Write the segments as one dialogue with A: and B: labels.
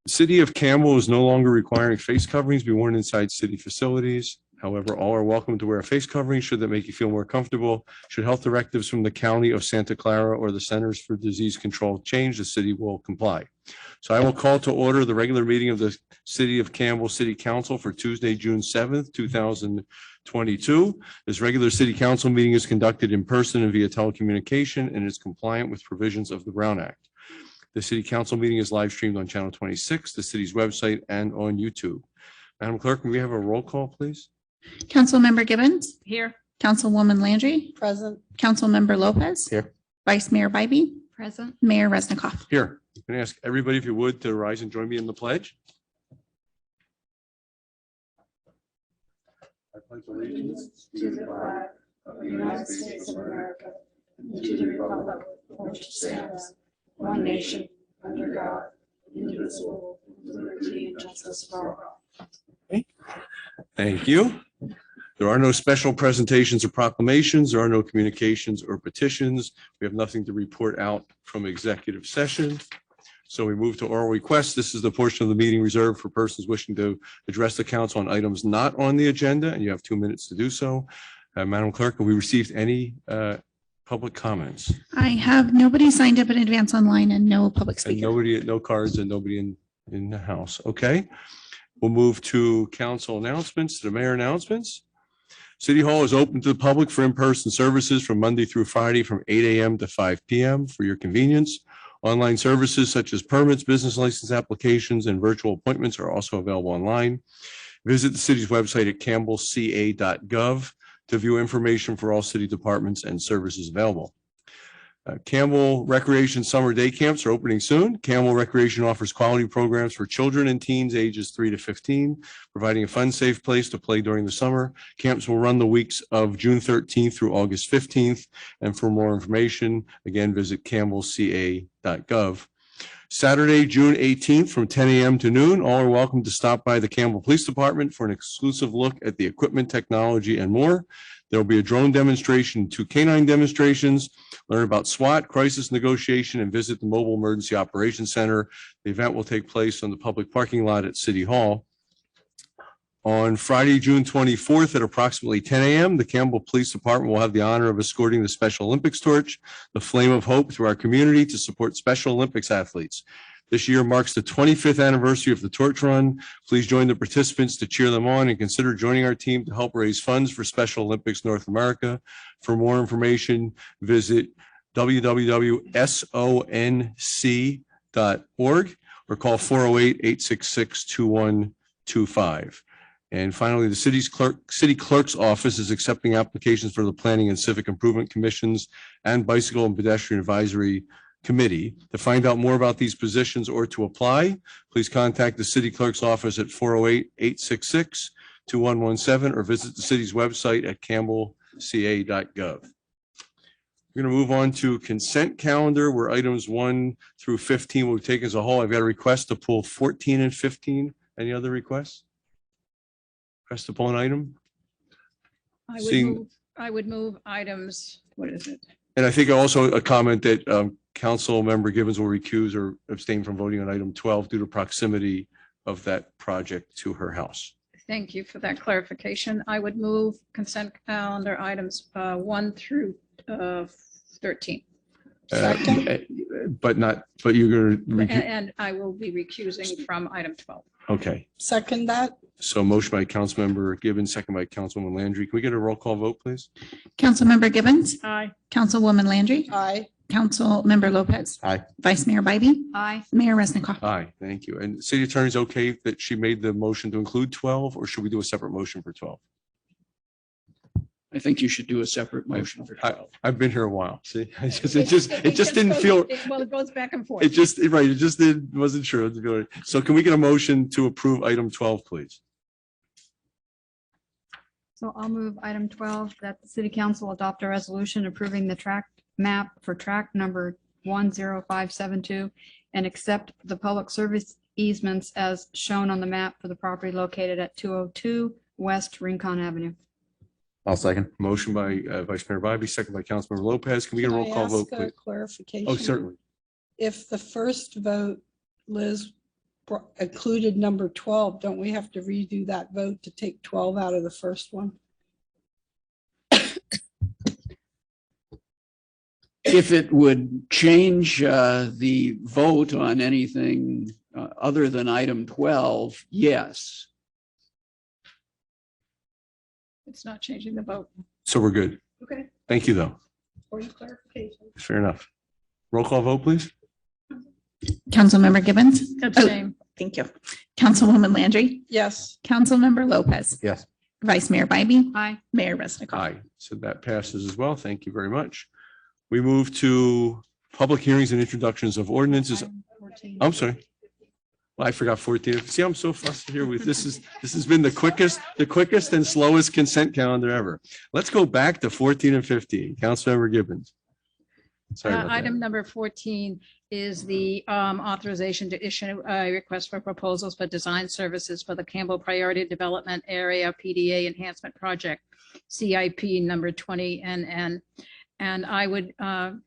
A: The city of Campbell is no longer requiring face coverings be worn inside city facilities. However, all are welcome to wear a face covering should that make you feel more comfortable. Should health directives from the County of Santa Clara or the Centers for Disease Control change, the city will comply. So I will call to order the regular meeting of the City of Campbell City Council for Tuesday, June 7th, 2022. This regular city council meeting is conducted in person and via telecommunication and is compliant with provisions of the Brown Act. The city council meeting is live streamed on channel 26, the city's website, and on YouTube. Madam Clerk, can we have a roll call, please?
B: Councilmember Gibbons.
C: Here.
B: Councilwoman Landry.
C: Present.
B: Councilmember Lopez.
A: Here.
B: Vice Mayor Bybee.
C: Present.
B: Mayor Resnikoff.
A: Here. I'm going to ask everybody, if you would, to rise and join me in the pledge. I pledge allegiance
D: to the flag of the United States of America and to the republic for which it stands, one nation, under God, indivisible, with liberty and justice for all.
A: Thank you. There are no special presentations or proclamations. There are no communications or petitions. We have nothing to report out from executive session. So we move to oral requests. This is the portion of the meeting reserved for persons wishing to address the council on items not on the agenda, and you have 2 minutes to do so. Madam Clerk, have we received any public comments?
B: I have nobody signed up in advance online and no public
A: And
B: speaker.
A: nobody, no cards, and nobody in the house. Okay. We'll move to council announcements, to the mayor announcements. City Hall is open to the public for in-person services from Monday through Friday from 8 a.m. to 5 p.m. for your convenience. Online services such as permits, business license applications, and virtual appointments are also available online. Visit the city's website at campbellca.gov to view information for all city departments and services available. Campbell Recreation Summer Day Camps are opening soon. Campbell Recreation offers quality programs for children and teens ages 3 to 15, providing a fun, safe place to play during the summer. Camps will run the weeks of June 13th through August 15th. And for more information, again, visit campbellca.gov. Saturday, June 18th from 10 a.m. to noon, all are welcome to stop by the Campbell Police Department for an exclusive look at the equipment, technology, and more. There will be a drone demonstration, 2 canine demonstrations, learn about SWAT, crisis negotiation, and visit the Mobile Emergency Operations Center. The event will take place on the public parking lot at City Hall. On Friday, June 24th at approximately 10 a.m., the Campbell Police Department will have the honor of escorting the Special Olympics torch, the flame of hope, through our community to support Special Olympics athletes. This year marks the 25th anniversary of the torch run. Please join the participants to cheer them on and consider joining our team to help raise funds for Special Olympics North America. For more information, visit www.sonc.org or call 408-866-2125. And finally, the city clerk's office is accepting applications for the Planning and Civic Improvement Commissions and Bicycle and Pedestrian Advisory Committee. To find out more about these positions or to apply, please contact the city clerk's office at 408-866-2117 or visit the city's website at campbellca.gov. We're going to move on to consent calendar, where items 1 through 15 will take as a whole. I've got a request to pull 14 and 15. Any other requests? Request to pull an item?
C: I would move items. What is it?
A: And I think also a comment that Council Member Gibbons will recuse or abstain from voting on item 12 due to proximity of that project to her house.
C: Thank you for that clarification. I would move consent calendar items 1 through 13.
A: But you're going to.
C: And I will be recusing from item 12.
A: Okay.
E: Second that.
A: So motion by Councilmember Gibbons, second by Councilwoman Landry. Can we get a roll call vote, please?
B: Councilmember Gibbons.
C: Aye.
B: Councilwoman Landry.
E: Aye.
B: Councilmember Lopez.
A: Aye.
B: Vice Mayor Bybee.
C: Aye.
B: Mayor Resnikoff.
A: Aye, thank you. And city attorney's okay that she made the motion to include 12, or should we do a separate motion for 12?
F: I think you should do a separate motion for 12.
A: I've been here a while. See, it just didn't feel.
C: Well, it goes back and forth.
A: It just wasn't sure. So can we get a motion to approve item 12, please?
G: So I'll move item 12, that the city council adopt a resolution approving the track map for track number 10572 and accept the public service easements as shown on the map for the property located at 202 West Rincon Avenue.
F: I'll second.
A: Motion by Vice Mayor Bybee, second by Councilmember Lopez. Can we get a roll call vote, please?
E: Clarification.
A: Oh, certainly.
E: If the first vote, Liz, included number 12, don't we have to redo that vote to take 12 out of the first one?
F: If it would change the vote on anything other than item 12, yes.
C: It's not changing the vote.
A: So we're good.
C: Okay.
A: Thank you, though.
C: For your clarification.
A: Fair enough. Roll call vote, please.
B: Councilmember Gibbons.
C: Abstain.
B: Thank you. Councilwoman Landry.
E: Yes.
B: Councilmember Lopez.
A: Yes.
B: Vice Mayor Bybee.
G: Aye.
B: Mayor Resnick.
A: Aye. So that passes as well. Thank you very much. We move to public hearings and introductions of ordinances.
G: Item 14.
A: I'm sorry. Well, I forgot 14. See, I'm so fussed here with this has been the quickest and slowest consent calendar ever. Let's go back to 14 and 15. Councilmember Gibbons. Sorry about that.
C: Item number 14 is the authorization to issue a request for proposals for design services for the Campbell Priority Development Area PDA Enhancement Project, CIP number 20NN. And I would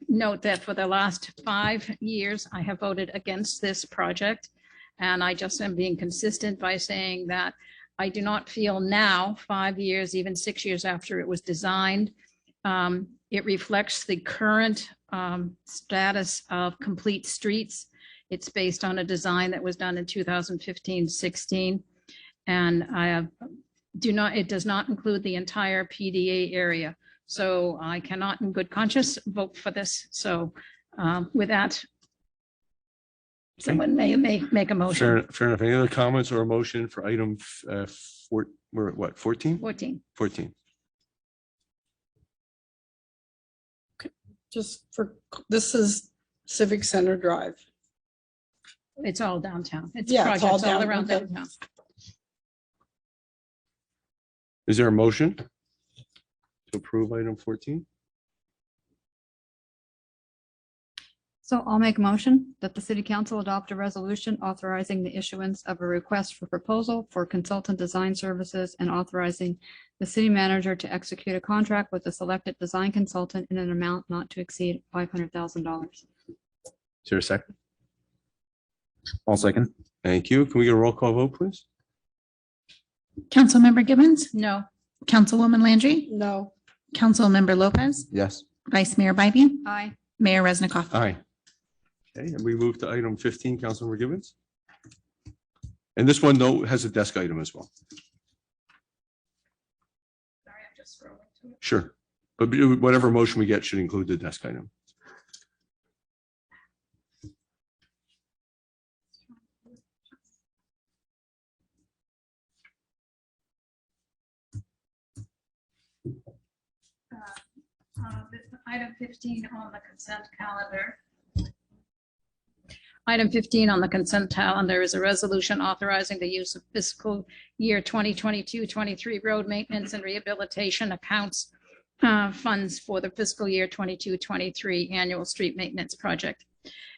C: note that for the last 5 years, I have voted against this project. And I just am being consistent by saying that I do not feel now, 5 years, even 6 years after it was designed, it reflects the current status of complete streets. It's based on a design that was done in 2015-16. And it does not include the entire PDA area. So I cannot in good conscience vote for this. So with that, someone may make a motion.
A: Fair enough. Any other comments or a motion for item we're at what, 14?
C: 14.
A: 14.
E: Just for, this is Civic Center Drive.
C: It's all downtown. It's
E: Yeah, it's all
C: projects all
E: down-
C: around
E: okay.
C: downtown.
A: Is there a motion to approve item 14?
G: So I'll make a motion that the city council adopt a resolution authorizing the issuance of a request for proposal for consultant design services and authorizing the city manager to execute a contract with a selected design consultant in an amount not to exceed $500,000.
A: Is there a second?
H: I'll second.
A: Thank you. Can we get a roll call vote, please?
B: Councilmember Gibbons.
C: No,
B: Councilwoman Landry.
E: No.
B: Councilmember Lopez.
H: Yes.
B: Vice Mayor Bybee.
G: Aye.
B: Mayor Resnick.
A: Aye. Okay, and we move to item 15, Councilmember Gibbons. And this one, though, has a desk item as well.
C: sorry, I'm just scrolling to it.
A: Sure. But whatever motion we get should include the desk item.
C: Item 15 on the consent calendar. Item 15 on the consent calendar is a resolution authorizing the use of fiscal year 2022-23 road maintenance and rehabilitation accounts funds for the fiscal year 22-23 annual street maintenance project.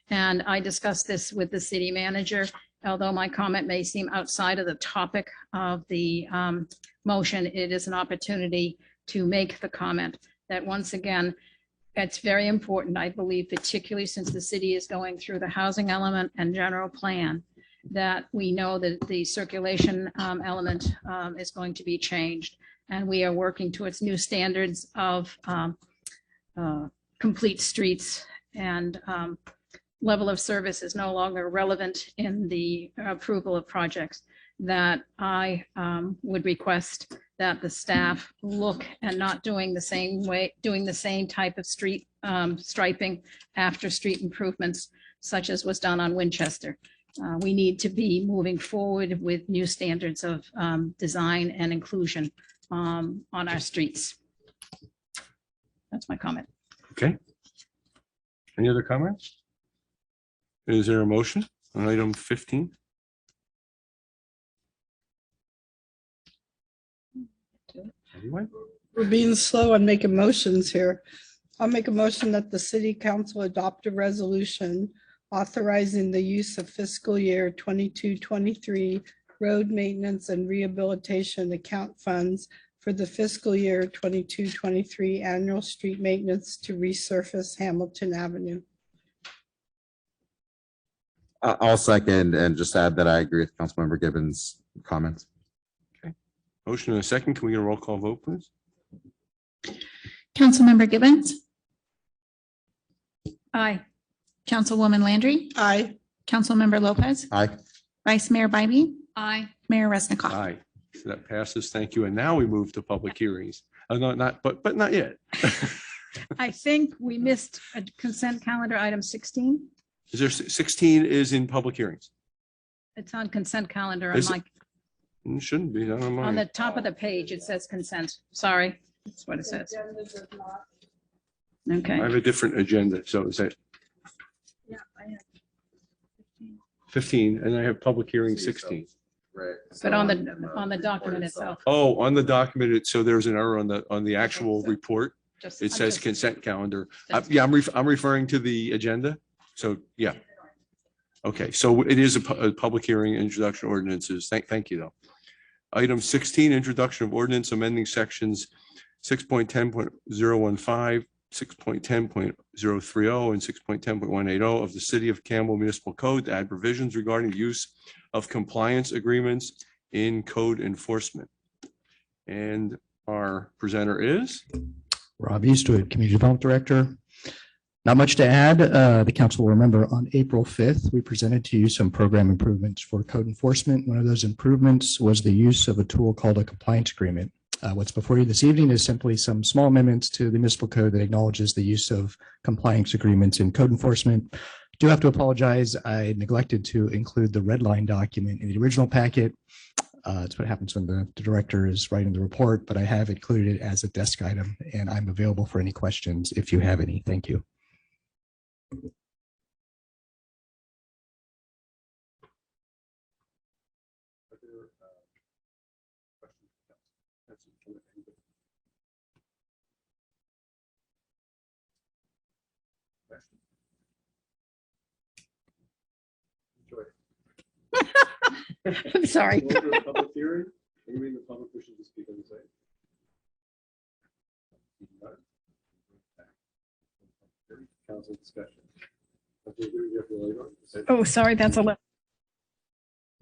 C: And I discussed this with the city manager, although my comment may seem outside of the topic of the motion, it is an opportunity to make the comment that once again, it's very important, I believe, particularly since the city is going through the housing element and general plan, that we know that the circulation element is going to be changed. And we are working towards new standards of complete streets, and level of service is no longer relevant in the approval of projects. That I would request that the staff look and not doing the same type of street striping after street improvements, such as was done on Winchester. We need to be moving forward with new standards of design and inclusion on our streets. That's my comment.
A: Okay. Any other comments? Is there a motion on item 15? Anyone?
E: We're being slow on making motions here. I'll make a motion that the city council adopt a resolution authorizing the use of fiscal year 22-23 road maintenance and rehabilitation account funds for the fiscal year 22-23 annual street maintenance to resurface Hamilton Avenue.
H: I'll second and just add that I agree with Councilmember Gibbons' comments.
A: Motion and a second. Can we get a roll call vote, please?
B: Councilmember Gibbons,
C: Aye.
B: Councilwoman Landry,
E: Aye.
B: Councilmember Lopez,
H: Aye.
B: Vice Mayor Bybee,
G: Aye.
B: Mayor Resnikoff.
A: Aye. So that passes. Thank you. And now we move to public hearings. No, but not yet.
C: I think we missed a consent calendar item 16.
A: Is there 16 is in public hearings?
C: It's on consent calendar on
A: Is it?
C: my,
A: It shouldn't be. I don't
C: on
A: mind.
C: the top of the page. It says consent. Sorry. That's what it says.
A: I
C: Okay.
A: have a different agenda. So is that 15 and I have public hearing 16.
H: Right.
C: But on the document itself.
A: Oh, on the document. So there's an error on the actual report.
C: Just-
A: It
C: I'm
A: says
C: just-
A: consent calendar.
C: That's-
A: Yeah, I'm referring to the agenda. So, yeah. Okay, so it is a public hearing, introduction ordinances. Thank you, though. Item 16, introduction of ordinance amending sections 6.10.015, 6.10.030, and 6.10.180 of the City of Campbell Municipal Code to add provisions regarding the use of compliance agreements in code enforcement. And our presenter is?
I: Rob Eastwood, Community Development Director. Not much to add. The council will remember on April 5th, we presented to you some program improvements for code enforcement. One of those improvements was the use of a tool called a compliance agreement. What's before you this evening is simply some small amendments to the municipal code that acknowledges the use of compliance agreements in code enforcement. Do have to apologize. I neglected to include the red line document in the original packet. It's what happens when the director is writing the report, but I have included it as a desk item and I'm available for any questions if you have any. Thank you.
C: I'm sorry.
A: Public hearing. Anybody in the public wishes to speak on this item? Council discussion.
C: Oh, sorry, that's a little.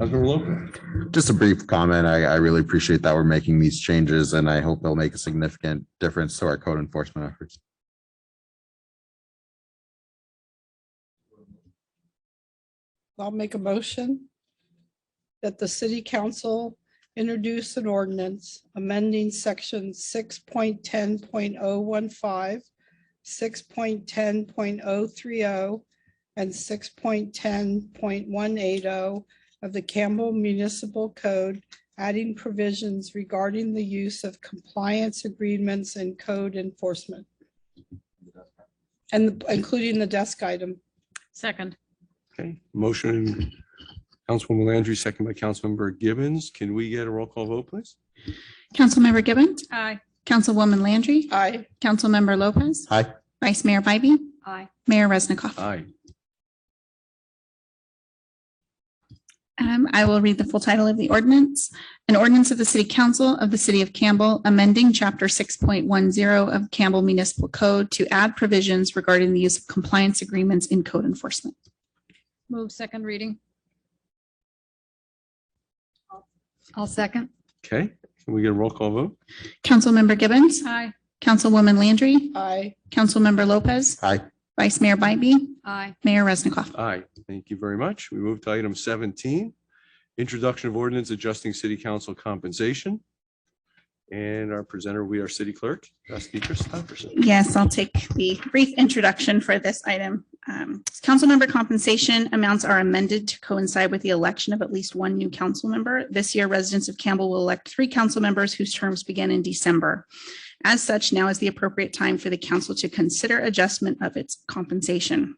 A: Councilmember Lopez.
H: Just a brief comment. I really appreciate that we're making these changes and I hope they'll make a significant difference to our code enforcement efforts.
E: I'll make a motion that the city council introduce an ordinance amending section 6.10.015, 6.10.030, and 6.10.180 of the Campbell Municipal Code, adding provisions regarding the use of compliance agreements and code enforcement. And including the desk item.
C: Second.
A: Okay, motion, Councilwoman Landry, second by Councilmember Gibbons. Can we get a roll call vote, please?
B: Councilmember Gibbons,
C: Aye.
B: Councilwoman Landry,
E: Aye.
B: Councilmember Lopez,
H: Aye.
B: Vice Mayor Bybee,
G: Aye.
B: Mayor Resnikoff.
A: Aye.
B: I will read the full title of the ordinance. An ordinance of the City Council of the City of Campbell, amending Chapter 6.10 of Campbell Municipal Code to add provisions regarding the use of compliance agreements in code enforcement.
C: Move second reading.
G: I'll second.
A: Okay, can we get a roll call vote?
B: Councilmember Gibbons,
C: Aye.
B: Councilwoman Landry,
E: Aye.
B: Councilmember Lopez,
H: Aye.
B: Vice Mayor Bybee,
G: Aye.
B: Mayor Resnikoff.
A: Aye, thank you very much. We move to item 17, introduction of ordinance adjusting city council compensation. And our presenter, we are City Clerk, Speaker Stopperson.
B: Yes, I'll take the brief introduction for this item. Council member compensation amounts are amended to coincide with the election of at least one new council member. This year, residents of Campbell will elect 3 council members whose terms begin in December. As such, now is the appropriate time for the council to consider adjustment of its compensation.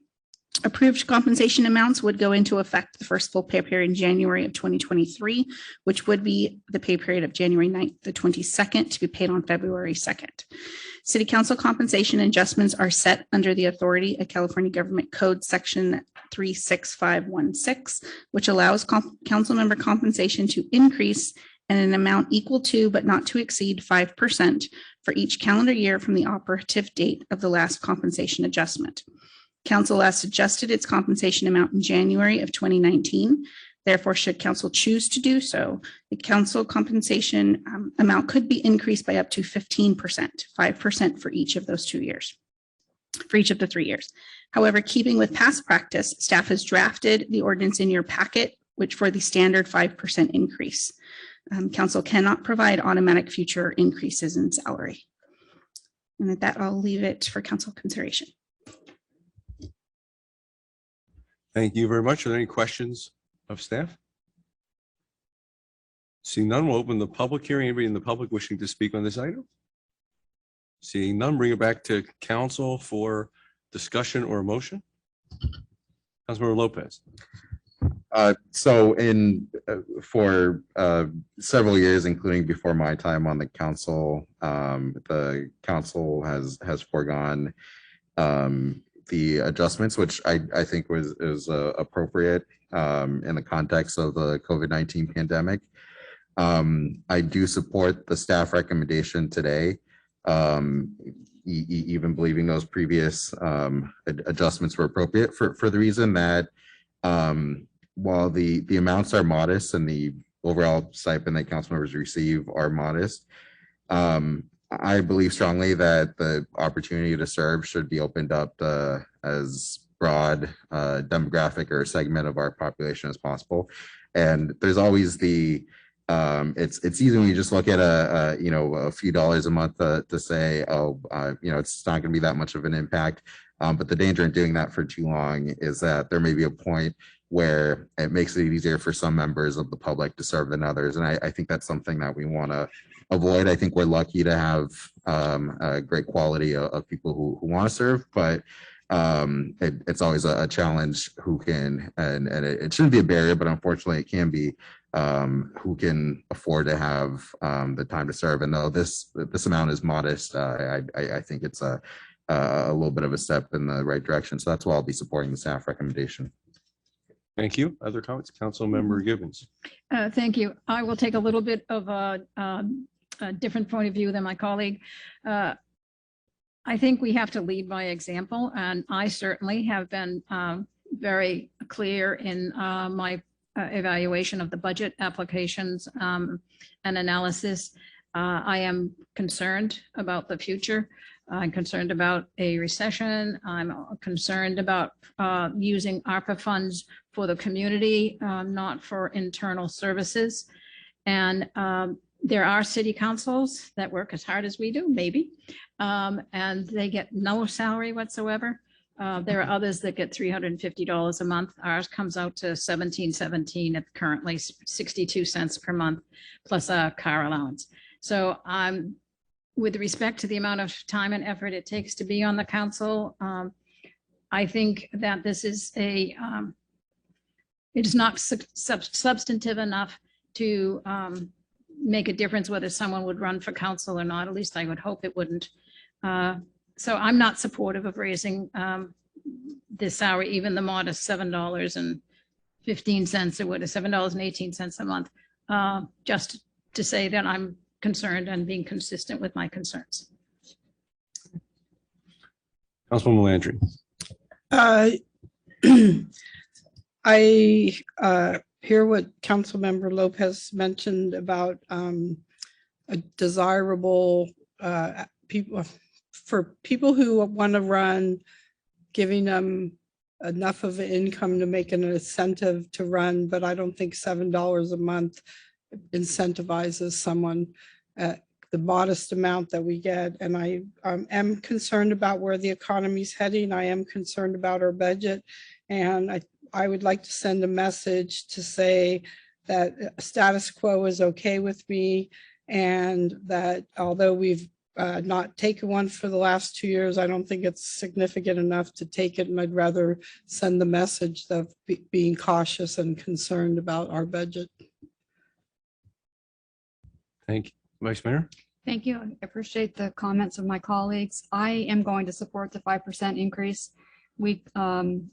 B: Approved compensation amounts would go into effect the first full pay period in January of 2023, which would be the pay period of January 9th to 22nd to be paid on February 2nd. City council compensation adjustments are set under the authority of California Government Code Section 36516, which allows council member compensation to increase in an amount equal to but not to exceed 5% for each calendar year from the operative date of the last compensation adjustment. Council last adjusted its compensation amount in January of 2019. Therefore, should council choose to do so, the council compensation amount could be increased by up to 15%, 5% for each of those 2 years, for each of the 3 years. However, keeping with past practice, staff has drafted the ordinance in your packet, which for the standard 5% increase. Council cannot provide automatic future increases in salary. And with that, I'll leave it for council consideration.
A: Thank you very much. Are there any questions of staff? Seeing none, we'll open the public hearing. Anybody in the public wishing to speak on this item? Seeing none, bring it back to council for discussion or motion. Councilmember Lopez.
H: So for several years, including before my time on the council has foregone the adjustments, which I think is appropriate in the context of the COVID-19 pandemic. I do support the staff recommendation today, even believing those previous adjustments were appropriate for the reason that while the amounts are modest and the overall stipend that council members receive are modest, I believe strongly that the opportunity to serve should be opened up to as broad demographic or segment of our population as possible. And there's always the it's easy when you just look at a few dollars a month to say, oh, it's not going to be that much of an impact. But the danger in doing that for too long is that there may be a point where it makes it easier for some members of the public to serve than others. And I think that's something that we want to avoid. I think we're lucky to have a great quality of people who want to serve, but it's always a challenge who can, and it shouldn't be a barrier, but unfortunately it can be, who can afford to have the time to serve. And though this amount is modest, I think it's a little bit of a step in the right direction. So that's why I'll be supporting the staff recommendation.
A: Thank you. Other comments? Councilmember Gibbons.
C: Thank you. I will take a little bit of a different point of view than my colleague. I think we have to lead by example, and I certainly have been very clear in my evaluation of the budget applications and analysis. I am concerned about the future. I'm concerned about a recession. I'm concerned about using ARPA funds for the community, not for internal services. And there are city councils that work as hard as we do, maybe, and they get no salary whatsoever. There are others that get $350 a month. Ours comes out to $17.17 at currently 62 cents per month, plus a car allowance. So with respect to the amount of time and effort it takes to be on the council, I think that this is it is not substantive enough to make a difference whether someone would run for council or not. At least I would hope it wouldn't. So I'm not supportive of raising the salary, even the modest $7.15 or what is $7.18 a month, just to say that I'm concerned and being consistent with my concerns.
A: Councilwoman Landry.
E: I hear what Councilmember Lopez mentioned about a desirable people who want to run, giving them enough of an income to make an incentive to run, but I don't think $7 a month incentivizes someone at the modest amount that we get. And I am concerned about where the economy is heading. I am concerned about our budget. And I would like to send a message to say that status quo is okay with me, and that although we've not taken one for the last 2 years, I don't think it's significant enough to take it. And I'd rather send the message of being cautious and concerned about our budget.
A: Thank you. Vice Mayor.
G: Thank you. I appreciate the comments of my colleagues. I am going to support the 5% increase. We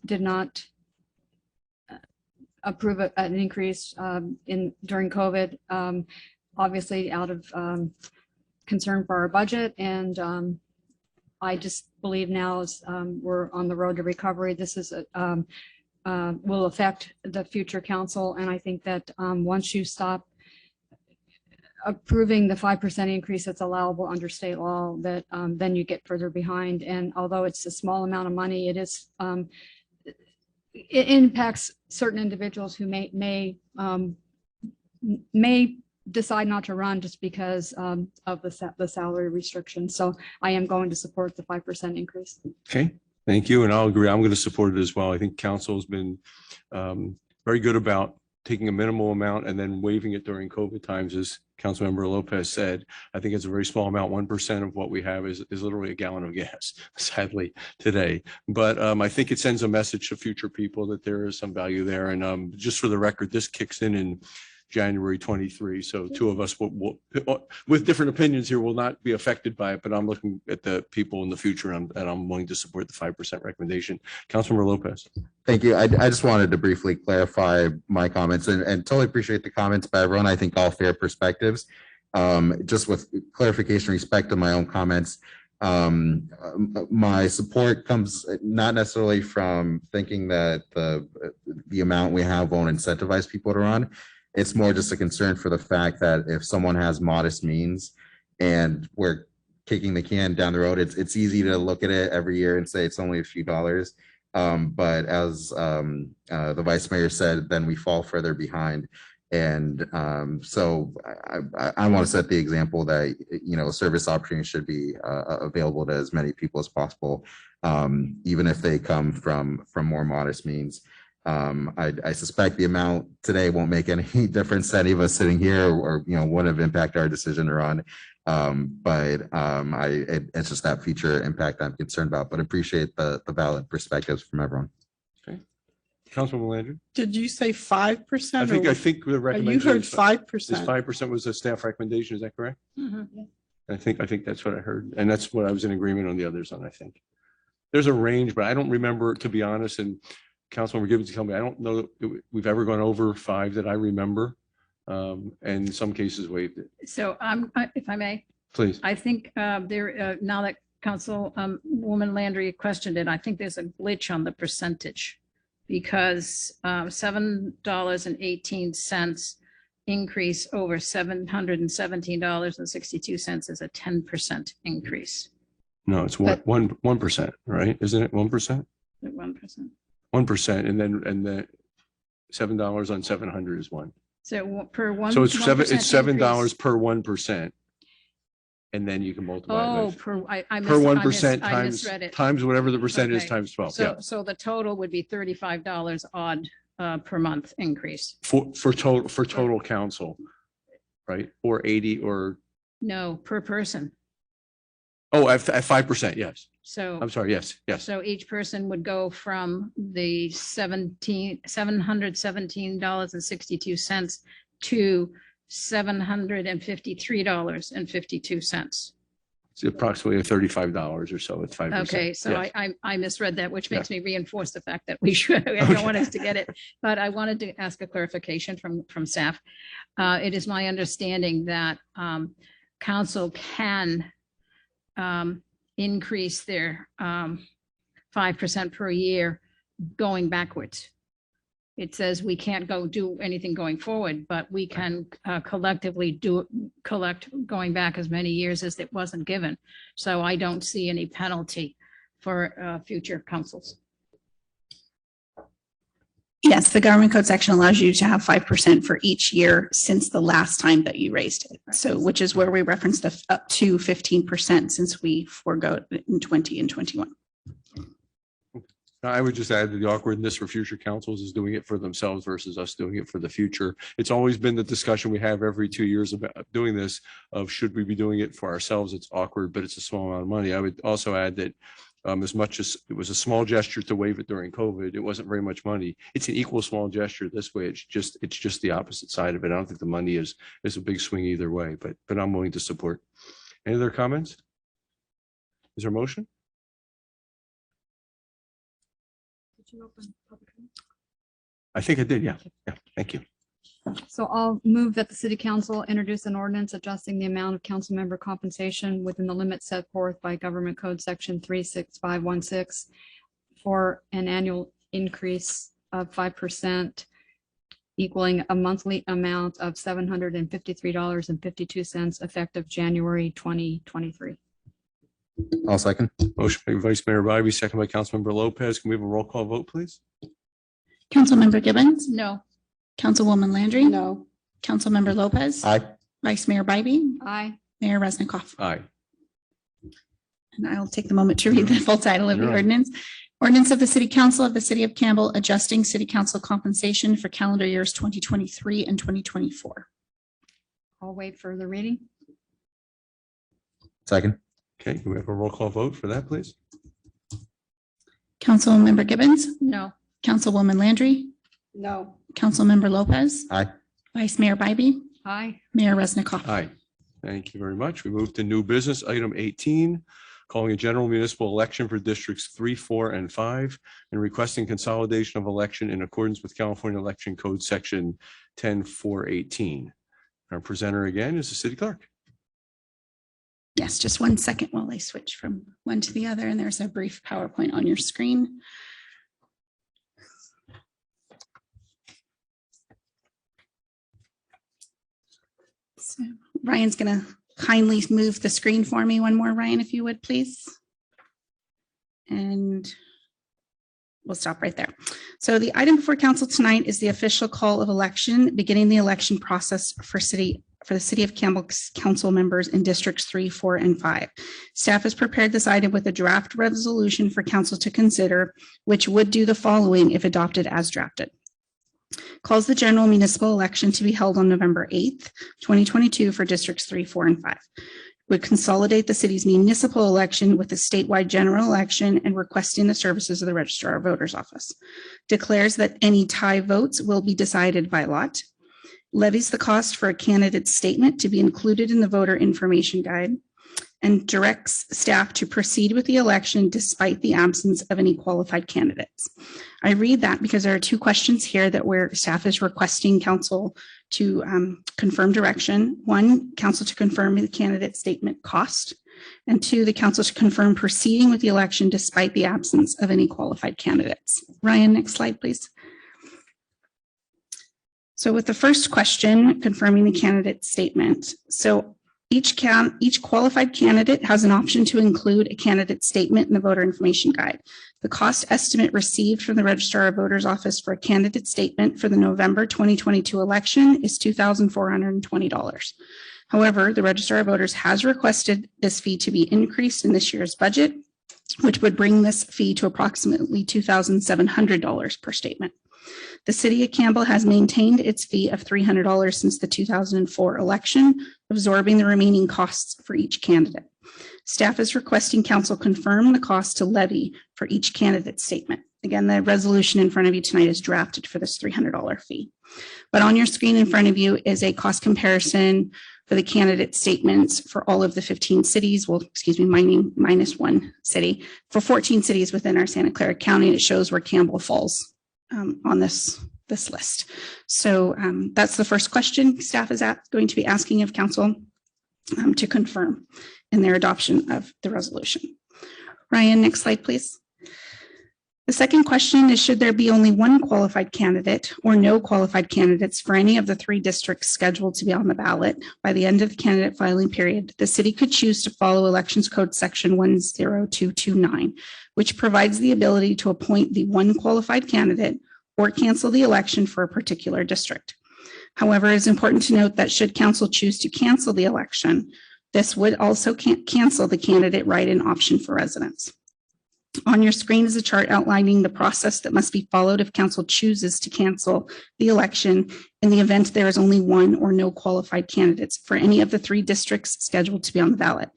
G: did not approve an increase during COVID, obviously out of concern for our budget, and I just believe now is we're on the road to recovery. This is will affect the future council. And I think that once you stop approving the 5% increase that's allowable under state law, that then you get further behind. And although it's a small amount of money, it is it impacts certain individuals who may decide not to run just because of the salary restriction. So I am going to support the 5% increase.
A: Okay, thank you. And I'll agree. I'm going to support it as well. I think council has been very good about taking a minimal amount and then waiving it during COVID times, as Councilmember Lopez said. I think it's a very small amount. 1% of what we have is literally a gallon of gas, sadly, today. But I think it sends a message to future people that there is some value there. And just for the record, this kicks in January 23. So two of us will, with different opinions here, will not be affected by it. But I'm looking at the people in the future, and I'm willing to support the 5% recommendation. Councilmember Lopez.
H: Thank you. I just wanted to briefly clarify my comments and totally appreciate the comments by everyone. I think all fair perspectives. Just with clarification, respect to my own comments. My support comes not necessarily from thinking that the amount we have won't incentivize people to run. It's more just a concern for the fact that if someone has modest means and we're kicking the can down the road, it's easy to look at it every year and say it's only a few dollars. But as the vice mayor said, then we fall further behind. And so I want to set the example that, service opportunities should be available to as many people as possible, even if they come from more modest means. I suspect the amount today won't make any difference to any of us sitting here or wouldn't have impacted our decision to run. But it's just that future impact I'm concerned about, but appreciate the valid perspectives from everyone.
A: Okay. Councilwoman Landry.
E: Did you say 5%?
A: I think the recommendation.
E: You heard
A: is
E: 5%.
A: 5% was a staff recommendation. Is that correct?
C: Mhm.
A: I think that's what I heard. And that's what I was in agreement on the others on, I think. There's a range, but I don't remember, to be honest, and Councilmember Gibbons, tell me, I don't know that we've ever gone over 5 that I remember. And in some cases waived it.
C: So if I may,
A: Please.
C: I think now that Councilwoman Landry questioned it, I think there's a glitch on the percentage because $7.18 increase over $717.62 is a 10% increase.
A: No, it's 1%, right? Isn't it 1%?
C: 1%.
A: 1%, and then $7 on 700 is 1.
C: So per one.
A: So it's $7
C: increase.
A: per 1%, and then you can multiply
C: Oh,
A: it
C: per
A: 1%
C: I
A: times
C: misread it.
A: times whatever the percent is
C: Okay.
A: times 12. Yeah,
C: So the total would be $35 odd per month increase.
A: for total council, right? Or 80 or
C: No, per person.
A: at 5%. Yes,
C: So.
A: I'm sorry. Yes.
C: So each person would go from the $717.62 to $753.52.
A: It's approximately $35 or so. It's 5%.
C: Okay, so
A: Yes.
C: I misread that, which makes me reinforce the fact that we should, I don't want us to get it. But I wanted to ask a clarification from staff. It is my understanding that council can increase their 5% per year going backwards. It says we can't do anything going forward, but we can collectively collect going back as many years as it wasn't given. So I don't see any penalty for future councils.
B: Yes, the government code section allows you to have 5% for each year since the last time that you raised it. So, which is where we referenced up to 15% since we forego it in 20 and 21.
A: I would just add that the awkwardness for future councils is doing it for themselves versus us doing it for the future. It's always been the discussion we have every 2 years about doing this of should we be doing it for ourselves? It's awkward, but it's a small amount of money. I would also add that as much as it was a small gesture to waive it during COVID, it wasn't very much money. It's an equal small gesture this way. It's just the opposite side of it. I don't think the money is a big swing either way, but I'm willing to support. Any other comments? Is there a motion?
G: Did you open public comment?
A: I think I did. Yeah. Thank you.
G: So I'll move that the city council introduce an ordinance adjusting the amount of council member compensation within the limits set forth by Government Code Section 36516 for an annual increase of 5%, equaling a monthly amount of $753.52 effective January 2023.
H: I'll second.
A: Motion by Vice Mayor Bybee, second by Councilmember Lopez. Can we have a roll call vote, please?
B: Councilmember Gibbons,
C: No.
B: Councilwoman Landry,
E: No.
B: Councilmember Lopez,
H: Aye.
B: Vice Mayor Bybee,
G: Aye.
B: Mayor Resnikoff.
A: Aye.
B: And I'll take the moment to read the full title of the
A: You're on.
B: ordinance. Ordinance of the City Council of the City of Campbell adjusting city council compensation for calendar years 2023 and 2024.
G: I'll wait for the reading.
H: Second.
A: Okay, can we have a roll call vote for that, please?
B: Councilmember Gibbons,
C: No.
B: Councilwoman Landry,
E: No.
B: Councilmember Lopez,
H: Aye.
B: Vice Mayor Bybee,
G: Aye.
B: Mayor Resnikoff.
A: Aye. Thank you very much. We move to new business, item 18, calling a general municipal election for districts 3, 4, and 5, and requesting consolidation of election in accordance with California Election Code Section 10418. Our presenter again is the city clerk.
B: Yes, just 1 second while I switch from one to the other, and there's a brief PowerPoint on your screen. So Ryan's going to kindly move the screen for me one more, Ryan, if you would, please. And we'll stop right there. So the item before council tonight is the official call of election, beginning the election process for the City of Campbell council members in districts 3, 4, and 5. Staff has prepared this item with a draft resolution for council to consider, which would do the following if adopted as drafted. Calls the general municipal election to be held on November 8th, 2022 for districts 3, 4, and 5. Would consolidate the city's municipal election with the statewide general election and requesting the services of the Registrar of Voters Office. Declares that any tie votes will be decided by lot. Levies the cost for a candidate's statement to be included in the voter information guide, and directs staff to proceed with the election despite the absence of any qualified candidates. I read that because there are 2 questions here that where staff is requesting council to confirm direction. 1, council to confirm the candidate statement cost, and 2, the council to confirm proceeding with the election despite the absence of any qualified candidates. Ryan, next slide, please. So with the first question, confirming the candidate statement. So each qualified candidate has an option to include a candidate statement in the voter information guide. The cost estimate received from the Registrar of Voters Office for a candidate statement for the November 2022 election is $2,420. However, the Registrar of Voters has requested this fee to be increased in this year's budget, which would bring this fee to approximately $2,700 per statement. The City of Campbell has maintained its fee of $300 since the 2004 election, absorbing the remaining costs for each candidate. Staff is requesting council confirm the cost to levy for each candidate statement. Again, the resolution in front of you tonight is drafted for this $300 fee. But on your screen in front of you is a cost comparison for the candidate statements for all of the 15 cities, well, excuse me, minus 1 city, for 14 cities within our Santa Clara County. It shows where Campbell falls on this list. So that's the first question staff is going to be asking of council to confirm in their adoption of the resolution. Ryan, next slide, please. The second question is, should there be only 1 qualified candidate or no qualified candidates for any of the 3 districts scheduled to be on the ballot by the end of the candidate filing period, the city could choose to follow Elections Code Section 10229, which provides the ability to appoint the 1 qualified candidate or cancel the election for a particular district. However, it's important to note that should council choose to cancel the election, this would also cancel the candidate write-in option for residents. On your screen is a chart outlining the process that must be followed if council chooses to cancel the election in the event there is only 1 or no qualified candidates for any of the 3 districts scheduled to be on the ballot.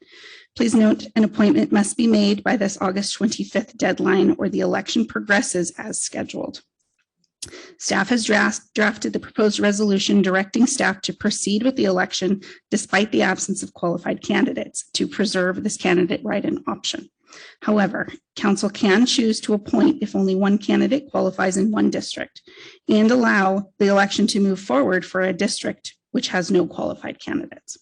B: Please note an appointment must be made by this August 25th deadline or the election progresses as scheduled. Staff has drafted the proposed resolution directing staff to proceed with the election despite the absence of qualified candidates to preserve this candidate write-in option. However, council can choose to appoint if only one candidate qualifies in one district and allow the election to move forward for a district which has no qualified candidates.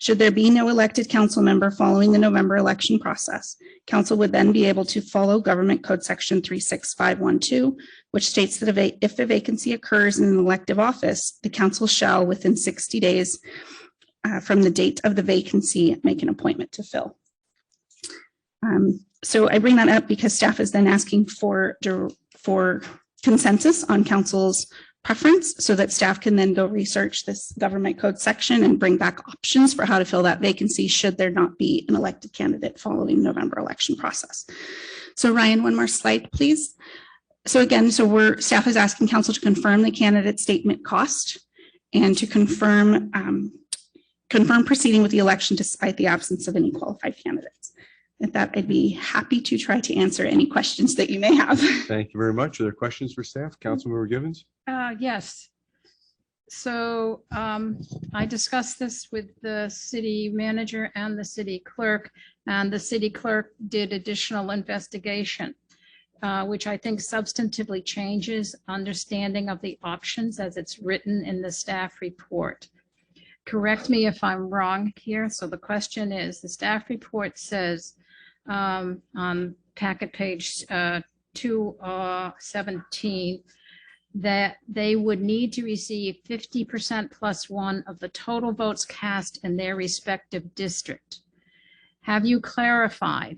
B: Should there be no elected council member following the November election process, council would then be able to follow Government Code Section 36512, which states that if a vacancy occurs in an elective office, the council shall, within 60 days from the date of the vacancy, make an appointment to fill. So I bring that up because staff is then asking for consensus on council's preference so that staff can then go research this government code section and bring back options for how to fill that vacancy should there not be an elected candidate following November election process. So Ryan, one more slide, please. So again, staff is asking council to confirm the candidate statement cost and to confirm proceeding with the election despite the absence of any qualified candidates. With that, I'd be happy to try to answer any questions that you may have.
A: Thank you very much. Are there questions for staff? Councilmember Givens?
C: Yes. So I discussed this with the city manager and the city clerk, and the city clerk did additional investigation, which I think substantively changes understanding of the options as it's written in the staff report. Correct me if I'm wrong here. So the question is, the staff report says on packet page 217 that they would need to receive 50% plus one of the total votes cast in their respective district. Have you clarified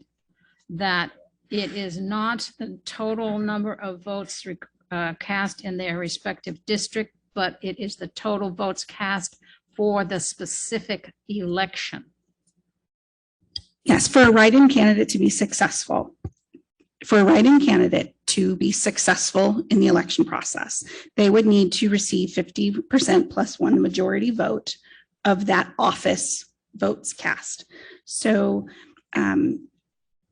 C: that it is not the total number of votes cast in their respective district, but it is the total votes cast for the specific election?
B: Yes, for a write-in candidate to be successful, in the election process, they would need to receive 50% plus one majority vote of that office votes cast. So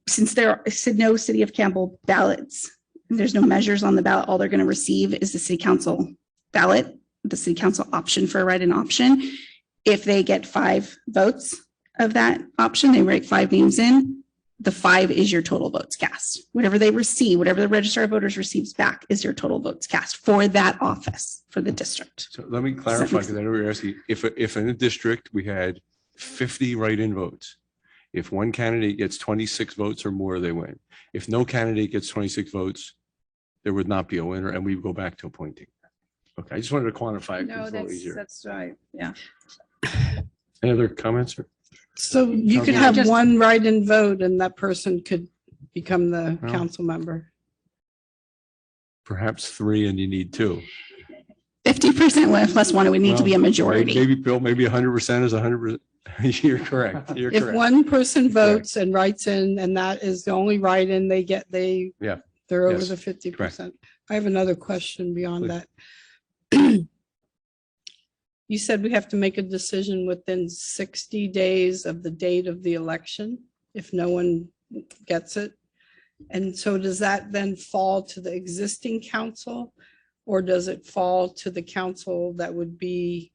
B: since there is no City of Campbell ballots, there's no measures on the ballot, all they're going to receive is the city council ballot, the city council option for a write-in option. If they get 5 votes of that option, they write 5 names in, the 5 is your total votes cast. Whatever they receive, whatever the registrar of voters receives back is your total votes cast for that office, for the district.
A: So let me clarify, because I know you're asking, if in a district we had 50 write-in votes, if one candidate gets 26 votes or more, they win. If no candidate gets 26 votes, there would not be a winner, and we go back to appointing. Okay, I just wanted to quantify it.
C: No,
A: It's a little easier.
C: that's right. Yeah.
A: Any other comments?
E: So you could
C: Yeah,
E: have
C: just-
E: one write-in vote and that person could become the
A: Well,
E: council member.
A: Perhaps 3 and you need 2.
B: 50% plus one, it would need to be a majority.
A: Maybe Bill, maybe 100% is 100%. You're correct. You're
E: If
A: correct.
E: one person votes and writes in and that is the only write-in they get, they're over
A: Yes,
E: the 50%. I have another question beyond
A: Please.
E: that. You said we have to make a decision within 60 days of the date of the election if no one gets it. And so does that then fall to the existing council, or does it fall to the council that would be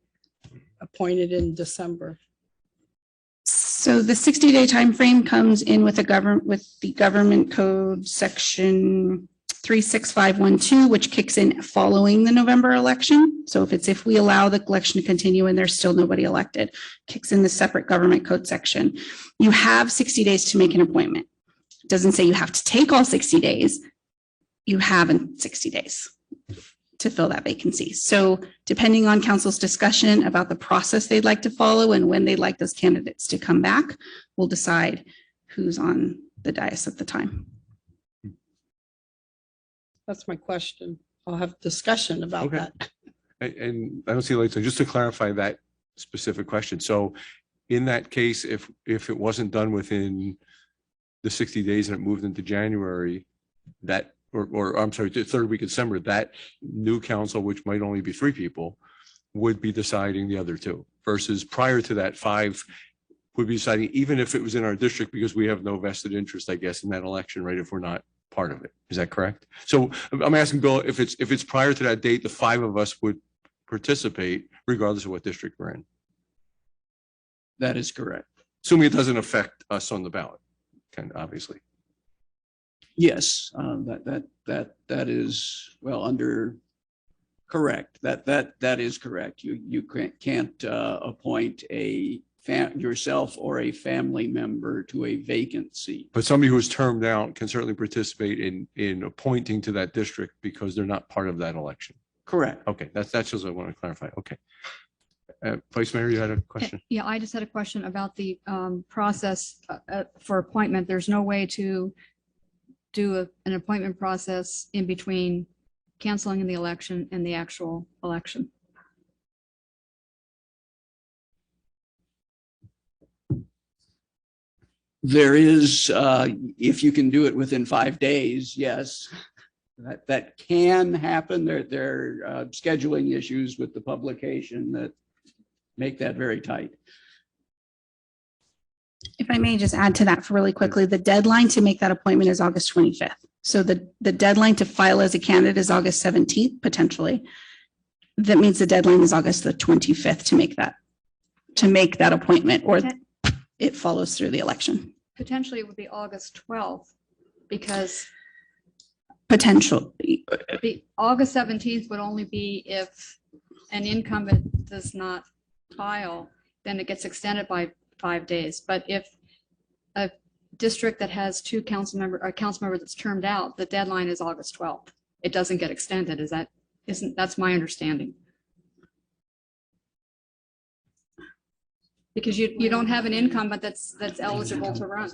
E: appointed in December?
B: So the 60-day timeframe comes in with the government code section 36512, which kicks in following the November election. So if we allow the election to continue and there's still nobody elected, kicks in the separate government code section. You have 60 days to make an appointment. It doesn't say you have to take all 60 days. You have 60 days to fill that vacancy. So depending on council's discussion about the process they'd like to follow and when they'd like those candidates to come back, we'll decide who's on the dais at the time.
E: That's my question. I'll have discussion about
A: Okay.
E: that.
A: And I don't see lights. So just to clarify that specific question. So in that case, if it wasn't done within the 60 days and it moved into January, or I'm sorry, the 3rd week of December, that new council, which might only be 3 people, would be deciding the other 2 versus prior to that 5 would be deciding, even if it was in our district, because we have no vested interest, I guess, in that election, right? If we're not part of it. Is that correct? So I'm asking Bill, if it's prior to that date, the 5 of us would participate regardless of what district we're in.
F: That is correct.
A: Assuming it doesn't affect us on the ballot. kind of obviously.
F: Yes, that is, well, correct. That is correct. You can't appoint yourself or a family member to a vacant seat.
A: But somebody who is termed out can certainly participate in appointing to that district because they're not part of that election.
F: Correct.
A: Okay, that's just what I want to clarify. Okay. Vice Mayor, you had a question?
G: Yeah, I just had a question about the process for appointment. There's no way to do an appointment process in between canceling the election and the actual election.
F: There is, if you can do it within 5 days, yes, that can happen. There are scheduling issues with the publication that make that very tight.
B: If I may just add to that for really quickly, the deadline to make that appointment is August 25th. So the deadline to file as a candidate is August 17th, potentially. That means the deadline is August the 25th to make that appointment, or it follows through the election.
G: Potentially it would be August 12th because
B: Potential.
G: the August 17th would only be if an incumbent does not file, then it gets extended by 5 days. But if a district that has a council member that's termed out, the deadline is August 12th. It doesn't get extended. That's my understanding. Because you don't have an incumbent that's eligible to run.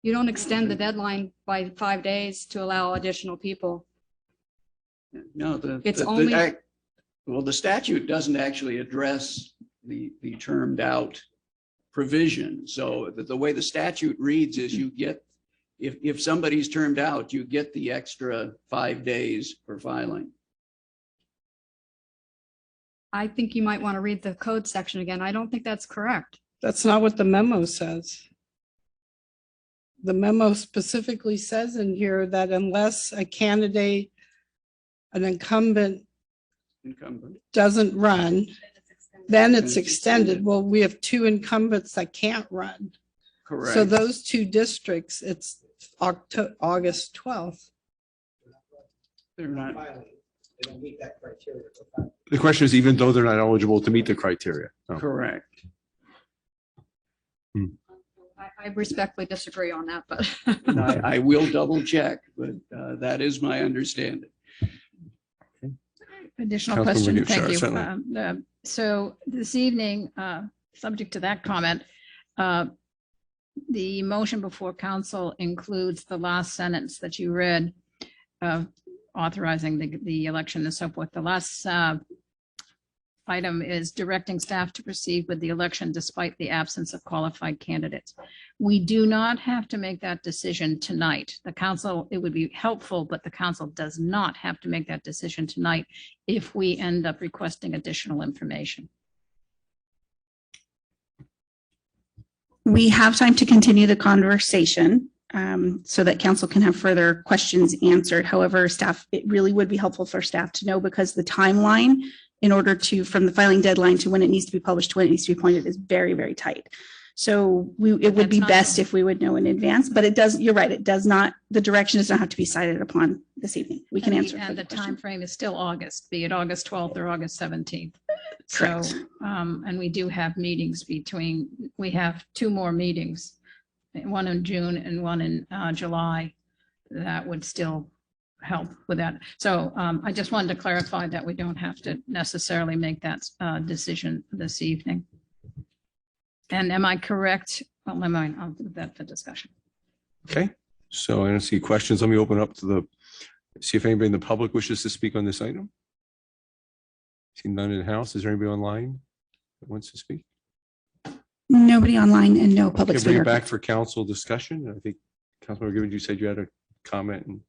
G: You don't extend the deadline by 5 days to allow additional people.
F: No, the statute doesn't actually address the termed out provision. So the way the statute reads is you get, if somebody's termed out, you get the extra 5 days for filing.
G: I think you might want to read the code section again. I don't think that's correct.
E: That's not what the memo says. The memo specifically says in here that unless a candidate, an incumbent doesn't run, then it's extended. Well, we have 2 incumbents that can't run.
F: Correct.
E: So those 2 districts, it's August 12th.
F: They're not.
J: They don't meet that criteria.
A: The question is, even though they're not eligible to meet the criteria. Oh.
F: Correct.
G: I respectfully disagree on that, but
F: I will double check, but that is my understanding.
C: Additional
A: Councilwoman
C: question.
A: McGee,
C: Thank
A: sure,
C: you. So this evening, subject to that comment, the motion before council includes the last sentence that you read, authorizing the election and so forth. The last item is directing staff to proceed with the election despite the absence of qualified candidates. We do not have to make that decision tonight. The council, it would be helpful, but the council does not have to make that decision tonight if we end up requesting additional information.
B: We have time to continue the conversation so that council can have further questions answered. However, staff, it really would be helpful for staff to know, because the timeline in order to, from the filing deadline to when it needs to be published to when it needs to be appointed, is very, very tight. So it would be best if we would know in advance, but it does, you're right, it does not, the direction does not have to be decided upon this evening. We can answer.
C: And the time frame is still August, be it August 12th or August 17th.
B: Correct.
C: So, and we do have meetings we have 2 more meetings, one in June and one in July, that would still help with that. So I just wanted to clarify that we don't have to necessarily make that decision this evening. And am I correct? Well, I'll do that for discussion.
A: Okay, so I don't see questions. Let me open up to see if anybody in the public wishes to speak on this item. See none in the house. Is there anybody online that wants to speak?
B: Nobody online and no public
A: Okay, bring
B: speaker.
A: it back for council discussion. I think Councilmember Gibbons, you said you had a comment.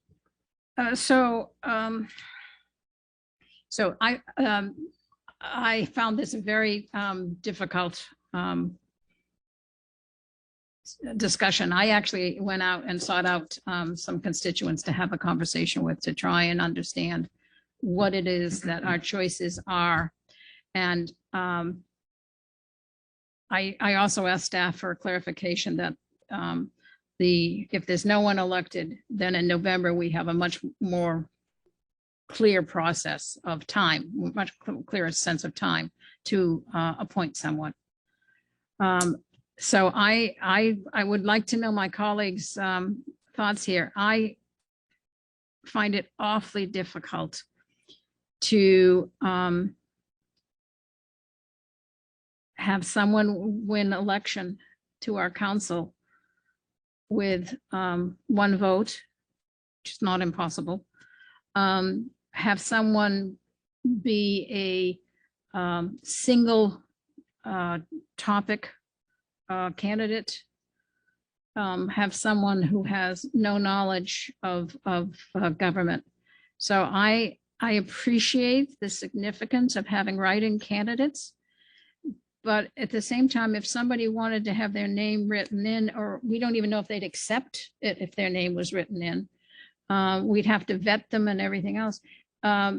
C: So I found this a very difficult discussion. I actually went out and sought out some constituents to have a conversation with, to try and understand what it is that our choices are. And I also asked staff for clarification that if there's no one elected, then in November, we have a much more clear process of time, much clearer sense of time to appoint someone. So I would like to know my colleagues' thoughts here. I find it awfully difficult to have someone win election to our council with one vote, which is not impossible. Have someone be a single topic candidate. Have someone who has no knowledge of government. So I appreciate the significance of having write-in candidates. But at the same time, if somebody wanted to have their name written in, or we don't even know if they'd accept it if their name was written in, we'd have to vet them and everything else. I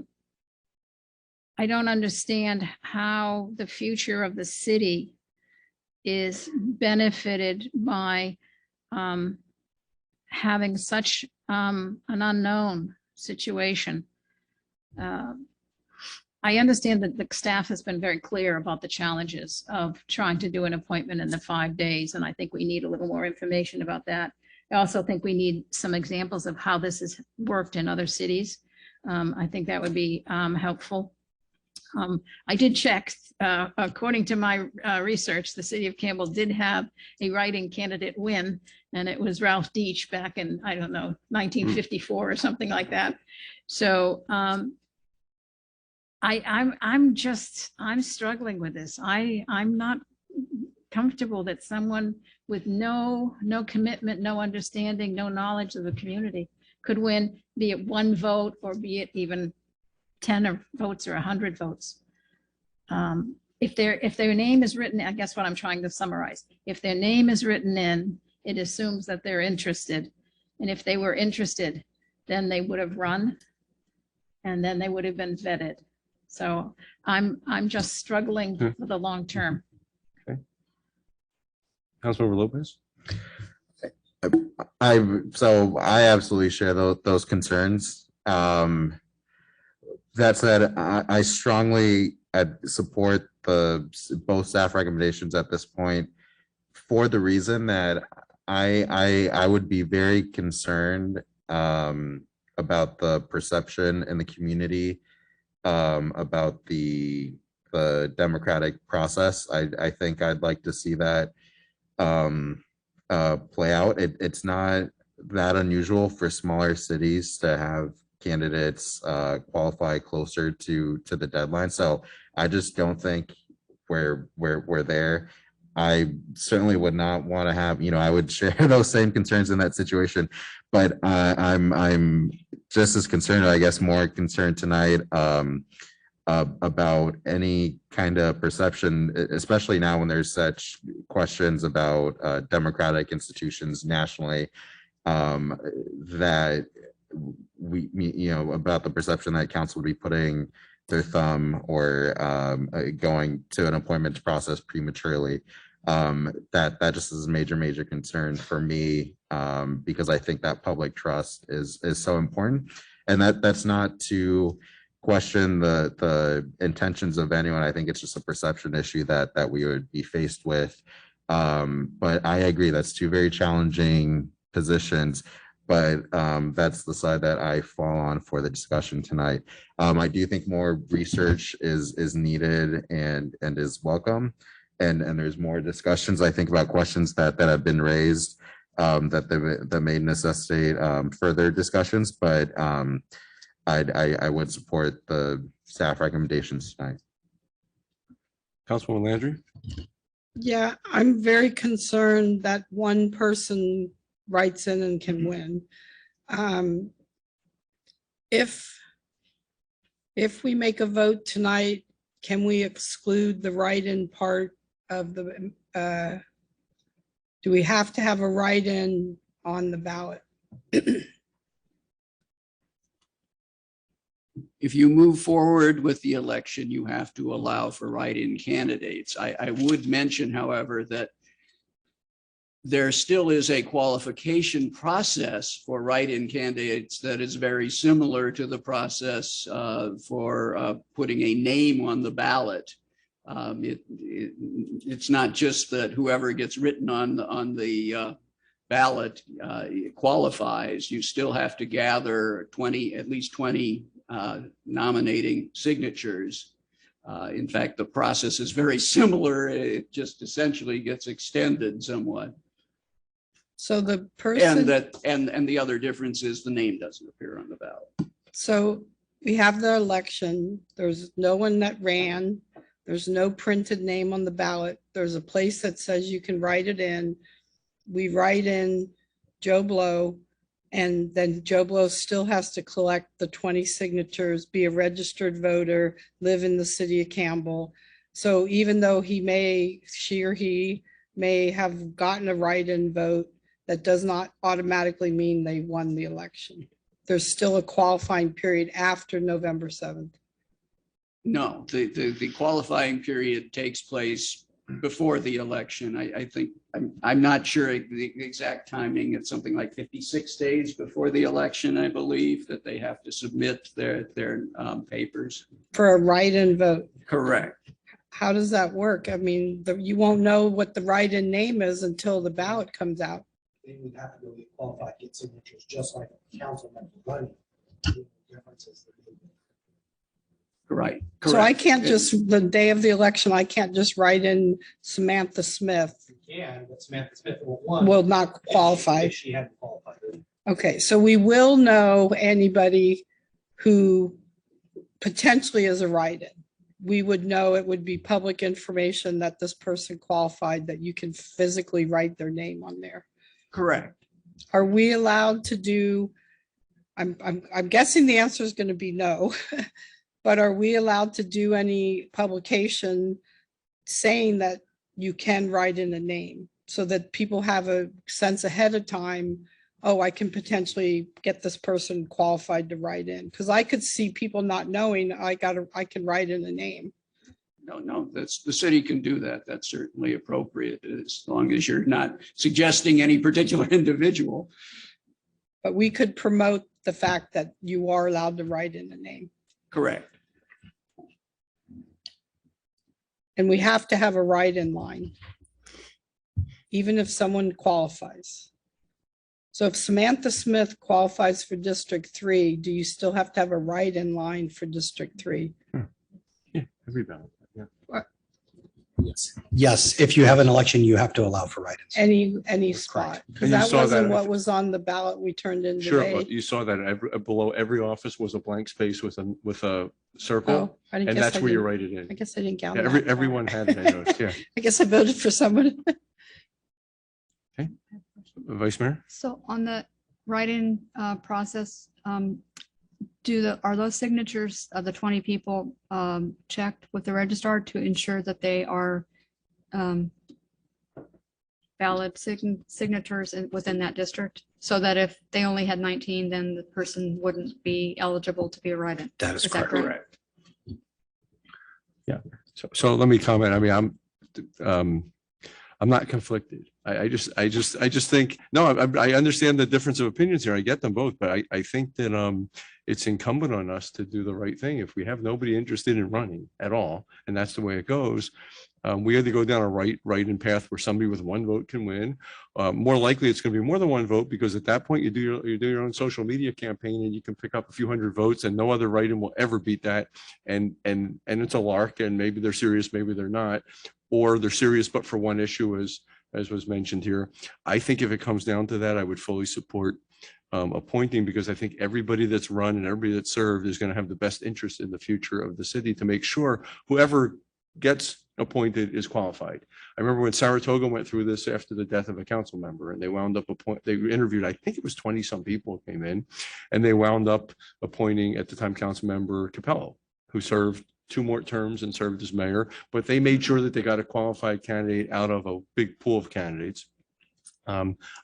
C: don't understand how the future of the city is benefited by having such an unknown situation. I understand that the staff has been very clear about the challenges of trying to do an appointment in the 5 days, and I think we need a little more information about that. I also think we need some examples of how this has worked in other cities. I think that would be helpful. I did check, according to my research, the city of Campbell did have a write-in candidate win, and it was Ralph Deach back in, I don't know, 1954 or something like that. So I'm struggling with this. I'm not comfortable that someone with no commitment, no understanding, no knowledge of the community could win, be it one vote or be it even 10 votes or 100 votes. If their name is written, I guess what I'm trying to summarize, if their name is written in, it assumes that they're interested. And if they were interested, then they would have run and then they would have been vetted. So I'm just struggling for the long term.
A: Okay. Councilmember Lopez.
H: I absolutely share those concerns. That said, I strongly support both staff recommendations at this point for the reason that I would be very concerned about the perception in the community about the democratic process. I think I'd like to see that play out. It's not that unusual for smaller cities to have candidates qualify closer to the deadline. So I just don't think we're there. I certainly would not want to have, I would share those same concerns in that situation, but I'm just as concerned, I guess more concerned tonight about any kind of perception, especially now when there's such questions about democratic institutions nationally, that we, about the perception that council would be putting their thumb or going to an appointment process prematurely. That just is a major concern for me, because I think that public trust is so important, and that's not to question the intentions of anyone. I think it's just a perception issue that we would be faced with. But I agree, that's two very challenging positions, but that's the side that I fall on for the discussion tonight. I do think more research is needed and is welcome. And there's more discussions, I think, about questions that have been raised that may necessitate further discussions, but I would support the staff recommendations tonight.
A: Councilwoman Landry.
E: Yeah, I'm very concerned that one person writes in and can win. If we make a vote tonight, can we exclude the write-in part of the, do we have to have a write-in on the ballot?
F: if you move forward with the election, you have to allow for write-in candidates. I would mention, however, that there still is a qualification process for write-in candidates that is very similar to the process for putting a name on the ballot. It's not just that whoever gets written on the ballot qualifies. You still have to gather at least 20 nominating signatures. In fact, the process is very similar. It just essentially gets extended somewhat.
E: So the person.
F: And the other difference is the name doesn't appear on the ballot.
E: So we have the election. There's no one that ran. There's no printed name on the ballot. There's a place that says you can write it in. We write in Joe Blow, and then Joe Blow still has to collect the 20 signatures, be a registered voter, live in the city of Campbell. So even though she or he may have gotten a write-in vote, that does not automatically mean they won the election. There's still a qualifying period after November 7th.
F: No, the qualifying period takes place before the election. I think, I'm not sure the exact timing. It's something like 56 days before the election, I believe, that they have to submit their papers.
E: For a write-in vote.
F: Correct.
E: How does that work? I mean, you won't know what the write-in name is until the ballot comes out.
J: They would have to go get qualified, get signatures, just like a council member running. The difference is
F: Right.
E: So I can't just, the day of the election, I can't just write in Samantha Smith.
J: You can, but Samantha Smith will
E: Not qualify.
J: if she hadn't qualified.
E: Okay, so we will know anybody who potentially is a write-in. We would know, it would be public information that this person qualified, that you can physically write their name on there.
F: Correct.
E: Are we allowed to do, I'm guessing the answer is going to be no, but are we allowed to do any publication saying that you can write in a name so that people have a sense ahead of time, oh, I can potentially get this person qualified to write in? Because I could see people not knowing I can write in a name.
F: No, the city can do that. That's certainly appropriate, as long as you're not suggesting any particular individual.
E: But we could promote the fact that you are allowed to write in a name.
F: Correct.
E: And we have to have a write-in line, even if someone qualifies. So if Samantha Smith qualifies for District 3, do you still have to have a write-in line for District 3?
A: Yeah, every ballot. Yeah.
J: Yes, if you have an election, you have to allow for write-ins.
E: Any spot? Because
A: And you
E: that
A: saw
E: wasn't
A: that-
E: what was on the ballot we turned in
A: Sure,
E: today.
A: you saw that below every office was a blank space with a circle,
E: Oh, I
A: and
E: guess
A: that's
E: I
A: where you
E: didn't-
A: write it in.
E: I guess I didn't count
A: Yeah,
E: that.
A: everyone had it, I noticed, yeah.
E: I guess I voted for someone.
A: Vice Mayor?
G: So on the write-in process, are those signatures of the 20 people checked with the registrar to ensure that they are valid signatures within that district? So that if they only had 19, then the person wouldn't be eligible to be a write-in?
J: That is
G: Is that
J: correct.
F: Correct.
A: So let me comment. I mean, I'm not conflicted. I just think, no, I understand the difference of opinions here. I get them both, but I think that it's incumbent on us to do the right thing. If we have nobody interested in running at all, and that's the way it goes, we either go down a write-in path where somebody with one vote can win. More likely, it's going to be more than one vote, because at that point you do your own social media campaign and you can pick up a few hundred votes, and no other write-in will ever beat that. And it's a lark, and maybe they're serious, maybe they're not, or they're serious but for one issue, as was mentioned here. I think if it comes down to that, I would fully support appointing, because I think everybody that's run and everybody that's served is going to have the best interest in the future of the city, to make sure whoever gets appointed is qualified. I remember when Saratoga went through this after the death of a council member, and they wound up they interviewed, I think it was 20 some people came in, and they wound up appointing at the time council member Campbell, who served 2 more terms and served as mayor, but they made sure that they got a qualified candidate out of a big pool of candidates.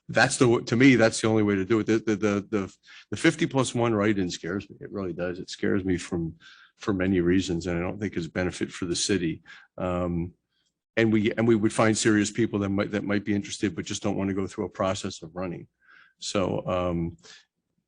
A: That's to me, that's the only way to do it. The 50+1 write-in scares me. It really does. It scares me for many reasons, and I don't think it's a benefit for the city. And we would find serious people that might be interested, but just don't want to go through a process of running. So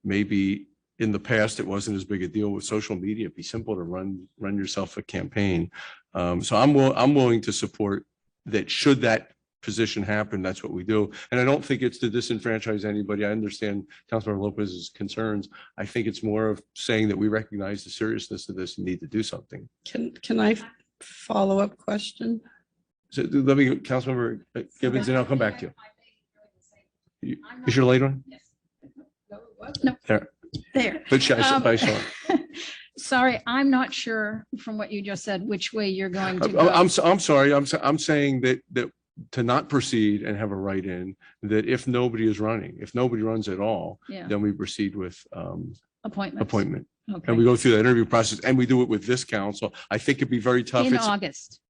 A: maybe in the past, it wasn't as big a deal with social media. It'd be simple to run yourself a campaign. So I'm willing to support that. Should that position happen, that's what we do. And I don't think it's to disenfranchise anybody. I understand Councilmember Lopez's concerns. I think it's more of saying that we recognize the seriousness of this and need to do something.
E: Can I follow up question?
A: So let me, Councilmember Gibbons, and I'll come back to you. Is your late one?
C: No.
A: There. But Sean.
C: Sorry, I'm not sure from what you just said, which way you're going to go.
A: I'm sorry. I'm saying that to not proceed and have a write-in, that if nobody is running, if nobody runs at all, then we proceed with appointment.
C: Okay.
A: And we go through that interview process, and we do it with this council. I think it'd be very tough.
C: In August,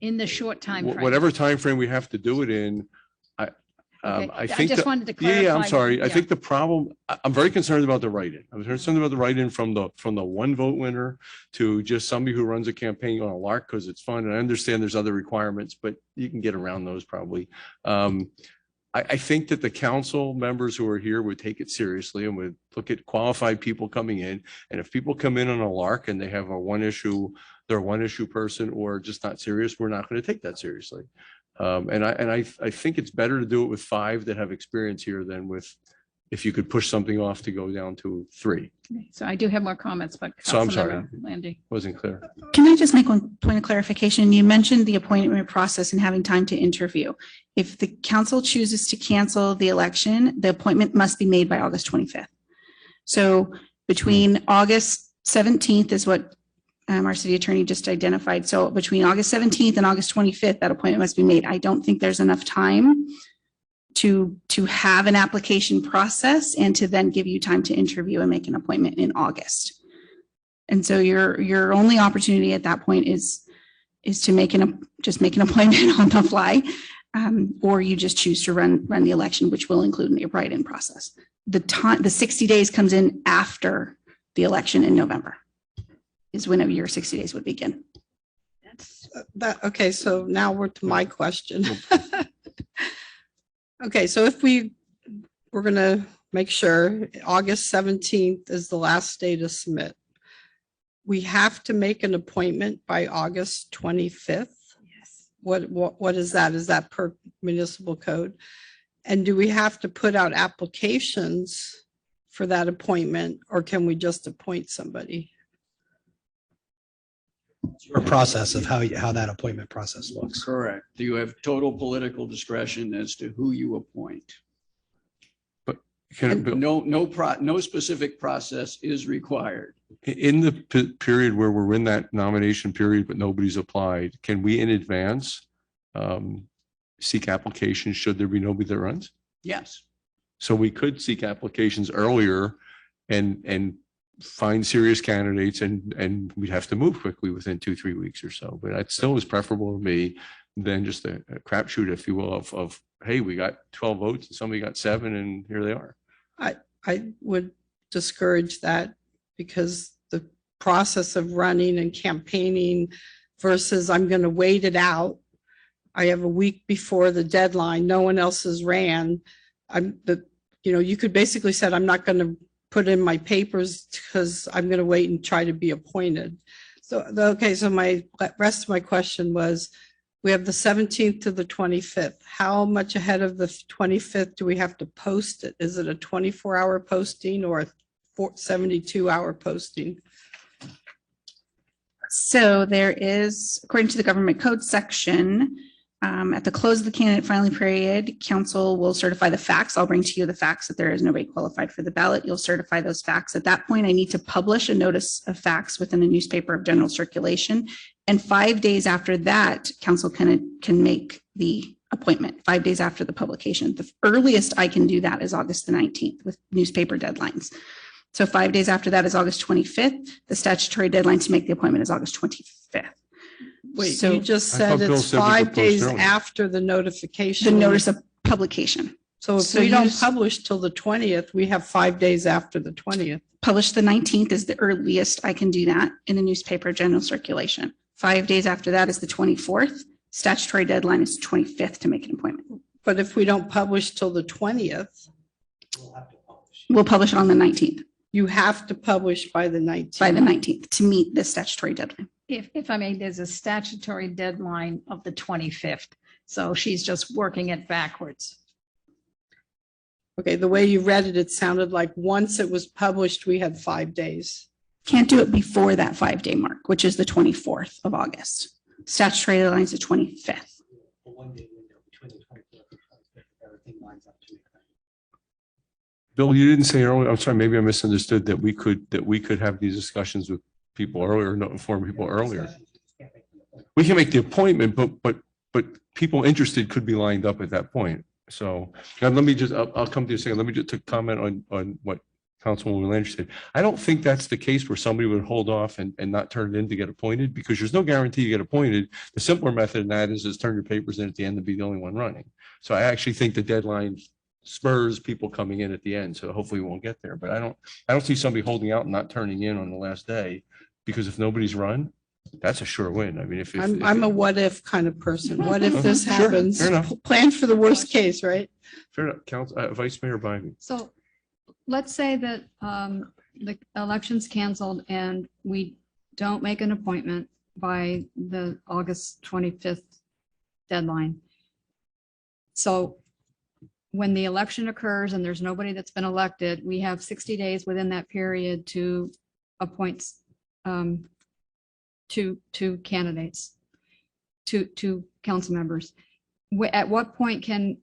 C: in the short time frame.
A: Whatever time frame we have to do it in. I think
C: just wanted to clarify.
A: Yeah, I'm sorry.
C: Yeah.
A: I think the problem, I'm very concerned about the write-in. I'm concerned about the write-in from the one vote winner to just somebody who runs a campaign on a lark because it's fun. And I understand there's other requirements, but you can get around those probably. I think that the council members who are here would take it seriously and would look at qualified people coming in. And if people come in on a lark and they have they're a one issue person or just not serious, we're not going to take that seriously. And I think it's better to do it with 5 that have experience here than with, if you could push something off to go down to 3.
C: So I do have more comments, but
A: So I'm sorry,
C: Landy.
A: wasn't clear.
B: Can I just make one point of clarification? You mentioned the appointment process and having time to interview. If the council chooses to cancel the election, the appointment must be made by August 25th. So between August 17th is what our city attorney just identified. So between August 17th and August 25th, that appointment must be made. I don't think there's enough time to have an application process and to then give you time to interview and make an appointment in August. And so your only opportunity at that point is to just make an appointment on the fly, or you just choose to run the election, which will include a write-in process. The 60 days comes in after the election in November. Is whenever your 60 days would begin.
E: Okay, so now we're to my question. Okay, so if we're going to make sure August 17th is the last day to submit, we have to make an appointment by August 25th.
G: Yes.
E: What is that? Is that per municipal code? And do we have to put out applications for that appointment, or can we just appoint somebody?
J: Your process of how that appointment process looks.
F: Correct. You have total political discretion as to who you appoint.
A: But
F: No specific process is required.
A: in the period where we're in that nomination period, but nobody's applied, can we in advance seek applications should there be nobody that runs?
F: Yes.
A: So we could seek applications earlier and find serious candidates and we'd have to move quickly within 2-3 weeks or so. But that still is preferable to me than just a crapshoot, if you will, of hey, we got 12 votes and somebody got 7 and here they are.
E: I would discourage that, because the process of running and campaigning versus I'm going to wait it out. I have a week before the deadline. No one else has ran. You could basically said, I'm not going to put in my papers because I'm going to wait and try to be appointed. So, okay. So my rest of my question was, we have the 17th to the 25th. How much ahead of the 25th do we have to post it? Is it a 24-hour posting or a 72-hour posting?
B: So there is, according to the government code section, at the close of the candidate filing period, council will certify the facts. I'll bring to you the facts that there is nobody qualified for the ballot. You'll certify those facts. At that point, I need to publish a notice of facts within a newspaper of general circulation. And 5 days after that, council can make the appointment 5 days after the publication. The earliest I can do that is August the 19th with newspaper deadlines. So 5 days after that is August 25th. The statutory deadline to make the appointment is August 25th.
E: Wait,
B: so
E: you just
A: I thought
E: said
A: Bill
E: it's
A: said we could
E: 5
A: post
E: days
A: early.
E: after the notification.
B: The notice of publication.
E: So if
B: So
E: we don't
B: use-
E: publish till the 20th, we have 5 days after the 20th.
B: Published the 19th is the earliest I can do that in the newspaper general circulation. 5 days after that is the 24th. Statutory deadline is 25th to make an appointment.
E: But if we don't publish till the 20th,
J: We'll have to publish.
B: We'll publish it on the 19th,
E: you have to publish by the 19th.
B: by the 19th to meet the statutory deadline.
C: If I may, there's a statutory deadline of the 25th. So she's just working it backwards.
E: Okay, the way you read it, it sounded like once it was published, we had 5 days.
B: Can't do it before that 5-day mark, which is the 24th of August. Statutory deadline is the 25th.
J: A 1-day window between the 24th and 25th, if everything lines up to make that.
A: Bill, you didn't say earlier, I'm sorry, maybe I misunderstood that we could have these discussions with people earlier, not inform people earlier. We can make the appointment, but people interested could be lined up at that point. So now let me just, I'll come to you in a second. Let me just to comment on what Councilwoman Landry said. I don't think that's the case where somebody would hold off and not turn it in to get appointed, because there's no guarantee you get appointed. The simpler method in that is turn your papers in at the end and be the only one running. So I actually think the deadline spurs people coming in at the end. So hopefully we won't get there, but I don't see somebody holding out and not turning in on the last day, because if nobody's run, that's a sure win. I mean, if
E: I'm a what if kind of person. What if this
A: Sure,
E: happens?
A: fair enough.
E: Plan for the worst case, right?
A: fair enough, Vice Mayor Bybee.
G: So let's say that the election's canceled and we don't make an appointment by the August 25th deadline. So when the election occurs and there's nobody that's been elected, we have 60 days within that period to appoint two candidates, two council members. At what point can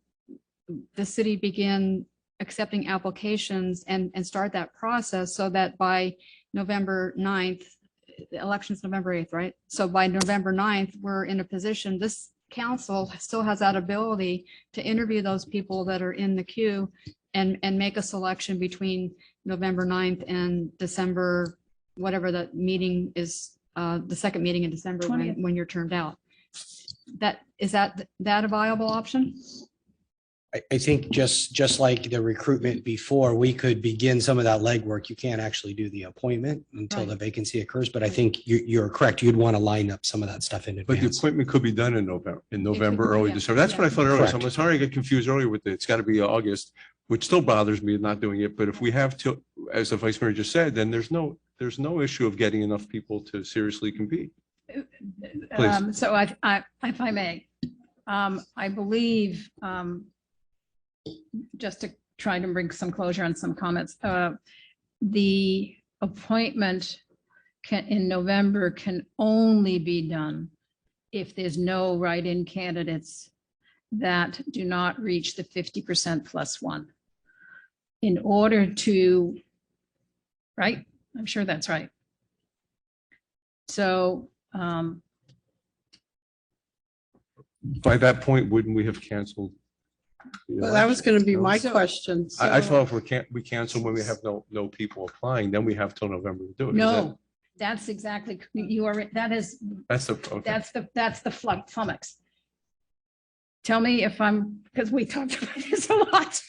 G: the city begin accepting applications and start that process so that by November 9th, the election's November 8th, right? So by November 9th, we're in a position, this council still has that ability to interview those people that are in the queue and make a selection between November 9th and December, whatever the meeting is, the second meeting in December
C: 20th.
G: when you're termed out. Is that a viable option?
J: I think just like the recruitment before, we could begin some of that legwork. You can't actually do the appointment until the vacancy occurs, but I think you're correct. You'd want to line up some of that stuff in
A: But the
J: advance.
A: appointment could be done in November, early
G: yeah,
A: December. That's what I thought earlier. So I'm
J: Correct.
A: sorry I got confused earlier with it. It's got to be August, which still bothers me not doing it. But if we have to, as the Vice Mayor just said, then there's no issue of getting enough people to seriously compete. Please.
C: So if I may, I believe, just to try to bring some closure on some comments, the appointment in November can only be done if there's no write-in candidates that do not reach the 50% plus one. In order to, right? I'm sure that's right. So,
A: By that point, wouldn't we have canceled? the
E: Well, that was going to be my
C: So-
E: question.
A: I thought if we cancel when we have no people applying, then we have till November to do it. Is
C: no, that's exactly, you are,
A: That's okay.
C: that's the flummox. Tell me if I'm, because we talked about this a lot.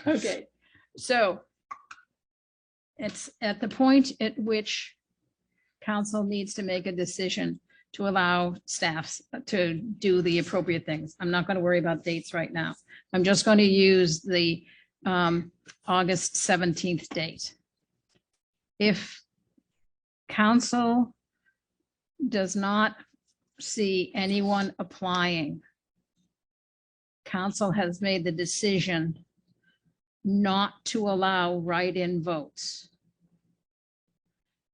C: Okay, so it's at the point at which council needs to make a decision to allow staffs to do the appropriate things. I'm not going to worry about dates right now. I'm just going to use the August 17th date. If council does not see anyone applying, council has made the decision not to allow write-in votes,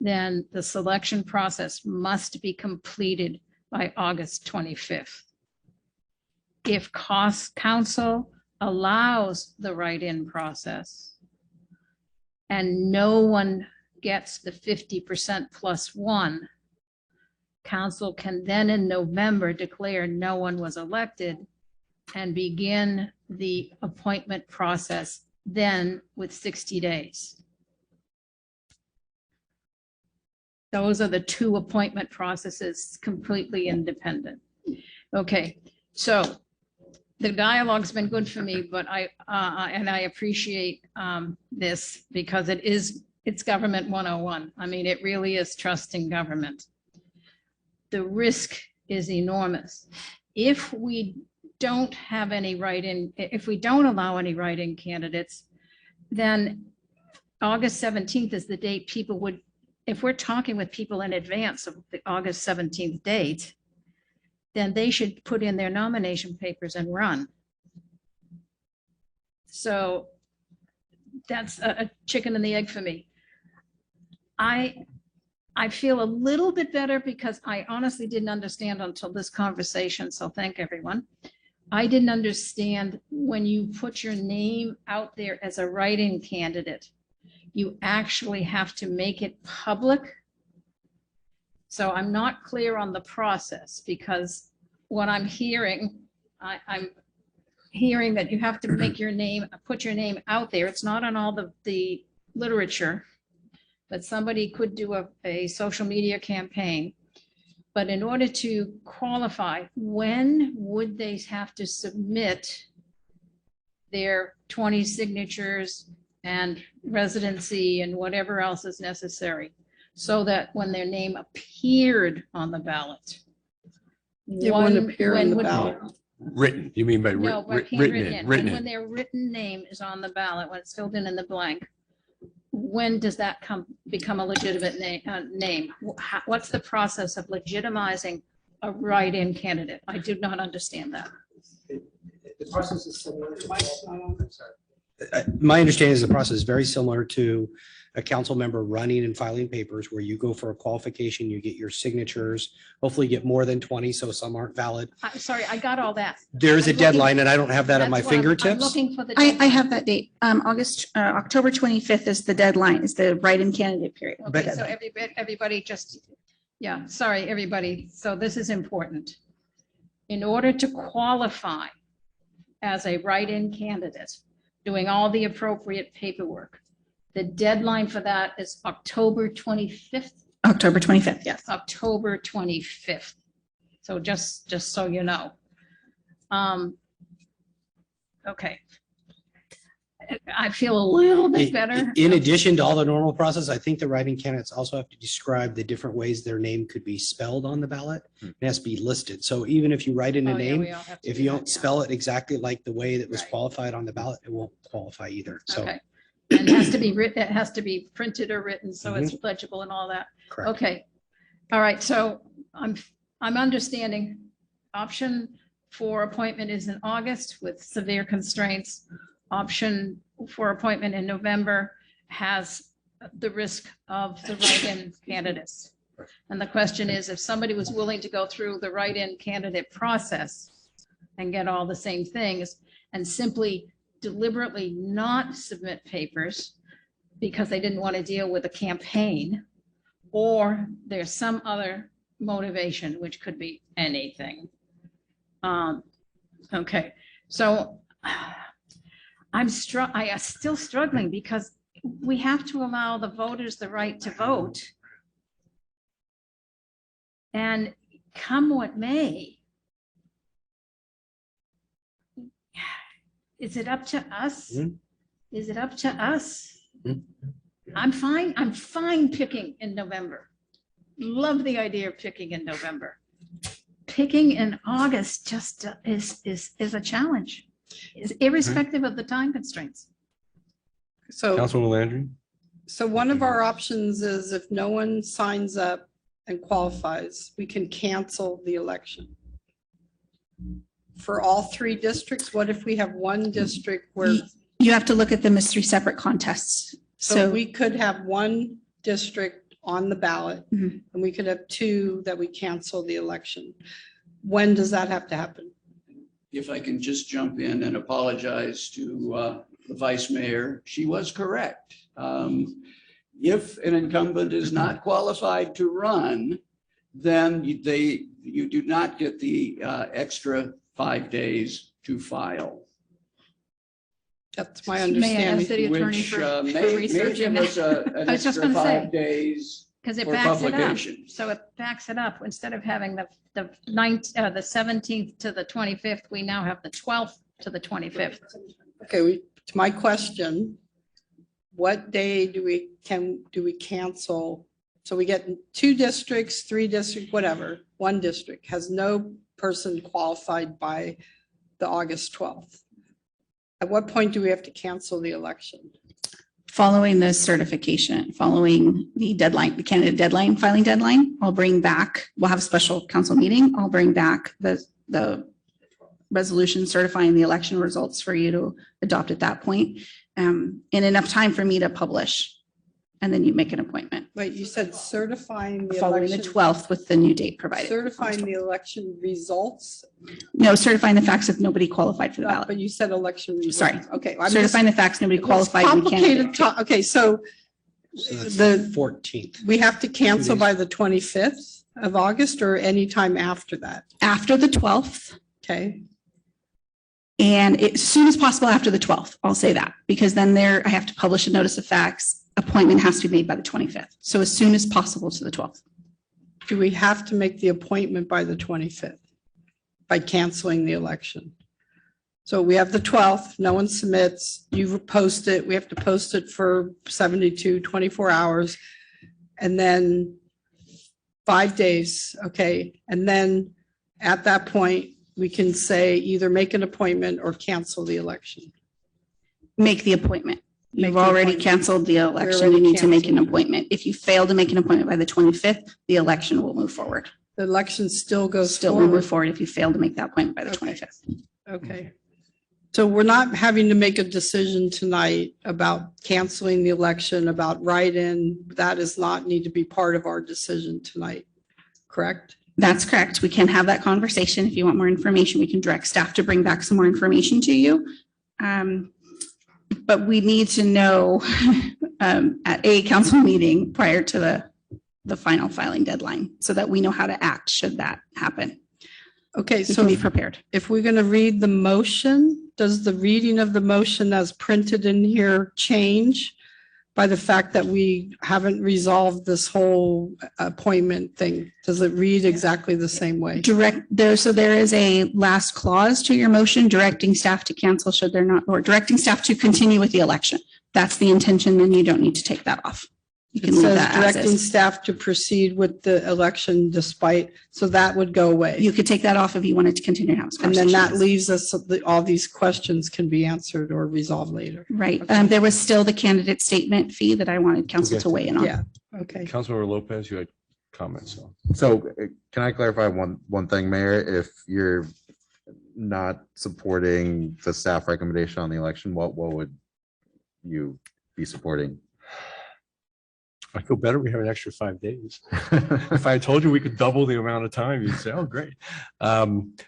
C: then the selection process must be completed by August 25th. If council allows the write-in process and no one gets the 50% plus one, council can then in November declare no one was elected and begin the appointment process then with 60 days. Those are the two appointment processes completely independent. Okay, so the dialogue's been good for me, but I appreciate this because it's government 101. I mean, it really is trusting government. The risk is enormous. If we don't have any write-in, if we don't allow any write-in candidates, then August 17th is the date people would, if we're talking with people in advance of the August 17th date, then they should put in their nomination papers and run. So that's a chicken and the egg for me. I feel a little bit better because I honestly didn't understand until this conversation. So thank everyone. I didn't understand when you put your name out there as a write-in candidate, you actually have to make it public. So I'm not clear on the process because what I'm hearing, I'm hearing that you have to make your name, put your name out there. It's not on all the literature, but somebody could do a social media campaign. But in order to qualify, when would they have to submit their 20 signatures and residency and whatever else is necessary, so that when their name appeared on the ballot?
E: It won't appear on the ballot.
A: Written, you mean by
C: No, but
A: written in, written
C: when
A: in.
C: their written name is on the ballot, when it's filled in the blank, when does that become a legitimate name? What's the process of legitimizing a write-in candidate? I do not understand that.
J: The process is similar. My understanding is the process is very similar to a council member running and filing papers where you go for a qualification, you get your signatures, hopefully you get more than 20, so some aren't valid.
C: I'm sorry, I got all that.
J: There's a
C: I'm looking-
J: deadline and I don't have that at my
C: That's what I'm
J: fingertips.
C: looking for the
B: I
C: deadline.
B: have that date. October 25th is the deadline, is the write-in candidate period.
C: Okay, so everybody just, yeah, sorry, everybody. So this is important. In order to qualify as a write-in candidate, doing all the appropriate paperwork, the deadline for that is October 25th.
B: October 25th, yes.
C: October 25th. So just so you know. Okay. I feel a little bit better.
J: In addition to all the normal process, I think the writing candidates also have to describe the different ways their name could be spelled on the ballot. It has to be listed. So even if you write in a
C: Oh, yeah,
J: name,
C: we all have to
J: if
C: do
J: you
C: that,
J: don't
C: yeah.
J: spell it exactly like the way that was
C: Right.
J: qualified on the ballot, it won't qualify either. So
C: Okay. And it has to be written, it has to be printed or written, so it's legible and all that.
J: correct.
C: Okay. All right. So I'm understanding option 4 appointment is in August with severe constraints. Option 4 appointment in November has the risk of the write-in candidates. And the question is, if somebody was willing to go through the write-in candidate process and get all the same things and simply deliberately not submit papers because they didn't want to deal with a campaign, or there's some other motivation, which could be anything. Okay, so I am still struggling because we have to allow the voters the right to vote. And come what may, is it up to us? Is it up to us? I'm fine picking in November. Love the idea of picking in November. Picking in August just is a challenge, irrespective of the time constraints.
E: So,
A: Councilwoman Landry?
E: so one of our options is if no one signs up and qualifies, we can cancel the election. For all 3 districts, what if we have one district where,
B: You have to look at them as 3 separate contests.
E: so we could have one district on the ballot
B: Mhm.
E: and we could have 2 that we cancel the election. When does that have to happen?
F: If I can just jump in and apologize to the vice mayor, she was correct. If an incumbent is not qualified to run, then you do not get the extra 5 days to file.
E: That's my
C: May I ask
E: understanding.
C: city attorney
F: Which
C: for
F: may
C: research
F: give
C: in
F: us
C: that?
F: an
C: I was just
F: extra
C: gonna say.
F: 5 days
C: Because it
F: For
C: backs it up.
F: publication.
C: So it backs it up. Instead of having the 17th to the 25th, we now have the 12th to the 25th.
E: Okay, to my question, what day do we cancel? So we get 2 districts, 3 districts, whatever, 1 district has no person qualified by the August 12th. At what point do we have to cancel the election?
B: Following the certification, following the deadline, the candidate deadline, filing deadline, we'll have a special council meeting. I'll bring back the resolution certifying the election results for you to adopt at that point, in enough time for me to publish. And then you make an appointment
E: Wait, you said certifying the
B: following the
E: election,
B: 12th with the new date provided.
E: certifying the election results?
B: No, certifying the facts if nobody qualified for the ballot.
E: But you said election results.
B: Sorry.
E: Okay. I'm just-
B: Certifying the facts nobody
E: it's
B: qualified. we can't
E: complicated
B: do.
E: Okay, so
J: So that's
E: The-
J: 14th.
E: we have to cancel
J: days.
E: by the 25th of August or anytime after that?
B: After the 12th.
E: Okay,
B: And as soon as possible after the 12th, I'll say that, because then I have to publish a notice of facts. Appointment has to be made by the 25th. So as soon as possible to the 12th.
E: do we have to make the appointment by the 25th? By canceling the election? So we have the 12th, no one submits, you post it, we have to post it for 24 hours. And then 5 days, okay, and then at that point, we can say either make an appointment or cancel the election.
B: Make the appointment.
E: Make
B: You've
E: the
B: already
E: appointment.
B: canceled the election.
E: already
B: You need to make an
E: canceled.
B: appointment. If you fail to make an appointment by the 25th, the election will move forward.
E: The election still goes
B: Still will move
E: forward.
B: forward if you fail to make that appointment by the
E: Okay.
B: 25th.
E: Okay. So we're not having to make a decision tonight about canceling the election, about write-in. That does not need to be part of our decision tonight, correct?
B: That's correct. We can have that conversation. If you want more information, we can direct staff to bring back some more information to you. But we need to know at a council meeting prior to the final filing deadline so that we know how to act should that happen.
E: Okay,
B: We
E: so
B: can be prepared.
E: if we're going to read the motion, does the reading of the motion as printed in here change by the fact that we haven't resolved this whole appointment thing? Does it read exactly the same way?
B: So there is a last clause to your motion directing staff to cancel should there not, or directing staff to continue with the election. That's the intention, then you don't need to take that off. You
E: It
B: can leave
E: says
B: that as
E: directing
B: is.
E: staff to proceed with the election despite, so that would go away.
B: You could take that off if you wanted to continue to have this
E: And then that
B: conversation.
E: leaves us, so that all these questions can be answered or resolved later.
B: Right.
E: Okay.
B: There was still the candidate statement fee that I wanted council
A: Okay.
B: to weigh in on.
E: Yeah, okay.
A: Councilmember Lopez, you had comments. So.
H: So can I clarify one thing, Mayor? If you're not supporting the staff recommendation on the election, what would you be supporting?
A: I feel better. We have an extra 5 days. If I told you we could double the amount of time, you'd say, oh, great. And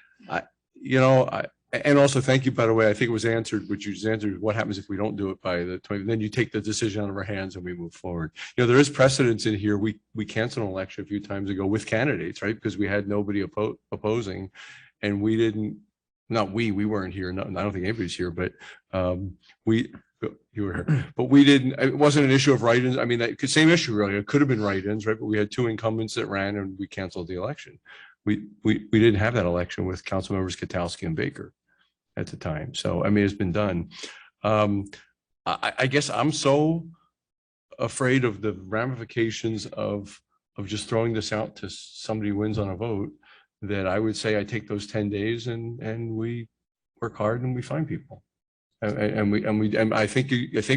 A: also thank you, by the way, I think it was answered, which you just answered, what happens if we don't do it by the 20th? Then you take the decision out of our hands and we move forward. There is precedence in here. We canceled an election a few times ago with candidates, right? Because we had nobody opposing and we didn't, we weren't here. No, I don't think anybody's here, but you were here, but we didn't, it wasn't an issue of write-ins. I mean, that same issue really, it could have been write-ins, right? But we had 2 incumbents that ran and we canceled the election. We didn't have that election with council members Katowski and Baker at the time. So, I mean, it's been done. I guess I'm so afraid of the ramifications of just throwing this out to somebody who wins on a vote that I would say I take those 10 days and we work hard and we find people. And I think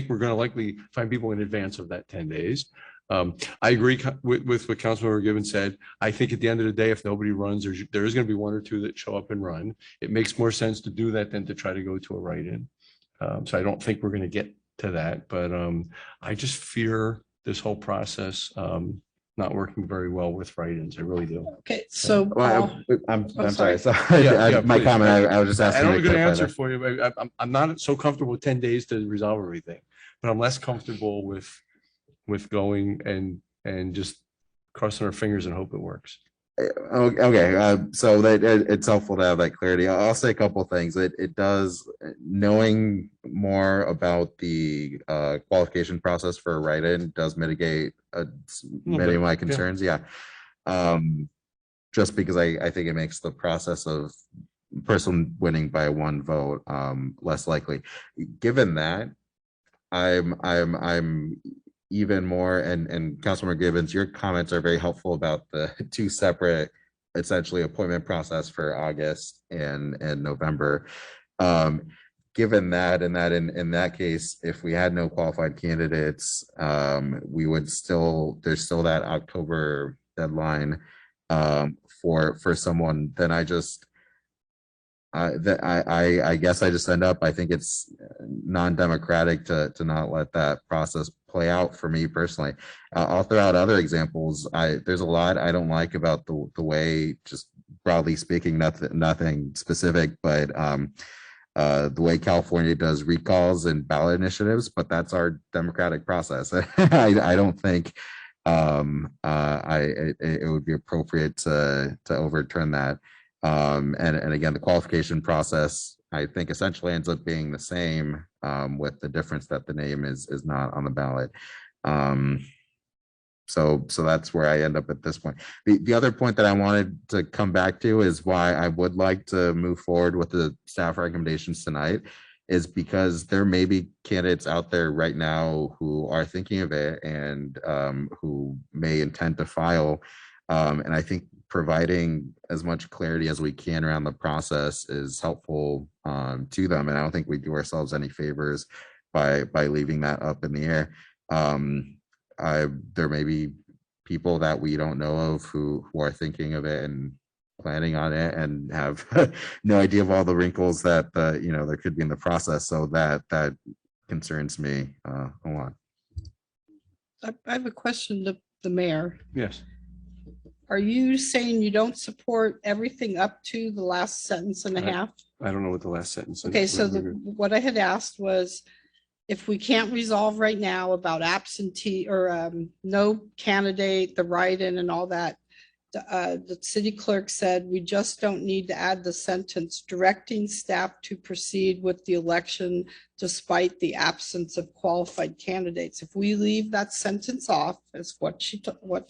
A: we're going to likely find people in advance of that 10 days. I agree with what Councilmember Gibbon said. I think at the end of the day, if nobody runs, there is going to be 1 or 2 that show up and run. It makes more sense to do that than to try to go to a write-in. So I don't think we're going to get to that, but I just fear this whole process not working very well with write-ins. I really do.
E: Okay, so
H: Well, I'm
E: sorry.
H: sorry.
A: Yeah,
H: My
A: please.
H: comment, I was just
A: I
H: asking.
A: don't have a
H: to
A: good
H: clarify
A: answer
H: that.
A: for you. But I'm not so comfortable with 10 days to resolve everything, but I'm less comfortable with going and just crossing our fingers and hope it works.
H: Okay, so that it's helpful to have that clarity. I'll say a couple of things. It does, knowing more about the qualification process for a write-in does mitigate many of my concerns. Yeah. Just because I think it makes the process of person winning by one vote less likely. Given that, I'm even more, and Councilmember Gibbons, your comments are very helpful about the two separate essentially appointment process for August and November. Given that, and that in that case, if we had no qualified candidates, we would still, there's still that October deadline for someone, then I guess I just end up, I think it's non-democratic to not let that process play out for me personally. I'll throw out other examples. There's a lot I don't like about the way, just broadly speaking, nothing specific, but the way California does recalls and ballot initiatives, but that's our democratic process. I don't think it would be appropriate to overturn that. And again, the qualification process, I think essentially ends up being the same with the difference that the name is not on the ballot. So that's where I end up at this point. The other point that I wanted to come back to is why I would like to move forward with the staff recommendations tonight is because there may be candidates out there right now who are thinking of it and who may intend to file. And I think providing as much clarity as we can around the process is helpful to them. And I don't think we do ourselves any favors by leaving that up in the air. There may be people that we don't know of who are thinking of it and planning on it and have no idea of all the wrinkles that there could be in the process. So that concerns me a lot.
E: I have a question to the mayor.
A: Yes.
E: Are you saying you don't support everything up to the last sentence and a half?
A: I don't know what the last sentence is.
E: Okay, so what I had asked was, if we can't resolve right now about absentee or no candidate, the write-in and all that, the city clerk said we just don't need to add the sentence directing staff to proceed with the election despite the absence of qualified candidates. If we leave that sentence off, as what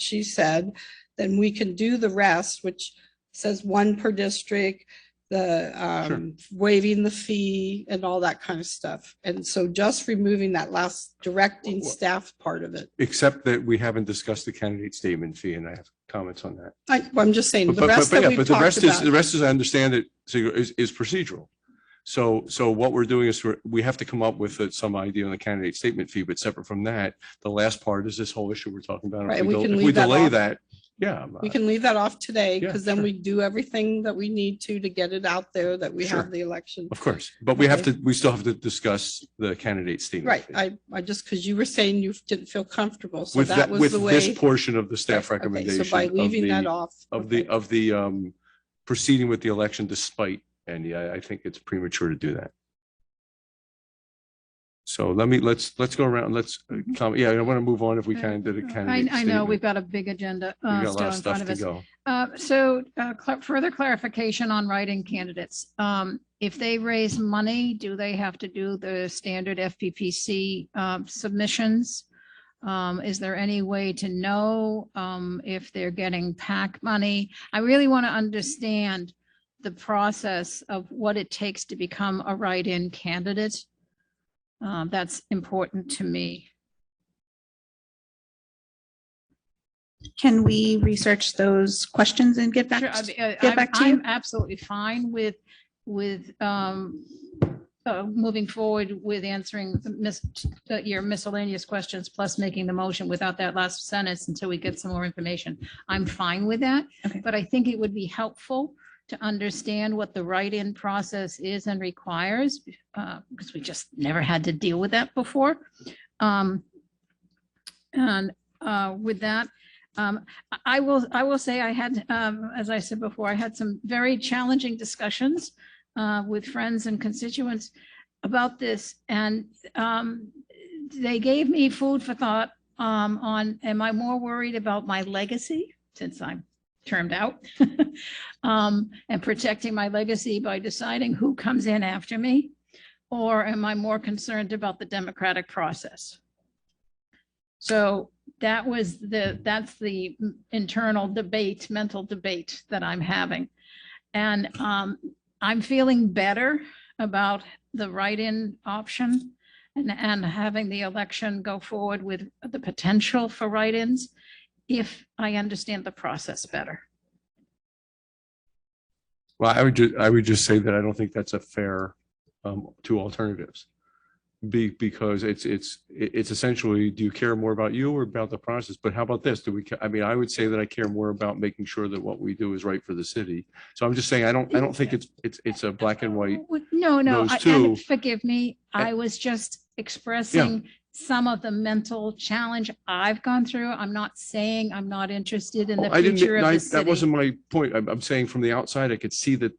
E: she said, then we can do the rest, which says one per district, the waiving the fee and all that kind of stuff. And so just removing that last directing staff part of it.
A: Except that we haven't discussed the candidate statement fee, and I have comments on that.
E: I'm just saying the rest
A: But
E: that we've talked about.
A: the rest is, I understand it, is procedural. So what we're doing is we have to come up with some idea on the candidate statement fee, but separate from that, the last part is this whole issue we're talking about.
E: Right,
A: If
E: we can
A: if
E: leave
A: we
E: that
A: delay
E: off.
A: that, yeah.
E: We can leave that off today
A: Yeah,
E: because then
A: sure.
E: we do everything that we need to get it out there that we
A: Sure.
E: have the election.
A: Of course, but we still have to discuss the candidate statement.
E: Right.
A: fee.
E: I just, because you were saying you didn't feel comfortable. So
A: With
E: that was
A: with
E: the way.
A: this portion of the staff
E: Okay,
A: recommendation.
E: so by leaving that off.
A: Of the proceeding with the election despite, and yeah, I think it's premature to do that. So let's go around. Yeah, I want to move on if we can to the candidate.
C: I know we've got a big agenda
A: We got a
C: still
A: lot of
C: in
A: stuff
C: front of
A: to
C: us.
A: go.
C: Further clarification on writing candidates. If they raise money, do they have to do the standard FPPC submissions? Is there any way to know if they're getting PAC money? I really want to understand the process of what it takes to become a write-in candidate. That's important to me.
B: Can we research those questions and get back,
C: Sure,
B: get back to you?
C: I'm absolutely fine with moving forward with answering your miscellaneous questions, plus making the motion without that last sentence until we get some more information. I'm fine with that,
B: Okay.
C: but I think it would be helpful to understand what the write-in process is and requires, because we just never had to deal with that before. With that, I will say I had, as I said before, I had some very challenging discussions with friends and constituents about this, and they gave me food for thought on, am I more worried about my legacy, since I'm termed out. And protecting my legacy by deciding who comes in after me? Or am I more concerned about the democratic process? So that's the internal debate, mental debate that I'm having. And I'm feeling better about the write-in option and having the election go forward with the potential for write-ins if I understand the process better.
A: Well, I would just say that I don't think that's a fair two alternatives. Because it's essentially, do you care more about you or about the process? But how about this? I mean, I would say that I care more about making sure that what we do is right for the city. So I'm just saying, I don't think it's a black and white.
C: No,
A: those
C: and
A: two.
C: forgive me. I was just expressing some of the mental challenge I've gone through. I'm not saying I'm not interested in the future of the city.
A: That wasn't my point. I'm saying from the outside, I could see that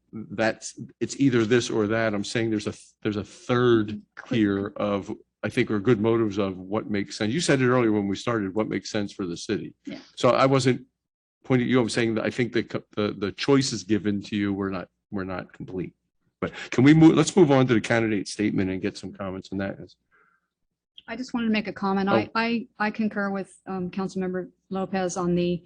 A: it's either this or that. I'm saying there's a third here of, I think, are good motives of what makes sense. You said it earlier when we started, what makes sense for the city.
C: Yeah.
A: So I wasn't pointing at you. I'm saying that I think the choices given to you were not complete. But can we move? Let's move on to the candidate statement and get some comments on that.
G: I just wanted to make a comment.
A: Oh.
G: I concur with Councilmember Lopez on the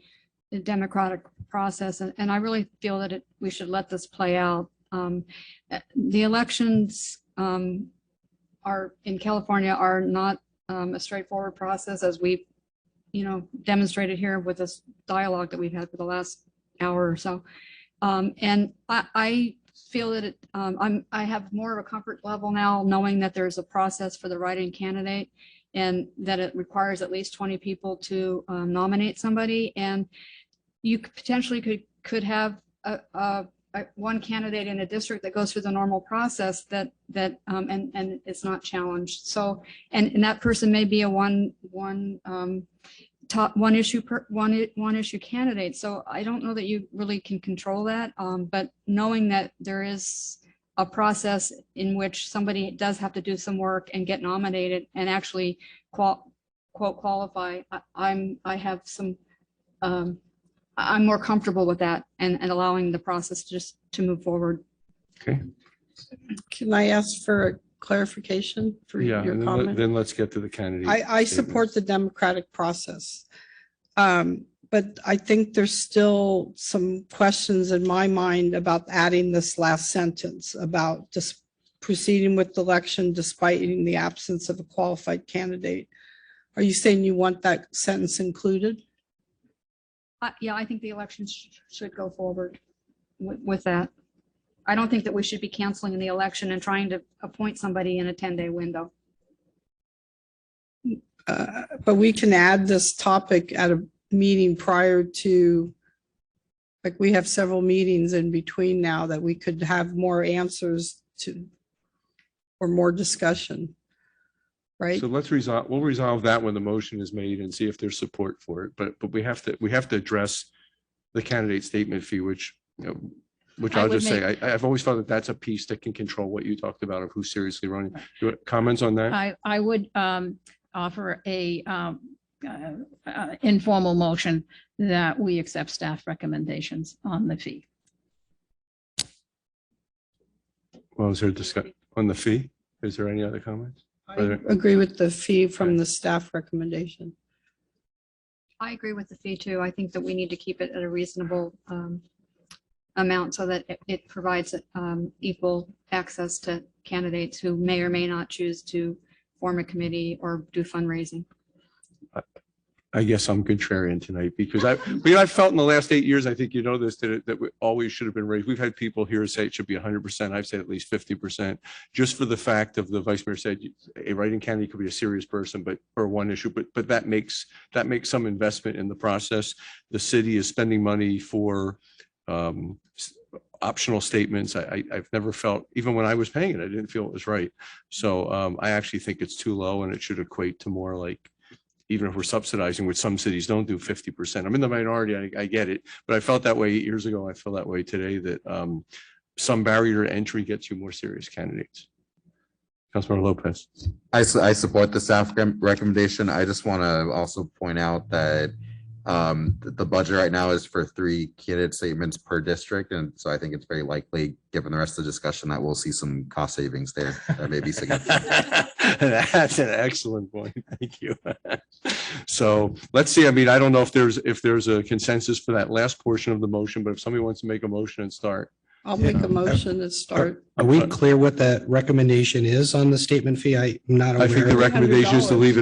G: democratic process, and I really feel that we should let this play out. The elections are in California are not a straightforward process, as we've demonstrated here with this dialogue that we've had for the last hour or so. And I feel that I have more of a comfort level now knowing that there's a process for the write-in candidate and that it requires at least 20 people to nominate somebody. And you potentially could have one candidate in a district that goes through the normal process and it's not challenged. So, and that person may be a one issue candidate. So I don't know that you really can control that. But knowing that there is a process in which somebody does have to do some work and get nominated and actually qualify, I'm more comfortable with that and allowing the process to move forward.
A: Okay.
E: Can I ask for clarification for
A: Yeah,
E: your
A: and
E: comment?
A: then let's get to the candidate.
E: I support the democratic process. But I think there's still some questions in my mind about adding this last sentence about just proceeding with the election despite in the absence of a qualified candidate. Are you saying you want that sentence included?
G: Yeah, I think the election should go forward with that. I don't think that we should be canceling the election and trying to appoint somebody in a 10-day window.
E: But we can add this topic at a meeting prior to, like, we have several meetings in between now that we could have more answers to or more discussion, right?
A: So we'll resolve that when the motion is made and see if there's support for it. But we have to address the candidate statement fee, which I'll just say, I've always thought that that's a piece that can control what you talked about of who's seriously running. Comments on that?
C: I would offer a informal motion that we accept staff recommendations on the fee.
A: Well, is there discussion on the fee? Is there any other comments?
E: I agree with the fee from the staff recommendation.
G: I agree with the fee too. I think that we need to keep it at a reasonable amount so that it provides equal access to candidates who may or may not choose to form a committee or do fundraising.
A: I guess I'm contrarian tonight because I've felt in the last 8 years, I think you know this, that we always should have been raised. We've had people here say it should be 100%. I've said at least 50%, just for the fact of the vice mayor said a write-in candidate could be a serious person, or one issue, but that makes some investment in the process. The city is spending money for optional statements. I've never felt, even when I was paying it, I didn't feel it was right. So I actually think it's too low and it should equate to more like, even if we're subsidizing, which some cities don't do 50%. I'm in the minority, I get it, but I felt that way 8 years ago. I feel that way today, that some barrier to entry gets you more serious candidates. Councilmember Lopez.
H: I support the staff recommendation. I just want to also point out that The budget right now is for 3 candidate statements per district. And so I think it's very likely, given the rest of the discussion, that we'll see some cost savings there. That may be significant.
A: That's an excellent point. Thank you. So let's see. I mean, I don't know if there's a consensus for that last portion of the motion, but if somebody wants to make a motion and start.
E: I'll make a motion to start.
J: Are we clear what the recommendation is on the statement fee? I'm not
A: I think
J: aware.
A: the
J: of it.
A: recommendation is to leave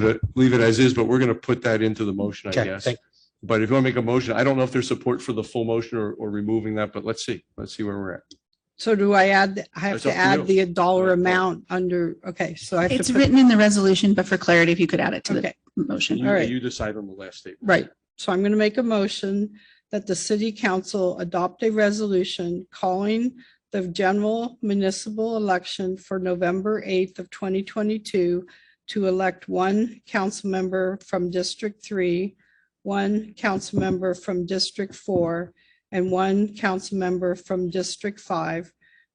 A: it as is, but we're going to put that into the motion, I
J: Okay,
A: guess.
J: thank-
A: But if you want to make a motion, I don't know if there's support for the full motion or removing that, but let's see. Let's see where we're at.
E: So do I add, I have
A: It's
E: to
A: up to
E: add
A: you.
E: the dollar
A: Right.
E: amount under, okay, so I have
B: It's
E: to put,
B: written in the resolution, but for clarity, if you could add it to the
E: okay,
B: motion.
E: All right.
A: You decide on the last statement.
E: right. So I'm going to make a motion that the city council adopt a resolution calling the general municipal election for November 8th of 2022 to elect 1 council member from District 3, 1 council member from District 4, and 1 council member from District 5,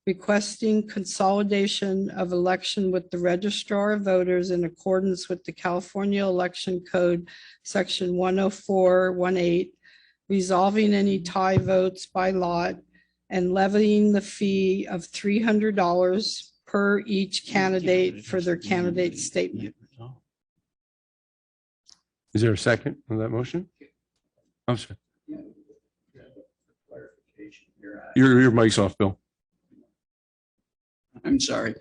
E: requesting consolidation of election with the registrar of voters in accordance with the California Election Code, Section 10418, resolving any tie votes by lot, and levying the fee of $300 per each candidate for their candidate statement.
A: Is there a second on that motion? I'm sorry. Your mic's off, Bill.
F: I'm sorry.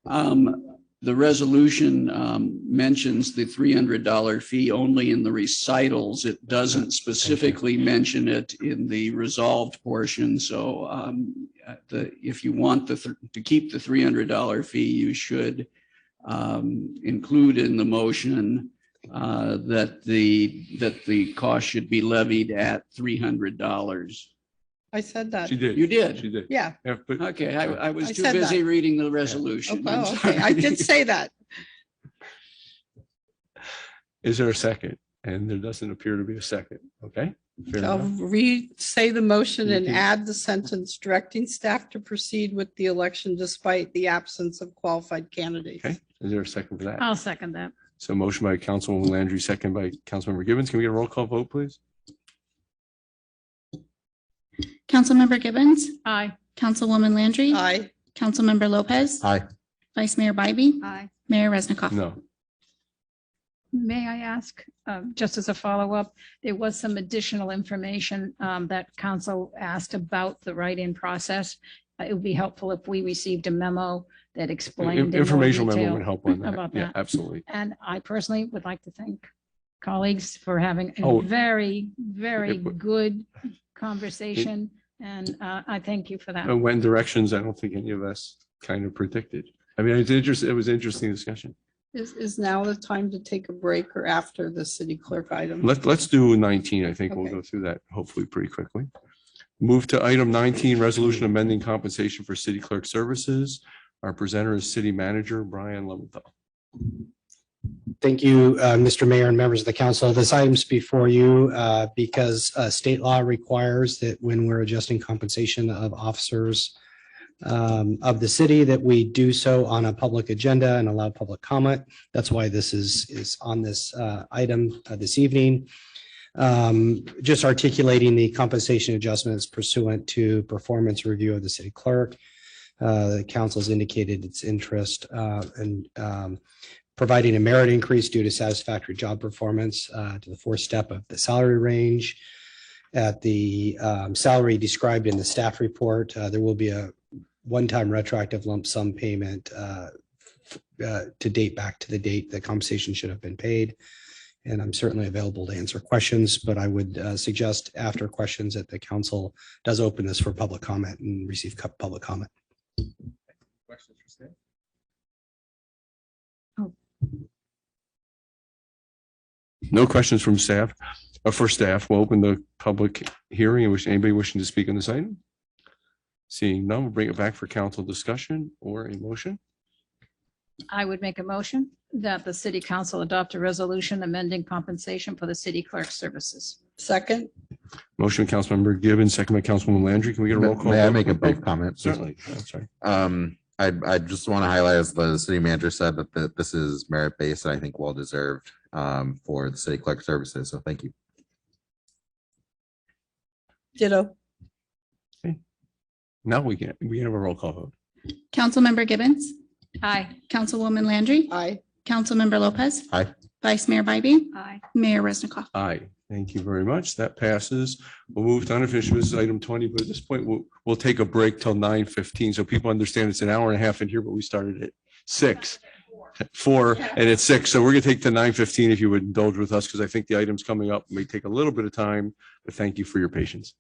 F: The resolution mentions the $300 fee only in the recitals. It doesn't specifically mention it in the resolved portion. So if you want to keep the $300 fee, you should include in the motion that the cost should be levied at $300.
E: I said that.
A: She did.
F: You did?
A: She did.
E: Yeah.
A: Yeah, but
F: Okay, I was
E: I
F: too
E: said
F: busy
E: that.
F: reading the resolution. I'm
E: Oh, okay. I
F: sorry.
E: did say that.
A: is there a second? And there doesn't appear to be a second. Okay. Fair
E: I'll
A: enough.
E: say the motion and
A: Mhm.
E: add the sentence directing staff to proceed with the election despite the absence of qualified candidates.
A: Okay. Is there a second for that?
C: I'll second that.
A: So motion by Councilwoman Landry, second by Councilmember Gibbons. Can we get a roll call vote, please?
B: Councilmember Gibbons,
C: Aye.
B: Councilwoman Landry,
E: Aye.
B: Councilmember Lopez,
H: Aye.
B: Vice Mayor Bybee,
G: Aye.
B: Mayor Resnikoff.
A: No.
C: May I ask, just as a follow-up, there was some additional information that council asked about the write-in process. It would be helpful if we received a memo that explained in more
A: Informational memo
C: detail
A: would help on that.
C: about
A: Yeah,
C: that.
A: absolutely.
C: And I personally would like to thank colleagues for having
A: Oh.
C: a very, very
A: It-
C: good conversation. And I thank you for that.
A: And when directions, I don't think any of us kind of predicted. I mean, it's interesting. It was an interesting discussion.
E: Is now the time to take a break or after the city clerk item?
A: Let's do 19. I think we'll
E: Okay.
A: go through that hopefully pretty quickly. Move to item 19, resolution amending compensation for city clerk services. Our presenter is city manager Brian Leventhal.
J: Thank you, Mr. Mayor and members of the council. This item's before you because state law requires that when we're adjusting compensation of officers of the city, that we do so on a public agenda and allow public comment. That's why this is on this item this evening. Just articulating the compensation adjustments pursuant to performance review of the city clerk. The council's indicated its interest in providing a merit increase due to satisfactory job performance to the fourth step of the salary range. At the salary described in the staff report, there will be a one-time retroactive lump sum payment to date back to the date the compensation should have been paid. And I'm certainly available to answer questions, but I would suggest after questions that the council does open this for public comment and receive public comment.
A: Questions for staff? No questions from staff. For staff, we'll open the public hearing. Anybody wishing to speak on this item? Seeing none, we'll bring it back for council discussion or a motion.
C: I would make a motion that the city council adopt a resolution amending compensation for the city clerk services.
E: Second,
A: Motion, Councilmember Gibbons, second by Councilwoman Landry. Can we get a roll call?
H: May I
A: vote?
H: make a brief comment?
A: Certainly. I'm sorry.
H: I just want to highlight, as the city manager said, that this is merit-based and I think well-deserved for the city clerk services. So thank you.
E: Ditto.
A: Now we can have a roll call vote.
B: Councilmember Gibbons,
C: Aye.
B: Councilwoman Landry,
E: Aye.
B: Councilmember Lopez.
H: Aye.
B: Vice Mayor Bybee,
G: Aye.
B: Mayor Resnikoff.
A: Aye. Thank you very much. That passes. We'll move to unofficial business item 20, but at this point, we'll take a break till 9:15. So people understand it's an hour and a half in here, but we started at 4 and it's 6. So we're going to take to 9:15 if you would indulge with us, because I think the items coming up may take a little bit of time, but thank you for your patience.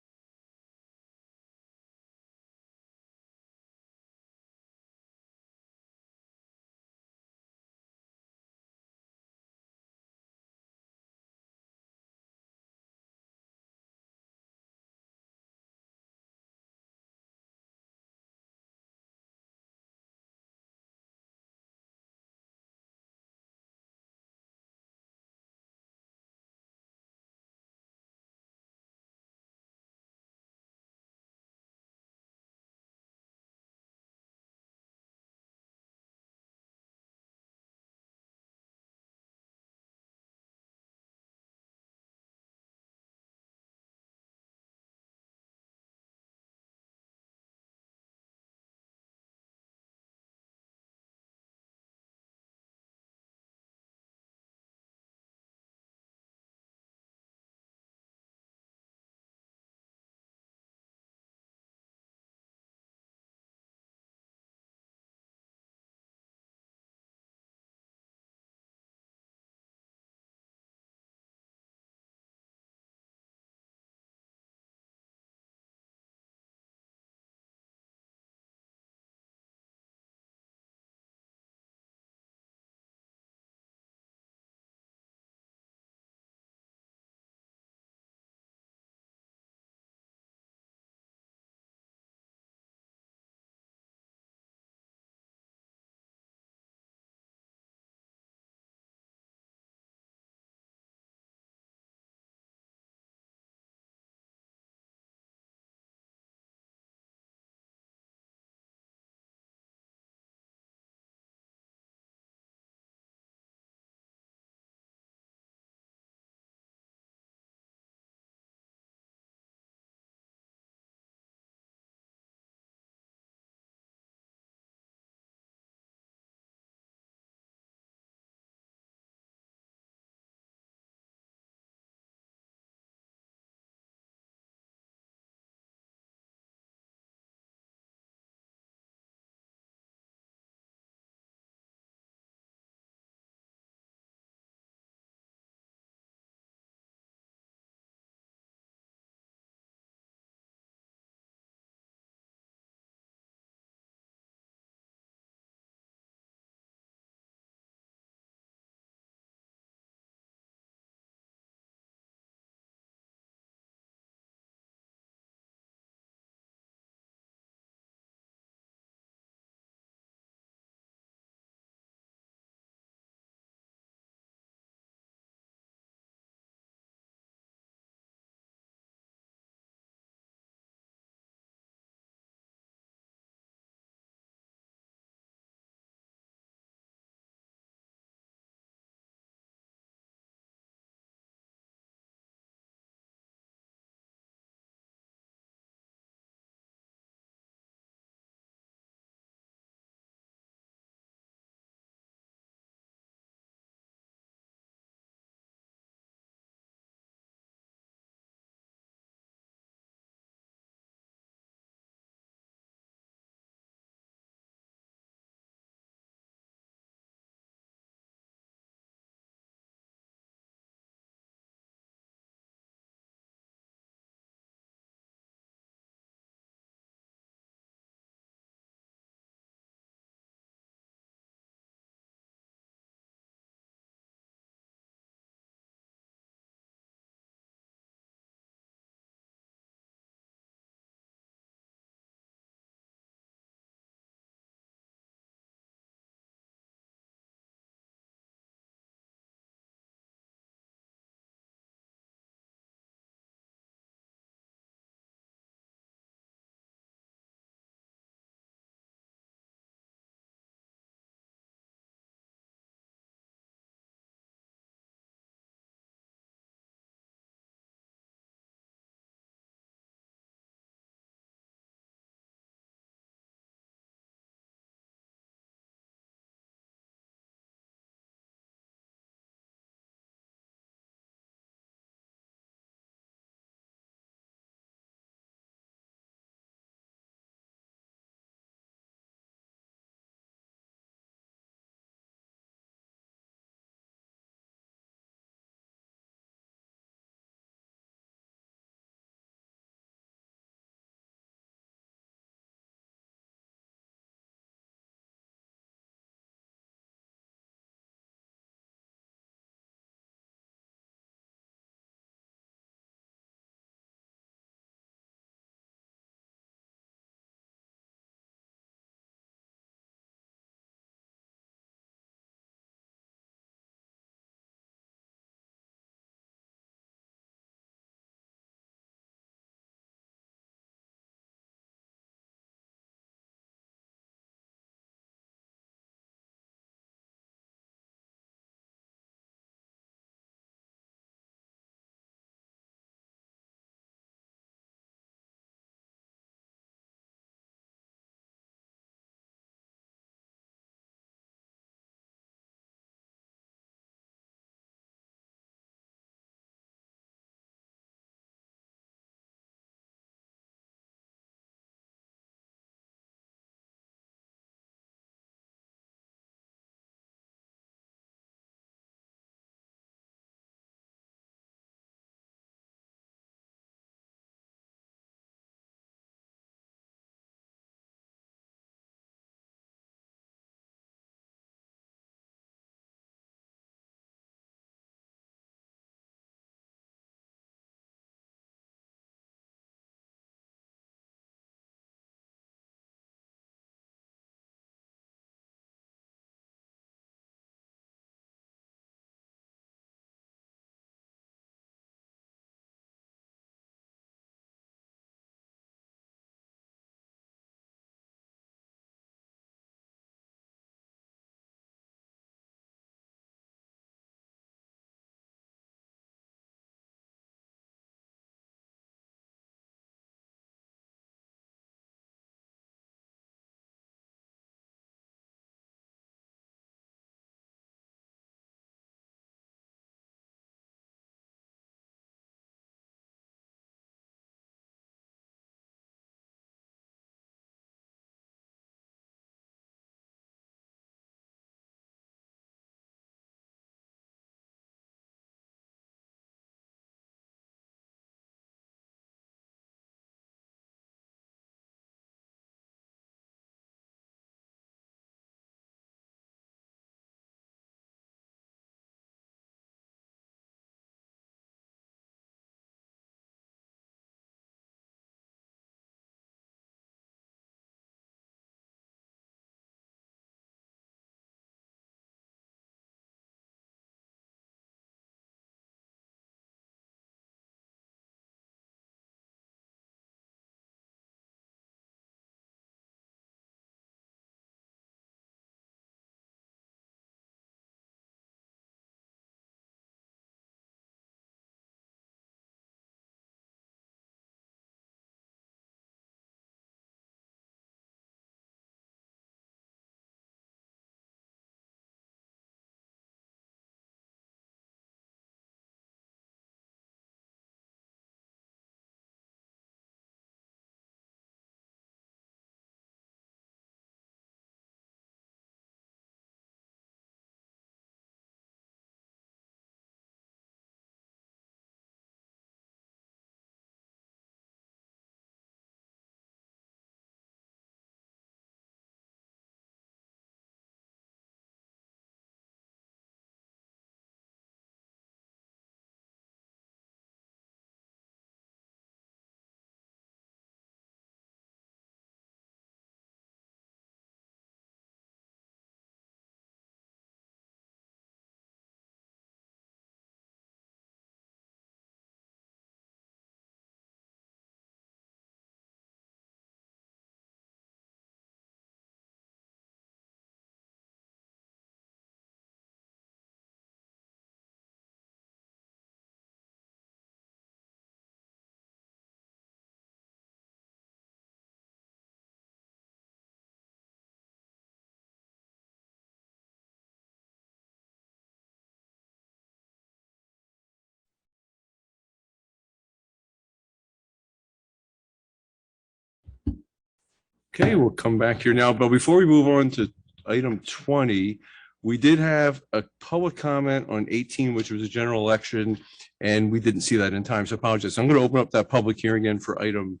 A: Okay, we'll come back here now, but before we move on to item 20, we did have a public comment on 18, which was a general election, and we didn't see that in time, so apologize. So I'm going to open up that public hearing again for item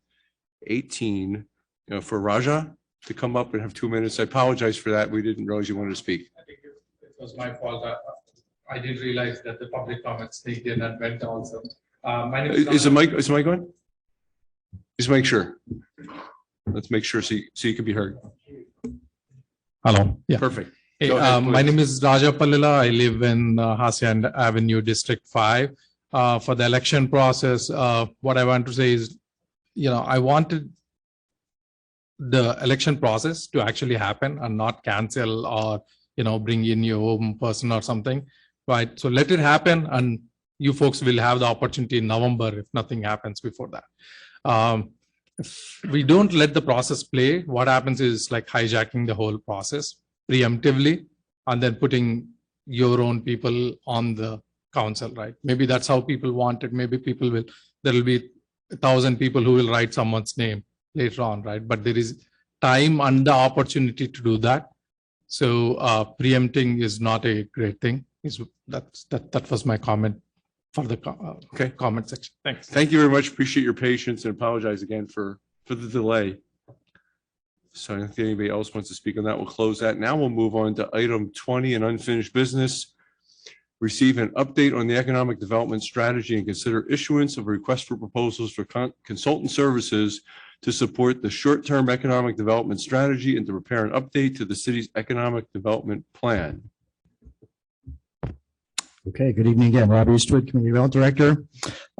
A: 18, for Raja to come up and have 2 minutes. I apologize for that. We didn't realize you wanted to speak.
K: I think it was my fault. I didn't realize that the public comments sneaked in and went also. My name
A: Is the mic on? Just make sure. Let's make sure so you can be heard.
K: Hello. Yeah.
A: Perfect.
K: Hey,
A: Go ahead,
K: my
A: please.
K: name is Raja Pallila. I live in Hasan Avenue, District 5. For the election process, what I want to say is, I wanted the election process to actually happen and not cancel or, bring in your own person or something, right? So let it happen, and you folks will have the opportunity in November if nothing happens before that. If we don't let the process play, what happens is like hijacking the whole process preemptively and then putting your own people on the council, right? Maybe that's how people want it. Maybe there will be 1,000 people who will write someone's name later on, right? But there is time and the opportunity to do that. So preempting is not a great thing. That was my comment for the comment section. Thanks.
A: Thank you very much. Appreciate your patience and apologize again for the delay. So if anybody else wants to speak on that, we'll close that. Now we'll move on to item 20 and unfinished business. Receive an update on the economic development strategy and consider issuance of a request for proposals for consultant services to support the short-term economic development strategy and to prepare an update to the city's economic development plan.
I: Okay, good evening again. Rob Eastwood, Community Development Director.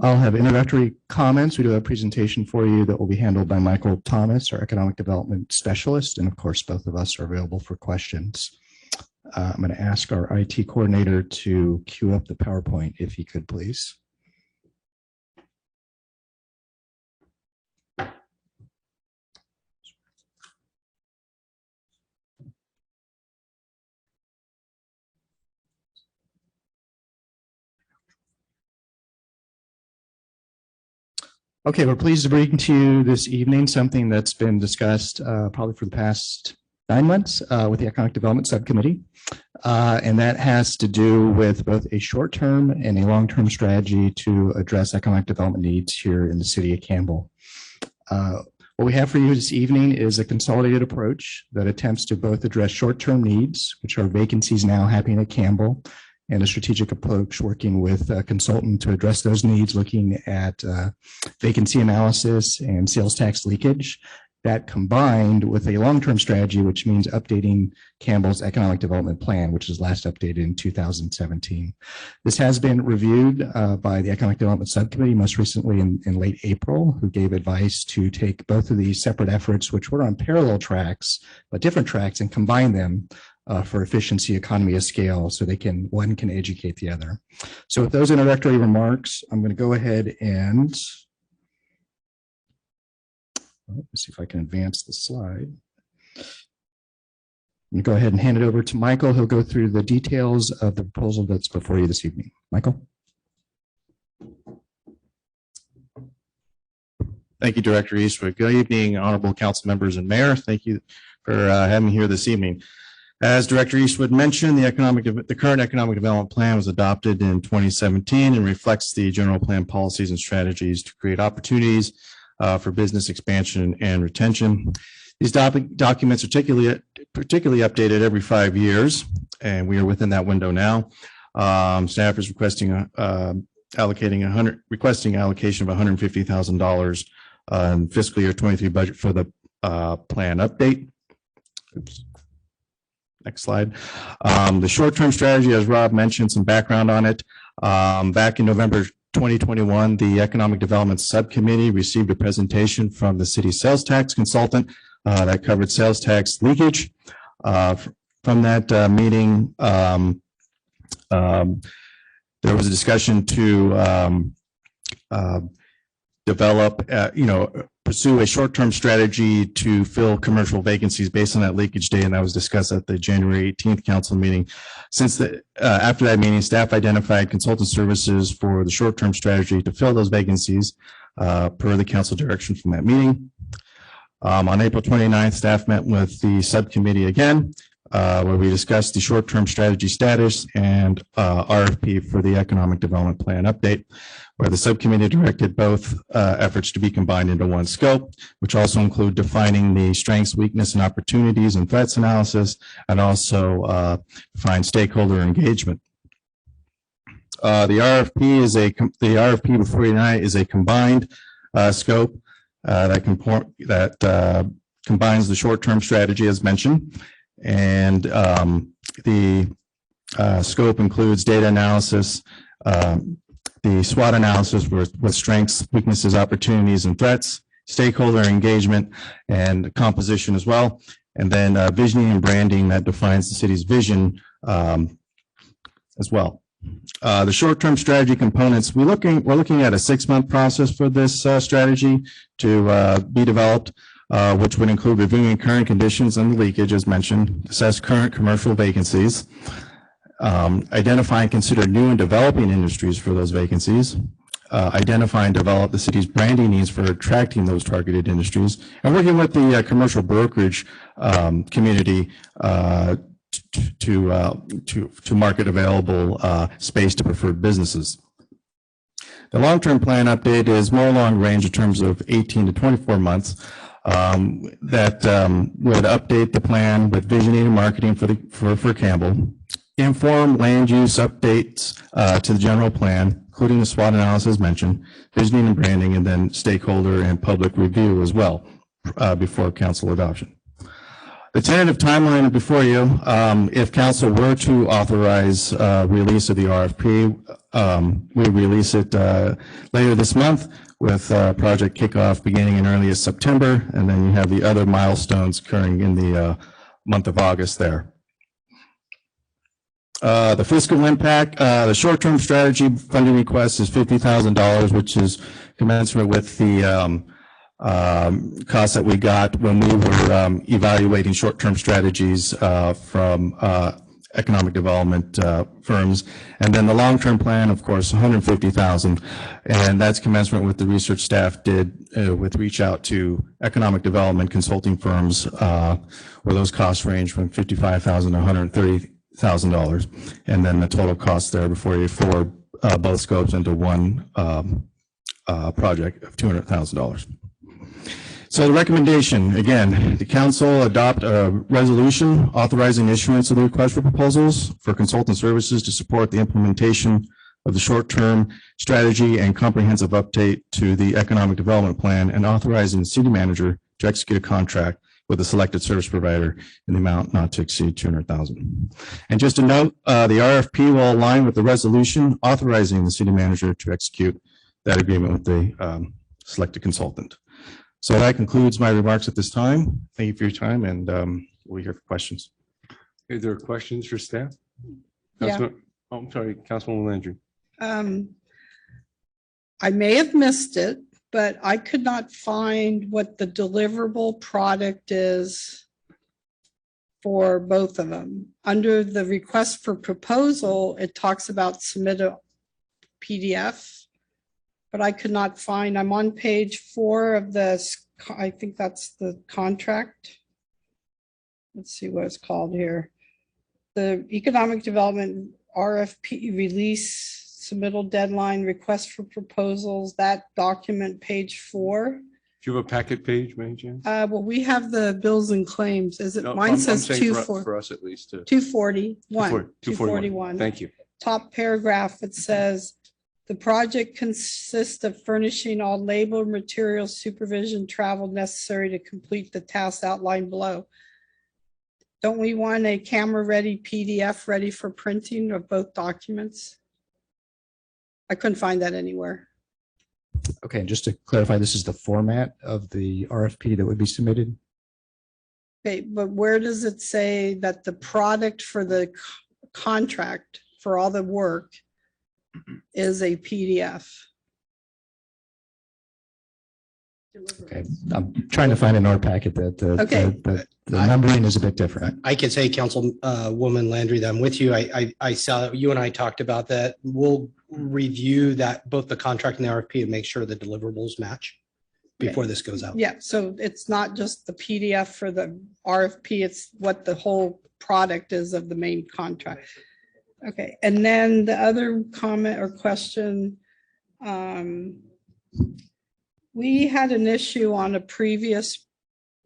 I: I'll have introductory comments. We do have a presentation for you that will be handled by Michael Thomas, our Economic Development Specialist. And of course, both of us are available for questions. I'm going to ask our IT coordinator to queue up the PowerPoint, if he could, please. Okay, we're pleased to bring to you this evening something that's been discussed probably for the past 9 months with the Economic Development Subcommittee. And that has to do with both a short-term and a long-term strategy to address economic development needs here in the city of Campbell. What we have for you this evening is a consolidated approach that attempts to both address short-term needs, which are vacancies now happening at Campbell, and a strategic approach working with a consultant to address those needs, looking at vacancy analysis and sales tax leakage. That combined with a long-term strategy, which means updating Campbell's economic development plan, which was last updated in 2017. This has been reviewed by the Economic Development Subcommittee most recently in late April, who gave advice to take both of these separate efforts, which were on parallel tracks, but different tracks, and combine them for efficiency, economy of scale, so one can educate the other. So with those introductory remarks, I'm going to go ahead and let's see if I can advance the slide. I'm going to go ahead and hand it over to Michael. He'll go through the details of the proposal that's before you this evening. Michael.
L: Thank you, Director Eastwood. Good evening, honorable council members and mayor. Thank you for having me here this evening. As Director Eastwood mentioned, the current economic development plan was adopted in 2017 and reflects the general plan policies and strategies to create opportunities for business expansion and retention. These documents are particularly updated every 5 years, and we are within that window now. Staff is requesting allocation of $150,000 in fiscal year 23 budget for the plan update. Oops. Next slide. The short-term strategy, as Rob mentioned, some background on it. Back in November 2021, the Economic Development Subcommittee received a presentation from the city sales tax consultant that covered sales tax leakage. From that meeting, there was a discussion to develop, pursue a short-term strategy to fill commercial vacancies based on that leakage data, and that was discussed at the January 18th council meeting. After that meeting, staff identified consultant services for the short-term strategy to fill those vacancies per the council direction from that meeting. On April 29th, staff met with the subcommittee again, where we discussed the short-term strategy status and RFP for the economic development plan update, where the subcommittee directed both efforts to be combined into one scope, which also include defining the strengths, weakness, and opportunities and threats analysis, and also define stakeholder engagement. The RFP before you tonight is a combined scope that combines the short-term strategy as mentioned, and the scope includes data analysis, the SWOT analysis with strengths, weaknesses, opportunities, and threats, stakeholder engagement, and composition as well, and then visioning and branding that defines the city's vision as well. The short-term strategy components, we're looking at a 6-month process for this strategy to be developed, which would include reviewing current conditions and leakage as mentioned, assess current commercial vacancies, identify and consider new and developing industries for those vacancies, identify and develop the city's branding needs for attracting those targeted industries, and working with the commercial brokerage community to market available space to preferred businesses. The long-term plan update is more long range in terms of 18 to 24 months that would update the plan with visioning and marketing for Campbell, inform land use updates to the general plan, including the SWOT analysis mentioned, visioning and branding, and then stakeholder and public review as well before council adoption. The tentative timeline before you, if council were to authorize release of the RFP, we release it later this month with project kickoff beginning in earliest September, and then you have the other milestones occurring in the month of August there. The fiscal impact, the short-term strategy funding request is $50,000, which is commensurate with the costs that we got when we were evaluating short-term strategies from economic development firms. And then the long-term plan, of course, $150,000, and that's commensurate with the research staff did with reach out to economic development consulting firms, where those costs range from $55,000 to $130,000, and then the total cost there before you for both scopes into one project of $200,000. So the recommendation, again, the council adopt a resolution authorizing issuance of the request for proposals for consultant services to support the implementation of the short-term strategy and comprehensive update to the economic development plan, and authorizing the city manager to execute a contract with a selected service provider in the amount not to exceed $200,000. And just a note, the RFP will align with the resolution authorizing the city manager to execute that agreement with the selected consultant. So that concludes my remarks at this time. Thank you for your time, and we'll hear questions.
A: Is there questions for staff?
E: Yeah.
A: Oh, I'm sorry, Councilwoman Landry.
E: I may have missed it, but I could not find what the deliverable product is for both of them. Under the request for proposal, it talks about submit a PDF, but I could not find, I'm on page 4 of this, I think that's the contract. Let's see what it's called here. The economic development RFP release, submittal deadline, request for proposals, that document, page 4.
A: Do you have a packet page, Mary Jane?
E: Well, we have the bills and claims. Is it,
A: No,
E: mine
A: I'm
E: says
A: saying for us at least.
E: 241.
A: 241. Thank you.
E: Top paragraph, it says, the project consists of furnishing all labor, materials, supervision, travel necessary to complete the tasks outlined below. Don't we want a camera-ready PDF ready for printing of both documents? I couldn't find that anywhere.
I: Okay, and just to clarify, this is the format of the RFP that would be submitted?
E: Okay, but where does it say that the product for the contract for all the work is a PDF?
I: Okay, I'm trying to find an R packet that the numbering is a bit different.
J: I could say, Councilwoman Landry, that I'm with you. I saw you and I talked about that. We'll review that, both the contract and the RFP, and make sure the deliverables match. before this goes out.
E: Yeah, so it's not just the PDF for the RFP, it's what the whole product is of the main contract. Okay, and then the other comment or question, we had an issue on a previous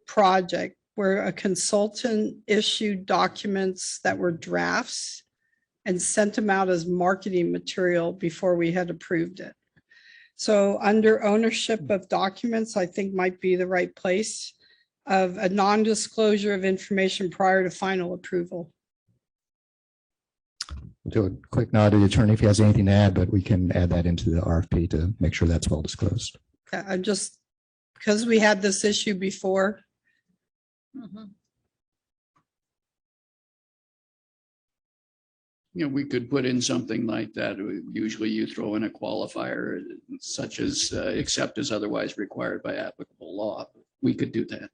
E: project where a consultant issued documents that were drafts and sent them out as marketing material before we had approved it. So under ownership of documents, I think might be the right place of a non-disclosure of information prior to final approval.
I: Do a quick nod to the attorney if he has anything to add, but we can add that into the RFP to make sure that's well disclosed.
E: I'm just, because we had this issue before.
F: You know, we could put in something like that. Usually you throw in a qualifier such as except as otherwise required by applicable law. We could do that.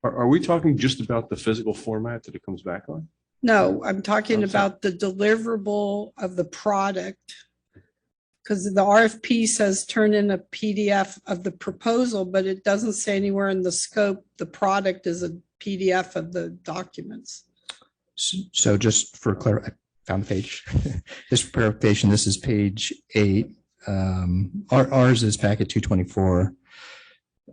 A: Are we talking just about the physical format that it comes back on?
E: No, I'm talking
A: I'm sorry.
E: about the deliverable of the product. Because the RFP says turn in a PDF of the proposal, but it doesn't say anywhere in the scope, the product is a PDF of the documents.
I: So just for clarity, I found the page. This for clarification, this is page 8. Ours is packet 224.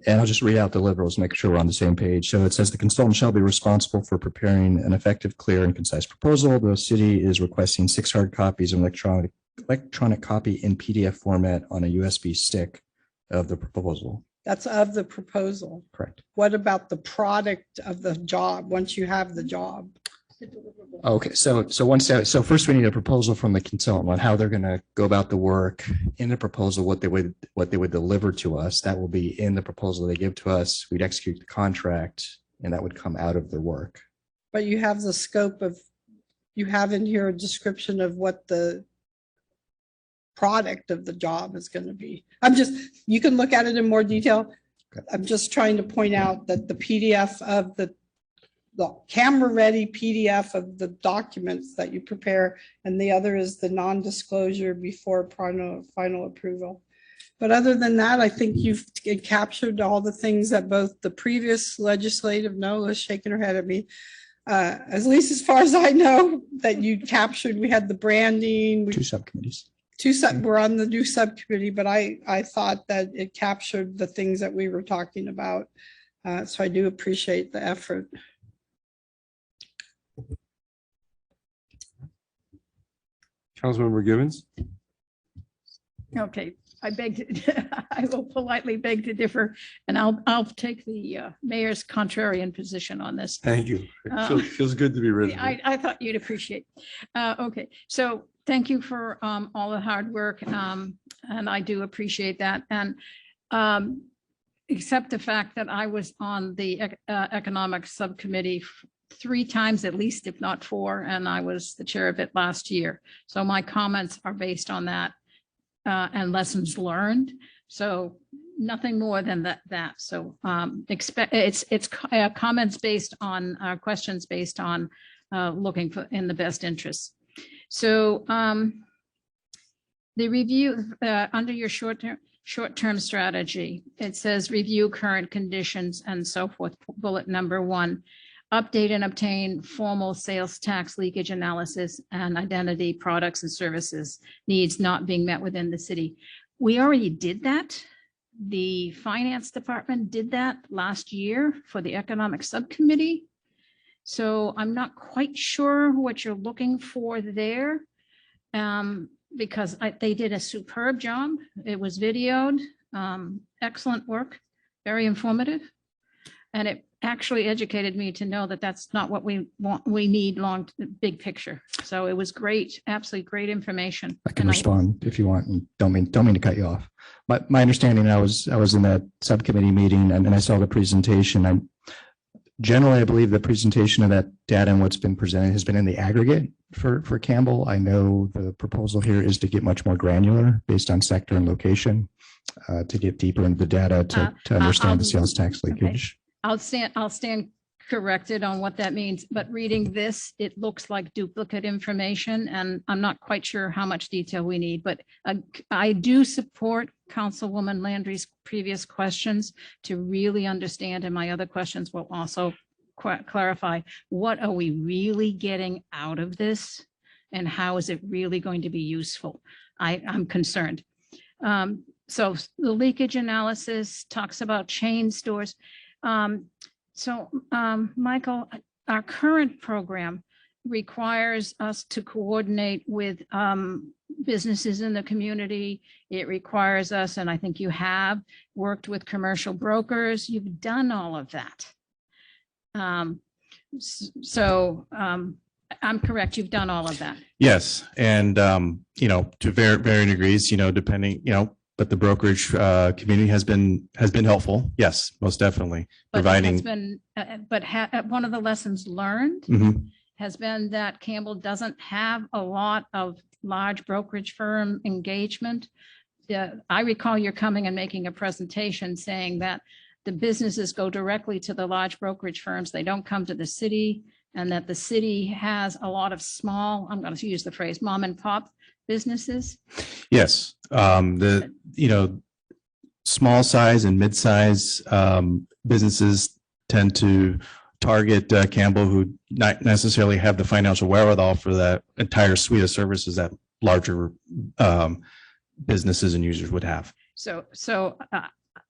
I: And I'll just read out deliverables, make sure we're on the same page. So it says the consultant shall be responsible for preparing an effective, clear, and concise proposal. The city is requesting 6 hard copies of electronic copy in PDF format on a USB stick of the proposal.
E: That's of the proposal.
I: Correct.
E: What about the product of the job once you have the job?
I: Okay, so first we need a proposal from the consultant on how they're going to go about the work. In the proposal, what they would deliver to us, that will be in the proposal they give to us. We'd execute the contract, and that would come out of their work.
E: But you have the scope of, you have in here a description of what the product of the job is going to be. You can look at it in more detail.
I: Okay.
E: I'm just trying to point out that the PDF of the camera ready PDF of the documents that you prepare, and the other is the non-disclosure before final approval. But other than that, I think you've captured all the things that both the previous legislative, Nola's shaking her head at me, at least as far as I know, that you captured. We had the branding.
I: 2 subcommittees.
E: We're on the new subcommittee, but I thought that it captured the things that we were talking about. So I do appreciate the effort.
A: Councilmember Givens?
C: Okay, I will politely beg to differ, and I'll take the mayor's contrarian position on this.
A: Thank you. It feels good to be rid of it.
C: I thought you'd appreciate. Okay, so thank you for all the hard work, and I do appreciate that. And except the fact that I was on the economic subcommittee 3 times at least, if not 4, and I was the chair of it last year. So my comments are based on that and lessons learned. So nothing more than that. So it's comments based on questions based on looking for in the best interests. So the review under your short-term strategy, it says review current conditions and so forth. Bullet number 1. Update and obtain formal sales tax leakage analysis and identity products and services needs not being met within the city. We already did that. The finance department did that last year for the economic subcommittee. So I'm not quite sure what you're looking for there because they did a superb job. It was videoed, excellent work, very informative. And it actually educated me to know that that's not what we want. We need big picture. So it was great, absolutely great information.
I: I can respond if you want. And don't mean to cut you off. But my understanding, I was in that subcommittee meeting and I saw the presentation. Generally, I believe the presentation of that data and what's been presented has been in the aggregate for Campbell. I know the proposal here is to get much more granular based on sector and location to get deeper into the data to understand the sales tax leakage.
C: Okay. I'll stand corrected on what that means, but reading this, it looks like duplicate information, and I'm not quite sure how much detail we need, but I do support Councilwoman Landry's previous questions to really understand, and my other questions will also clarify, what are we really getting out of this? And how is it really going to be useful? I'm concerned. So the leakage analysis talks about chain stores. Michael, our current program requires us to coordinate with businesses in the community. It requires us, and I think you have worked with commercial brokers. You've done all of that. I'm correct. You've done all of that.
L: Yes, and to varying degrees, depending, but the brokerage community has been helpful. Yes, most definitely providing.
C: One of the lessons learned
L: Mhm.
C: has been that Campbell doesn't have a lot of large brokerage firm engagement. I recall you're coming and making a presentation saying that the businesses go directly to the large brokerage firms. They don't come to the city, and that the city has a lot of small, I'm going to use the phrase, mom and pop businesses.
L: Yes, small size and mid-size businesses tend to target Campbell, who not necessarily have the financial wherewithal for that entire suite of services that larger businesses and users would have.
C: So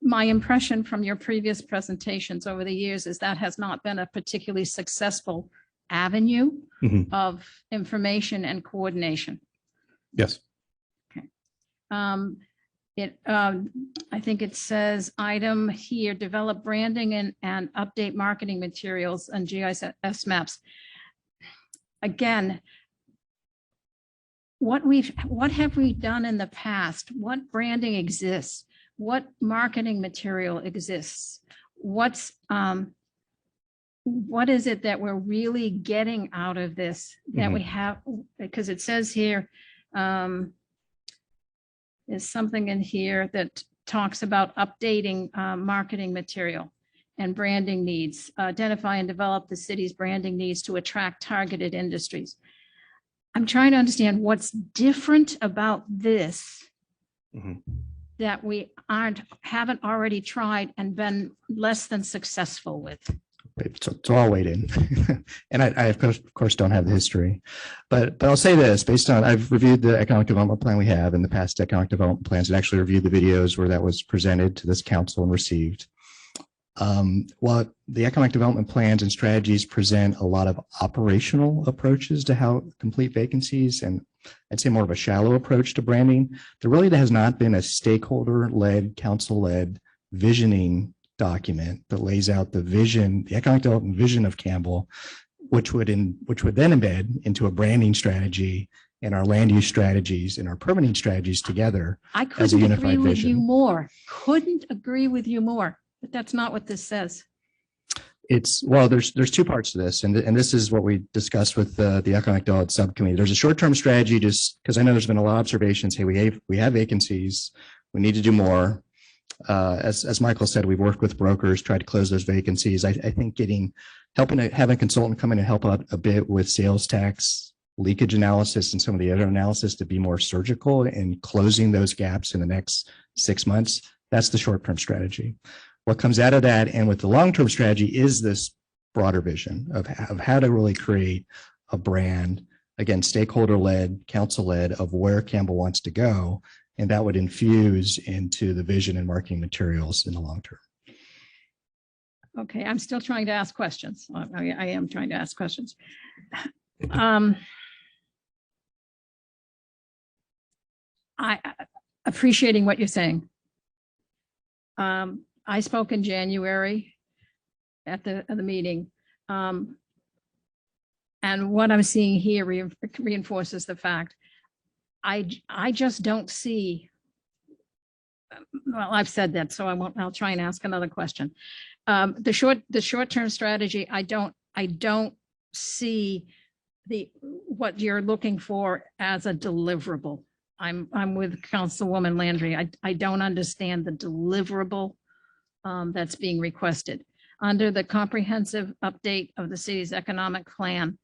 C: my impression from your previous presentations over the years is that has not been a particularly successful avenue
L: Mhm.
C: of information and coordination.
L: Yes.
C: Okay. I think it says item here, develop branding and update marketing materials and GIS maps. Again, what have we done in the past? What branding exists? What marketing material exists? What is it that we're really getting out of this that we have? Because it says here, there's something in here that talks about updating marketing material and branding needs, identify and develop the city's branding needs to attract targeted industries. I'm trying to understand what's different about this that we haven't already tried and been less than successful with.
I: So I'll wait in. And I of course don't have the history, but I'll say this, based on, I've reviewed the economic development plan we have, and the past economic development plans, and actually reviewed the videos where that was presented to this council and received. While the economic development plans and strategies present a lot of operational approaches to how complete vacancies, and I'd say more of a shallow approach to branding, there really has not been a stakeholder-led, council-led visioning document that lays out the vision, the economic development vision of Campbell, which would then embed into a branding strategy and our land use strategies and our permitting strategies together.
C: I
I: as a
C: couldn't
I: unified
C: agree with
I: vision.
C: you more. Couldn't agree with you more, but that's not what this says.
I: Well, there's two parts to this, and this is what we discussed with the economic development subcommittee. There's a short-term strategy, just because I know there's been a lot of observations. Hey, we have vacancies, we need to do more. As Michael said, we've worked with brokers, tried to close those vacancies. I think having a consultant come in and help out a bit with sales tax, leakage analysis, and some of the other analysis to be more surgical in closing those gaps in the next 6 months. That's the short-term strategy. What comes out of that, and with the long-term strategy, is this broader vision of how to really create a brand, again, stakeholder-led, council-led, of where Campbell wants to go. And that would infuse into the vision and marketing materials in the long term.
C: Okay, I'm still trying to ask questions. I am trying to ask questions. I appreciating what you're saying. I spoke in January at the meeting. And what I'm seeing here reinforces the fact I just don't see. Well, I've said that, so I'll try and ask another question. The short-term strategy, I don't see what you're looking for as a deliverable. I'm with Councilwoman Landry. I don't understand the deliverable that's being requested. under the comprehensive update of the city's economic plan.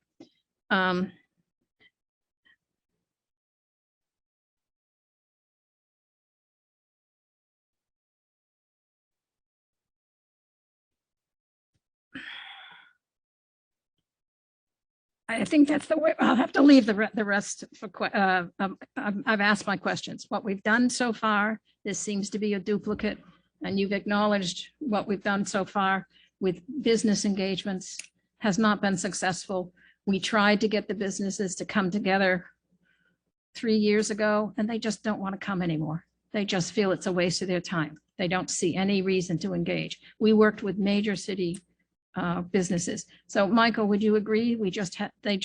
C: I think that's the way, I'll have to leave the rest for, I've asked my questions. What we've done so far, this seems to be a duplicate, and you've acknowledged what we've done so far with business engagements has not been successful. We tried to get the businesses to come together 3 years ago, and they just don't want to come anymore. They just feel it's a waste of their time. They don't see any reason to engage. We worked with major city businesses. So Michael, would you agree? We just had, the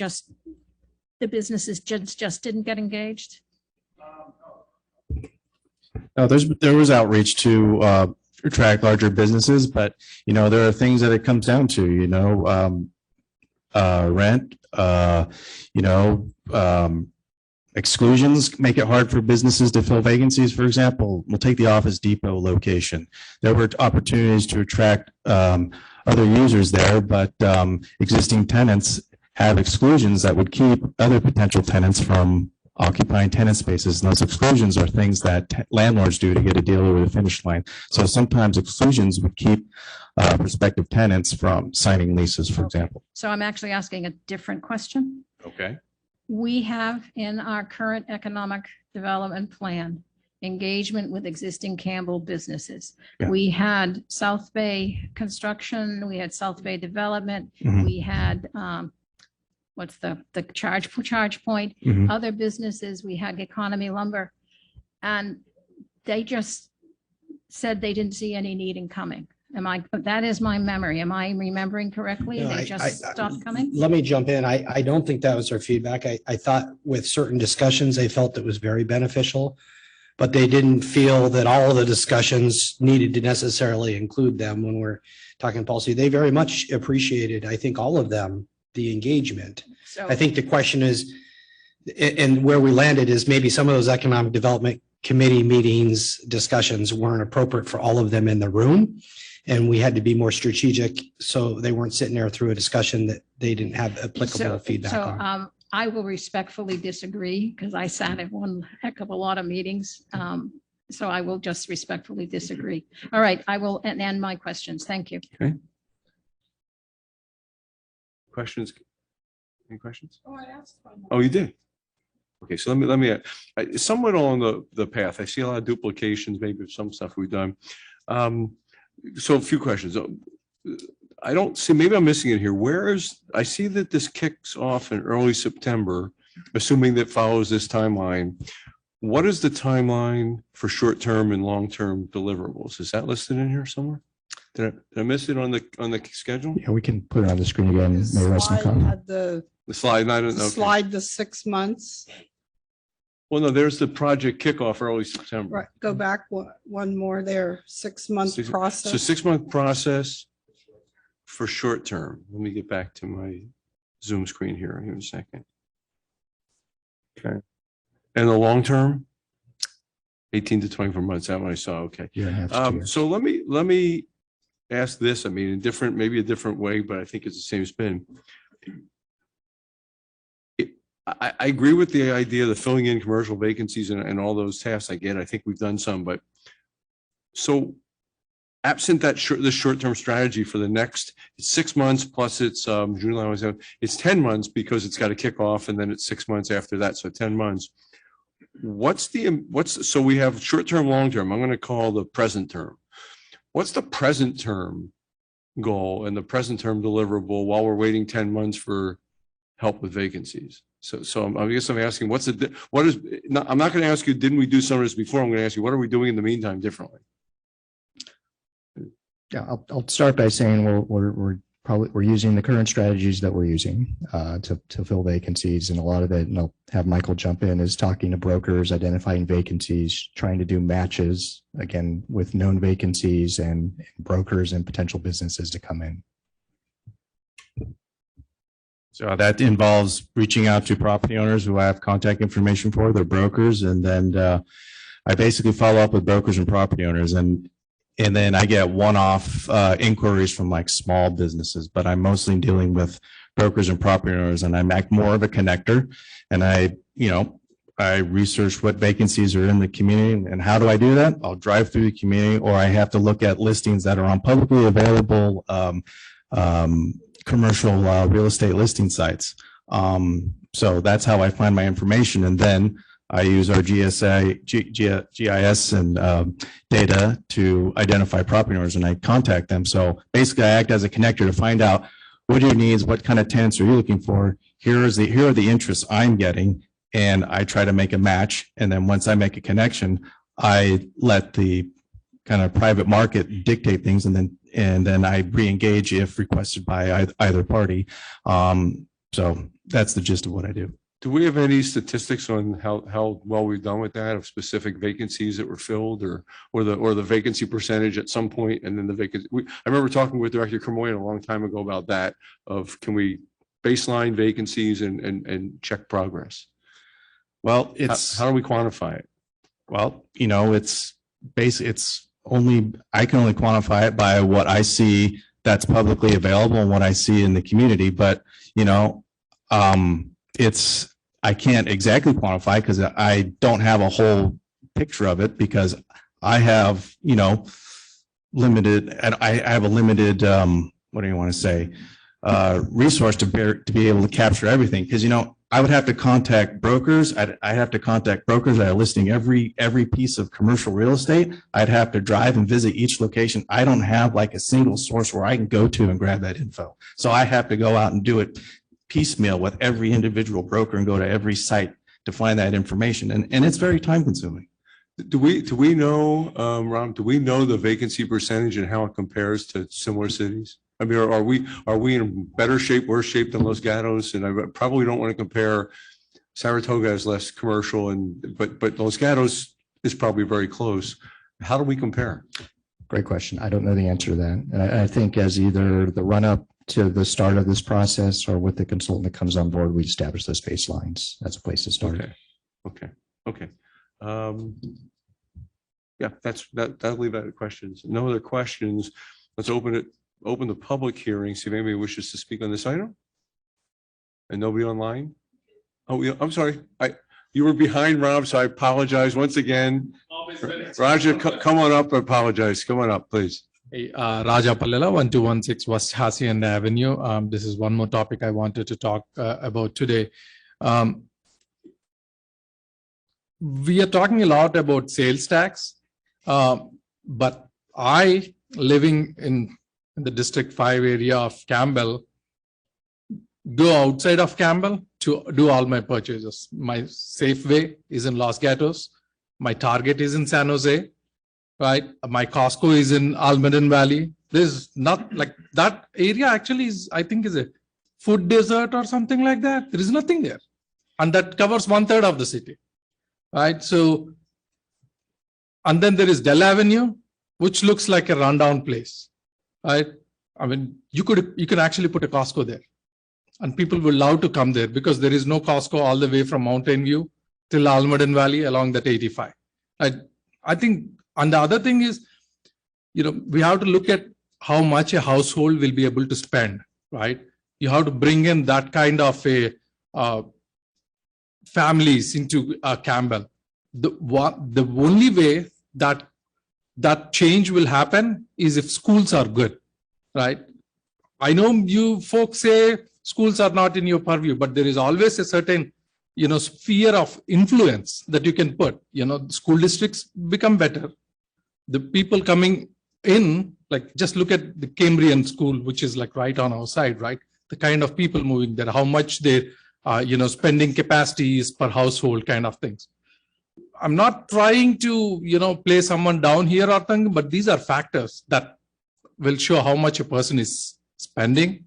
C: businesses just didn't get engaged?
L: No, there was outreach to attract larger businesses, but there are things that it comes down to, rent, exclusions make it hard for businesses to fill vacancies. For example, we'll take the Office Depot location. There were opportunities to attract other users there, but existing tenants have exclusions that would keep other potential tenants from occupying tenant spaces. And those exclusions are things that landlords do to get a deal over the finish line. So sometimes exclusions would keep prospective tenants from signing leases, for example.
C: So I'm actually asking a different question.
A: Okay.
C: We have in our current economic development plan engagement with existing Campbell businesses.
L: Yeah.
C: We had South Bay Construction, we had South Bay Development,
L: Mhm.
C: we had what's the charge point,
L: Mhm.
C: other businesses, we had Economy Lumber, and they just said they didn't see any need in coming. That is my memory. Am I remembering correctly?
J: No,
C: They just stopped coming?
J: Let me jump in. I don't think that was their feedback. I thought with certain discussions, they felt it was very beneficial, but they didn't feel that all of the discussions needed to necessarily include them when we're talking policy. They very much appreciated, I think, all of them, the engagement.
C: So
J: I think the question is, and where we landed is maybe some of those economic development committee meetings, discussions weren't appropriate for all of them in the room. And we had to be more strategic, so they weren't sitting there through a discussion that they didn't have applicable feedback on.
C: I will respectfully disagree because I sat at one heck of a lot of meetings. So I will just respectfully disagree. All right, I will end my questions. Thank you.
A: Questions? Any questions?
E: Oh, I asked one.
A: Oh, you did? Okay, so let me somewhat along the path. I see a lot of duplications, maybe of some stuff we've done. So a few questions. I don't see, maybe I'm missing it here. I see that this kicks off in early September, assuming that follows this timeline. What is the timeline for short-term and long-term deliverables? Is that listed in here somewhere? Did I miss it on the schedule?
I: Yeah, we can put it on the screen again.
E: The
I: Mayor Weston.
E: slide had the
A: The slide, I don't know.
E: slide, the 6 months.
A: Well, no, there's the project kickoff early September.
E: Right, go back one more there, 6 month
A: So
E: process.
A: 6-month process for short term. Let me get back to my Zoom screen here in a second. Okay. And the long term? 18 to 24 months. That one I saw. Okay.
I: Year and a half to 2 years.
A: So let me ask this. I mean, maybe a different way, but I think it's the same spin. I agree with the idea of the filling in commercial vacancies and all those tasks. I get, I think we've done some, but so absent that the short-term strategy for the next, it's 6 months plus it's July, it's 10 months because it's got to kick off and then it's 6 months after that. So 10 months. So we have short-term, long-term. I'm going to call the present term. What's the present term goal and the present term deliverable while we're waiting 10 months for help with vacancies? So I guess I'm asking, I'm not going to ask you, didn't we do some of this before? I'm going to ask you, what are we doing in the meantime differently?
I: Yeah, I'll start by saying we're using the current strategies that we're using to fill vacancies, and a lot of it, and I'll have Michael jump in, is talking to brokers, identifying vacancies, trying to do matches again with known vacancies and brokers and potential businesses to come in.
L: So that involves reaching out to property owners who I have contact information for, their brokers, and then I basically follow up with brokers and property owners. And And then I get one-off inquiries from like small businesses, but I'm mostly dealing with brokers and property owners, and I'm act more of a connector. And I research what vacancies are in the community, and how do I do that? I'll drive through the community, or I have to look at listings that are on publicly available commercial real estate listing sites. So that's how I find my information. And then I use our GIS and data to identify property owners, and I contact them. So basically I act as a connector to find out what are your needs, what kind of tenants are you looking for? Here are the interests I'm getting, and I try to make a match. And then once I make a connection, I let the kind of private market dictate things, and then I re-engage if requested by either party. So that's the gist of what I do.
A: Do we have any statistics on how well we've done with that, of specific vacancies that were filled, or the vacancy percentage at some point, and then the vacancy? I remember talking with Director Kermoyan a long time ago about that, of can we baseline vacancies and check progress?
L: Well,
A: how do we quantify it?
L: Well, it's basically, I can only quantify it by what I see that's publicly available and what I see in the community. But, I can't exactly quantify because I don't have a whole picture of it, because I have, limited, and I have a limited, what do you want to say, resource to be able to capture everything. Because, I would have to contact brokers. I have to contact brokers that are listing every piece of commercial real estate. I'd have to drive and visit each location. I don't have like a single source where I can go to and grab that info. So I have to go out and do it piecemeal with every individual broker and go to every site to find that information. And it's very time consuming.
A: Do we know, Ram, do we know the vacancy percentage and how it compares to similar cities? I mean, are we in better shape, worse shape than Los Gatos? And I probably don't want to compare. Saratoga has less commercial, but Los Gatos is probably very close. How do we compare?
I: Great question. I don't know the answer to that. And I think as either the run up to the start of this process or with the consultant that comes on board, we establish those baselines. That's a place to start.
A: Okay. Yeah, that'll leave out questions. No other questions. Let's open the public hearing. See if anybody wishes to speak on this item. And nobody online? Oh, yeah, I'm sorry. You were behind, Rob, so I apologize once again. Raja, come on up. I apologize. Come on up, please.
K: Hey, Raja Pallela, 1216 West Hacienda Avenue. This is one more topic I wanted to talk about today. We are talking a lot about sales tax, but I, living in the District 5 area of Campbell, go outside of Campbell to do all my purchases. My Safeway is in Los Gatos. My Target is in San Jose. Right, my Costco is in Almaden Valley. There's not like that area actually is, I think, is a food desert or something like that. There is nothing there, and that covers 1/3 of the city, right? So, and then there is Dell Avenue, which looks like a rundown place, right? I mean, you can actually put a Costco there, and people will love to come there because there is no Costco all the way from Mountain View till Almaden Valley along that 85. I think. And the other thing is, we have to look at how much a household will be able to spend, right? You have to bring in that kind of a families into Campbell. The only way that change will happen is if schools are good, right? I know you folks say schools are not in your purview, but there is always a certain sphere of influence that you can put. School districts become better. The people coming in, like just look at the Cambrian school, which is like right on our side, right? The kind of people moving there, how much their spending capacity is per household kind of things. I'm not trying to play someone down here or something, but these are factors that will show how much a person is spending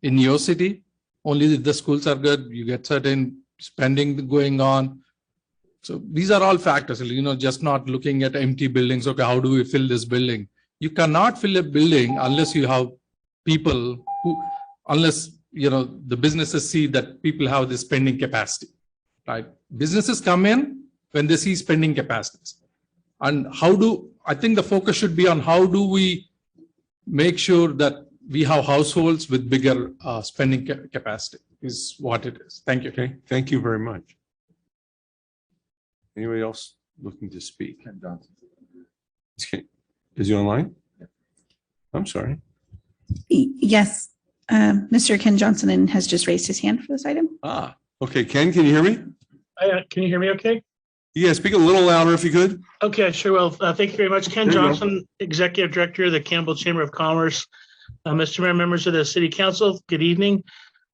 K: in your city. Only if the schools are good, you get certain spending going on. So these are all factors, just not looking at empty buildings. Okay, how do we fill this building? You cannot fill a building unless you have people unless, the businesses see that people have this spending capacity, right? Businesses come in when they see spending capacities. And how do I think the focus should be on how do we make sure that we have households with bigger spending capacity is what it is. Thank you.
A: Okay, thank you very much. Anybody else looking to speak? Okay. Is he online? I'm sorry.
B: Yes, Mr. Ken Johnson has just raised his hand for this item.
A: Ah, okay. Ken, can you hear me?
M: Can you hear me okay?
A: Yeah, speak a little louder if you could.
M: Okay, sure. Well, thank you very much. Ken
A: There you go.
M: Johnson, Executive Director of the Campbell Chamber of Commerce. Mr. Mayor, members of the City Council, good evening.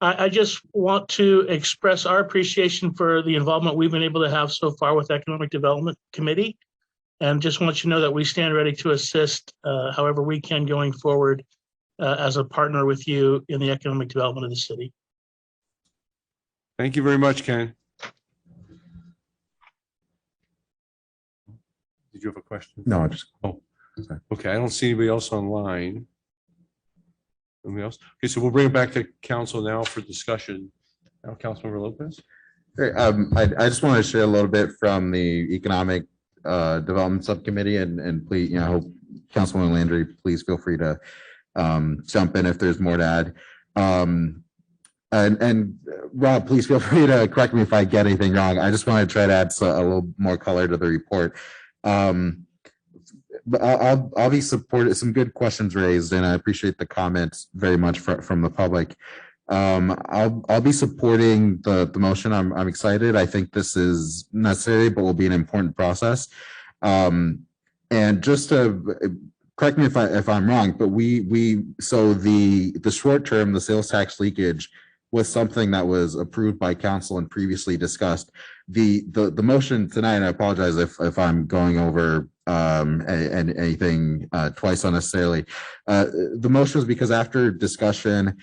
M: I just want to express our appreciation for the involvement we've been able to have so far with Economic Development Committee. And just want you to know that we stand ready to assist however we can going forward as a partner with you in the economic development of the city.
A: Thank you very much, Ken. Did you have a question?
H: No, just.
A: Oh, okay. I don't see anybody else online. Anybody else? Okay, so we'll bring it back to council now for discussion. Now, Councilmember Lopez.
H: Great. I just want to share a little bit from the Economic Development Subcommittee, and please, I hope Councilwoman Landry, please feel free to jump in if there's more to add. And Rob, please feel free to correct me if I get anything wrong. I just want to try to add a little more color to the report. But I'll be supported. Some good questions raised, and I appreciate the comments very much from the public. I'll be supporting the motion. I'm excited. I think this is necessary, but will be an important process. And just to correct me if I'm wrong, but so the short term, the sales tax leakage was something that was approved by council and previously discussed. The motion tonight, and I apologize if I'm going over anything twice unnecessarily. The motion was because after discussion,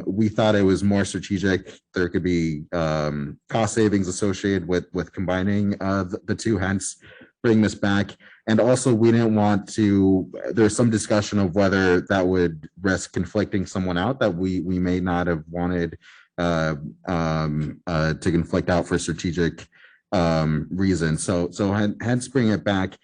H: we thought it was more strategic. There could be cost savings associated with combining the two, hence bring this back. And also we didn't want to, there's some discussion of whether that would risk conflicting someone out that we may not have wanted to conflict out for strategic reasons. So hence bring it back.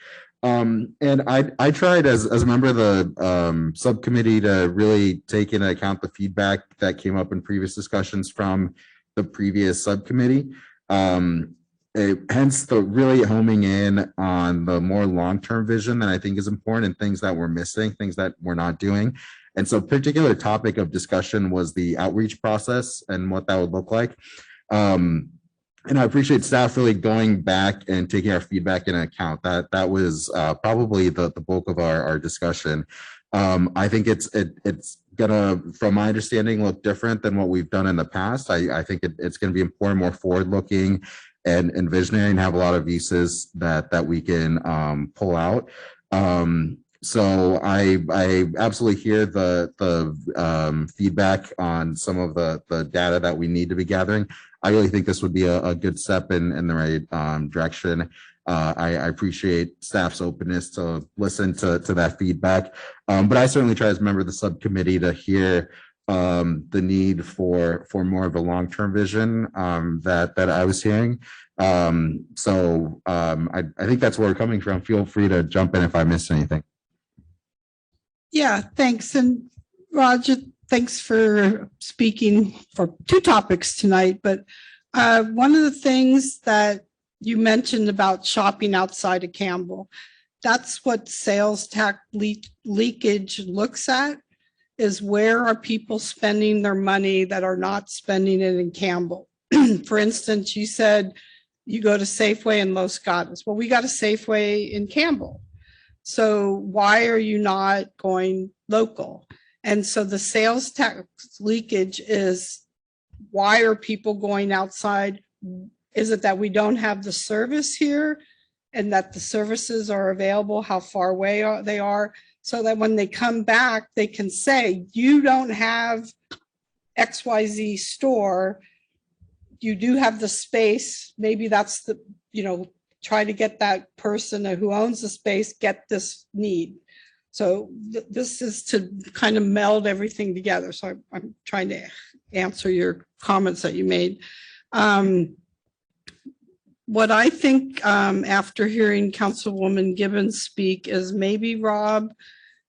H: And I tried as a member of the subcommittee to really take into account the feedback that came up in previous discussions from the previous subcommittee. Hence the really homing in on the more long-term vision that I think is important, and things that we're missing, things that we're not doing. And so particular topic of discussion was the outreach process and what that would look like. And I appreciate staff really going back and taking our feedback into account. That was probably the bulk of our discussion. I think it's gonna, from my understanding, look different than what we've done in the past. I think it's gonna be important, more forward-looking and visionary, and have a lot of uses that we can pull out. So I absolutely hear the feedback on some of the data that we need to be gathering. I really think this would be a good step in the right direction. I appreciate staff's openness to listen to that feedback. But I certainly try as a member of the subcommittee to hear the need for more of a long-term vision that I was hearing. So I think that's where we're coming from. Feel free to jump in if I missed anything.
E: Yeah, thanks. And Roger, thanks for speaking for two topics tonight. But one of the things that you mentioned about shopping outside of Campbell, that's what sales tax leakage looks at, is where are people spending their money that are not spending it in Campbell. For instance, you said you go to Safeway in Los Gatos. Well, we got a Safeway in Campbell. So why are you not going local? And so the sales tax leakage is, why are people going outside? Is it that we don't have the service here and that the services are available, how far away they are, so that when they come back, they can say, you don't have XYZ store, you do have the space. Maybe that's the, try to get that person who owns the space, get this need. So this is to kind of meld everything together. So I'm trying to answer your comments that you made. What I think after hearing Councilwoman Gibbons speak is maybe, Rob,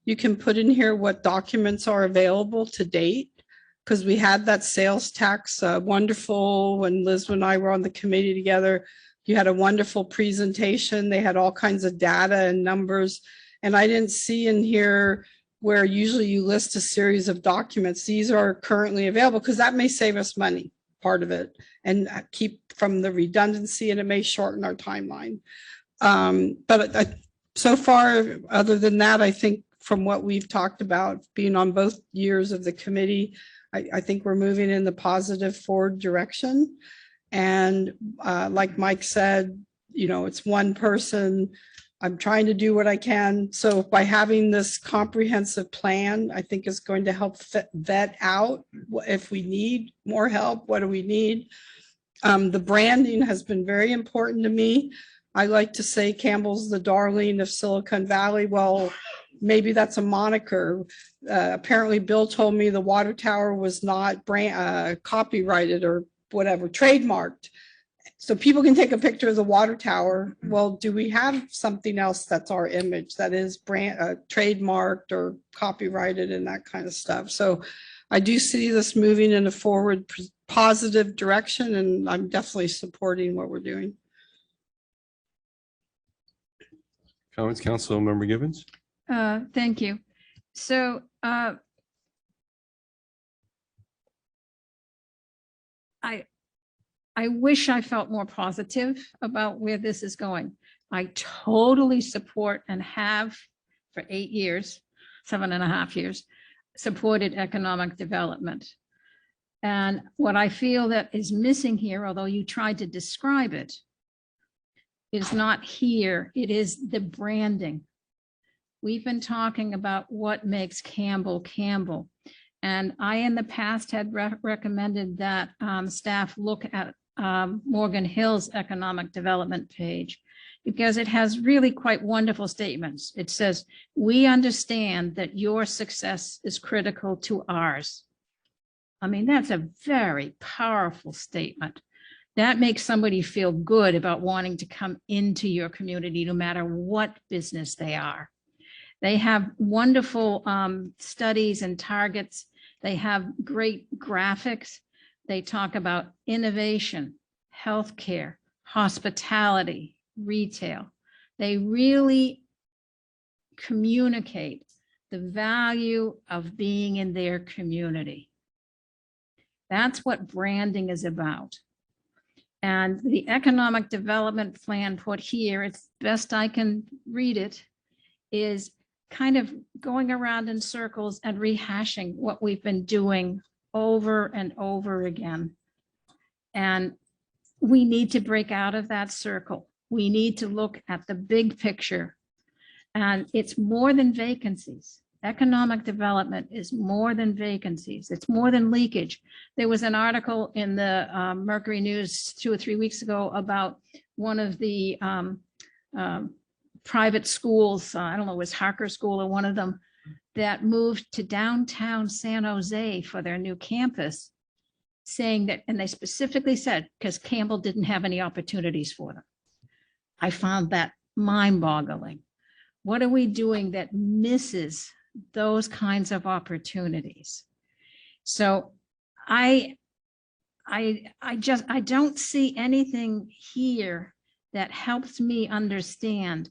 E: you can put in here what documents are available to date. Because we had that sales tax wonderful when Liz and I were on the committee together. You had a wonderful presentation. They had all kinds of data and numbers. And I didn't see in here where usually you list a series of documents. These are currently available because that may save us money, part of it, and keep from the redundancy, and it may shorten our timeline. But so far, other than that, I think from what we've talked about, being on both years of the committee, I think we're moving in the positive forward direction. And like Mike said, you know, it's one person. I'm trying to do what I can. So by having this comprehensive plan, I think is going to help vet out if we need more help, what do we need? The branding has been very important to me. I like to say Campbell's the darling of Silicon Valley. Well, maybe that's a moniker. Apparently Bill told me the water tower was not copyrighted or whatever, trademarked. So people can take a picture of the water tower. Well, do we have something else that's our image that is trademarked or copyrighted and that kind of stuff? So I do see this moving in a forward positive direction, and I'm definitely supporting what we're doing.
A: Comments, Councilmember Gibbons?
C: Thank you. So I wish I felt more positive about where this is going. I totally support and have for 8 years, 7.5 years, supported economic development. And what I feel that is missing here, although you tried to describe it, is not here. It is the branding. We've been talking about what makes Campbell Campbell. And I, in the past, had recommended that staff look at Morgan Hill's economic development page, because it has really quite wonderful statements. It says, we understand that your success is critical to ours. I mean, that's a very powerful statement. That makes somebody feel good about wanting to come into your community, no matter what business they are. They have wonderful studies and targets. They have great graphics. They talk about innovation, healthcare, hospitality, retail. They really communicate the value of being in their community. That's what branding is about. And the economic development plan put here, it's best I can read it, is kind of going around in circles and rehashing what we've been doing over and over again. And we need to break out of that circle. We need to look at the big picture. And it's more than vacancies. Economic development is more than vacancies. It's more than leakage. There was an article in the Mercury News 2 or 3 weeks ago about one of the private schools, I don't know, it was Harker School or one of them, that moved to downtown San Jose for their new campus, saying that, and they specifically said, because Campbell didn't have any opportunities for them. I found that mind-boggling. What are we doing that misses those kinds of opportunities? So I don't see anything here that helps me understand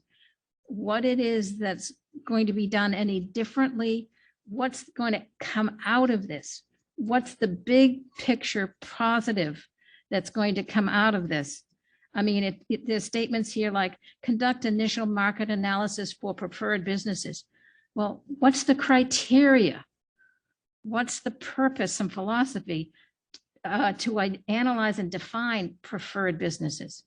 C: what it is that's going to be done any differently, what's going to come out of this, what's the big picture positive that's going to come out of this. I mean, there's statements here like conduct initial market analysis for preferred businesses. Well, what's the criteria? What's the purpose and philosophy to analyze and define preferred businesses?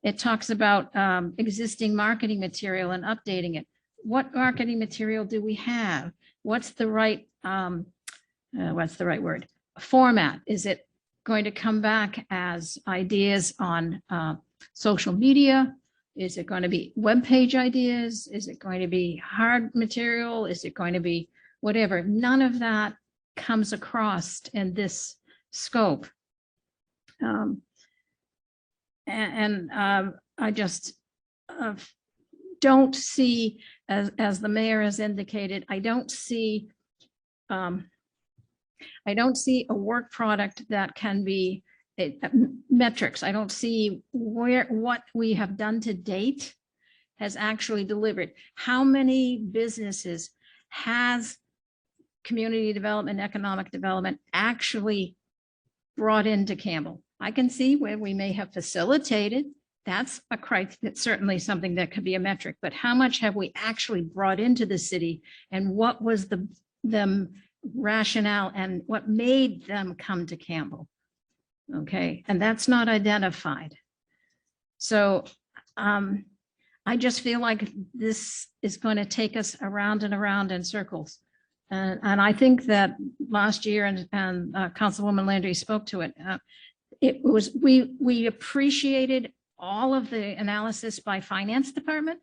C: It talks about existing marketing material and updating it. What marketing material do we have? What's the right word? Format? Is it going to come back as ideas on social media? Is it going to be web page ideas? Is it going to be hard material? Is it going to be whatever? None of that comes across in this scope. I just don't see, as the mayor has indicated, I don't see a work product that can be metrics. I don't see what we have done to date has actually delivered. How many businesses has community development, economic development actually brought into Campbell? I can see where we may have facilitated. That's certainly something that could be a metric, but how much have we actually brought into the city, and what was the rationale and what made them come to Campbell? Okay, and that's not identified. So I just feel like this is going to take us around and around in circles. And I think that last year, and Councilwoman Landry spoke to it, it was, we appreciated all of the analysis by finance department,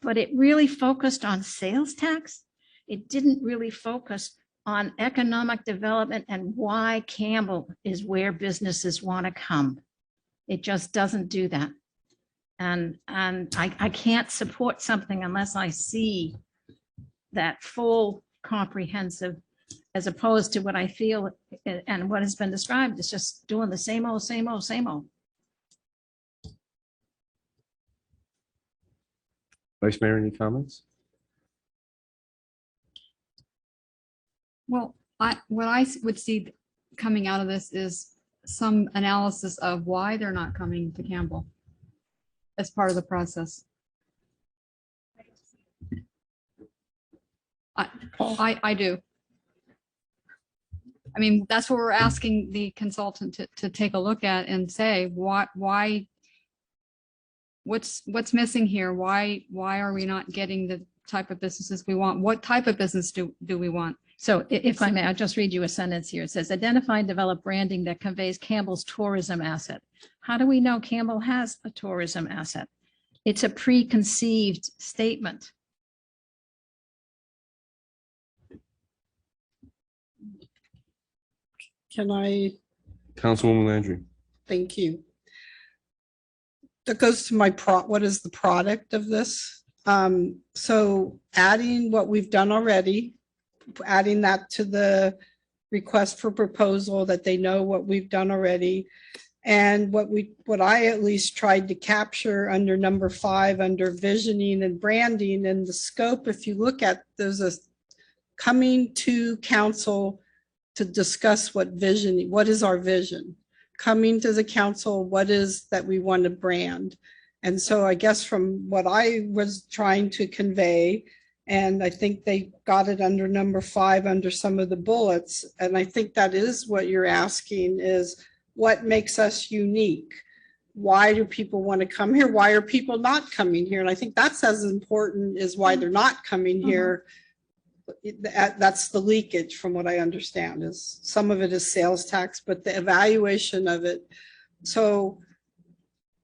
C: but it really focused on sales tax. It didn't really focus on economic development and why Campbell is where businesses want to come. It just doesn't do that. And I can't support something unless I see that full comprehensive, as opposed to what I feel and what has been described is just doing the same old, same old, same old.
A: Vice Mayor, any comments?
G: Well, what I would see coming out of this is some analysis of why they're not coming to Campbell as part of the process. I do. I mean, that's what we're asking the consultant to take a look at and say, why, what's missing here? Why are we not getting the type of businesses we want? What type of business do we want?
C: So if I may, I'll just read you a sentence here. It says, identify and develop branding that conveys Campbell's tourism asset. How do we know Campbell has a tourism asset? It's a preconceived statement.
E: Can I?
A: Councilwoman Landry.
E: Thank you. That goes to my what is the product of this? So adding what we've done already, adding that to the request for proposal, that they know what we've done already. And what I at least tried to capture under number 5, under visioning and branding, and the scope, if you look at, there's a coming to council to discuss what is our vision, coming to the council, what is that we want to brand. And so I guess from what I was trying to convey, and I think they got it under number 5 under some of the bullets. And I think that is what you're asking, is what makes us unique? Why do people want to come here? Why are people not coming here? And I think that's as important as why they're not coming here. That's the leakage from what I understand, is some of it is sales tax, but the evaluation of it. So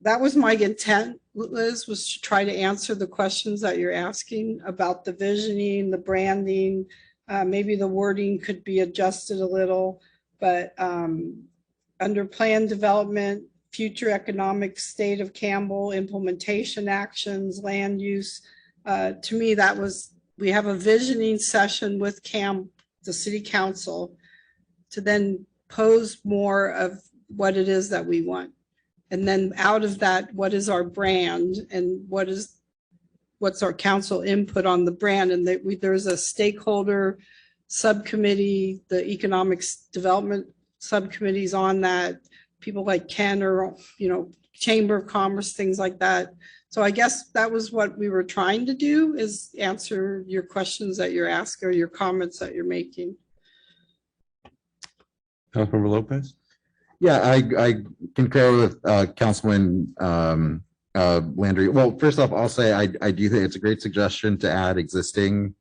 E: that was my intent, Liz, was to try to answer the questions that you're asking about the visioning, the branding. Maybe the wording could be adjusted a little, but under plan development, future economic state of Campbell, implementation actions, land use. To me, that was, we have a visioning session with the city council to then pose more of what it is that we want. And then out of that, what is our brand, and what's our council input on the brand? And there's a stakeholder subcommittee, the economics development subcommittees on that, people like Ken or, Chamber of Commerce, things like that. So I guess that was what we were trying to do, is answer your questions that you're asking or your comments that you're making.
A: Councilmember Lopez.
H: Yeah, I concur with Councilman Landry. Well, first off, I'll say I do think it's a great suggestion to add existing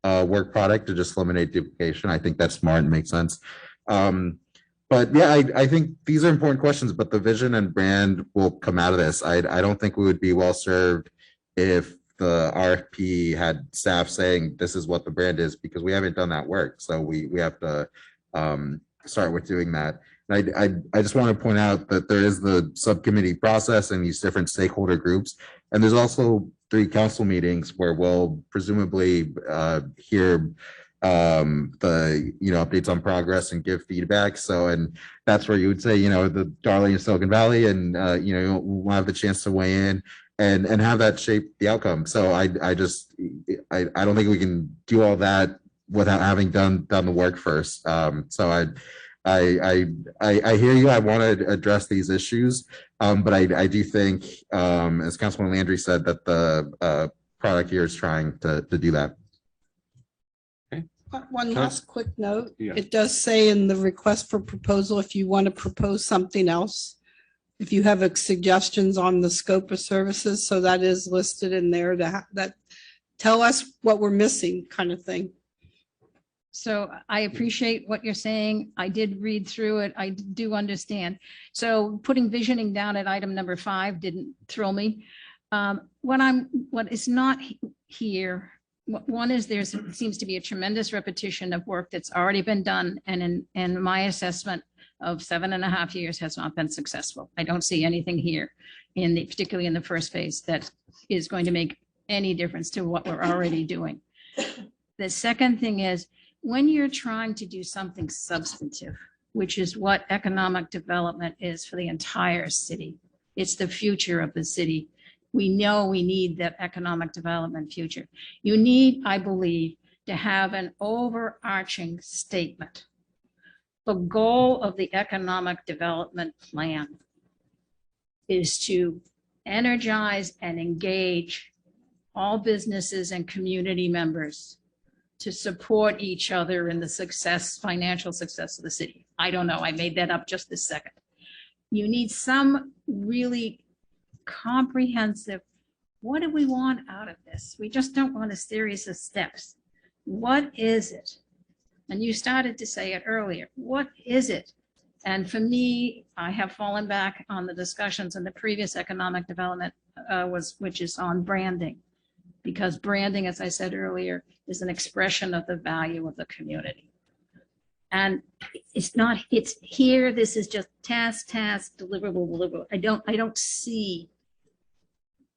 H: work product to just eliminate duplication. I think that's smart and makes sense. But yeah, I think these are important questions, but the vision and brand will come out of this. I don't think we would be well served if the RFP had staff saying this is what the brand is, because we haven't done that work. So we have to start with doing that. I just want to point out that there is the subcommittee process and these different stakeholder groups. And there's also 3 council meetings where we'll presumably hear the, updates on progress and give feedback. So, and that's where you would say, the Darling of Silicon Valley, and, we'll have the chance to weigh in and have that shape the outcome. So I don't think we can do all that without having done the work first. So I hear you. I want to address these issues, but I do think, as Councilman Landry said, that the product here is trying to do that.
E: One last quick note.
A: Yeah.
E: It does say in the request for proposal, if you want to propose something else, if you have suggestions on the scope of services, so that is listed in there to that tell us what we're missing kind of thing.
C: So I appreciate what you're saying. I did read through it. I do understand. So putting visioning down at item number 5 didn't thrill me. What is not here, one is there seems to be a tremendous repetition of work that's already been done, and in my assessment of 7.5 years has not been successful. I don't see anything here particularly in the first phase that is going to make any difference to what we're already doing. The second thing is, when you're trying to do something substantive, which is what economic development is for the entire city, it's the future of the city. We know we need that economic development future. You need, I believe, to have an overarching statement. The goal of the economic development plan is to energize and engage all businesses and community members to support each other in the financial success of the city. I don't know, I made that up just this second. You need some really comprehensive, what do we want out of this? We just don't want a series of steps. What is it? And you started to say it earlier. What is it? And for me, I have fallen back on the discussions in the previous economic development which is on branding. Because branding, as I said earlier, is an expression of the value of the community. And it's here, this is just task, deliverable. I don't see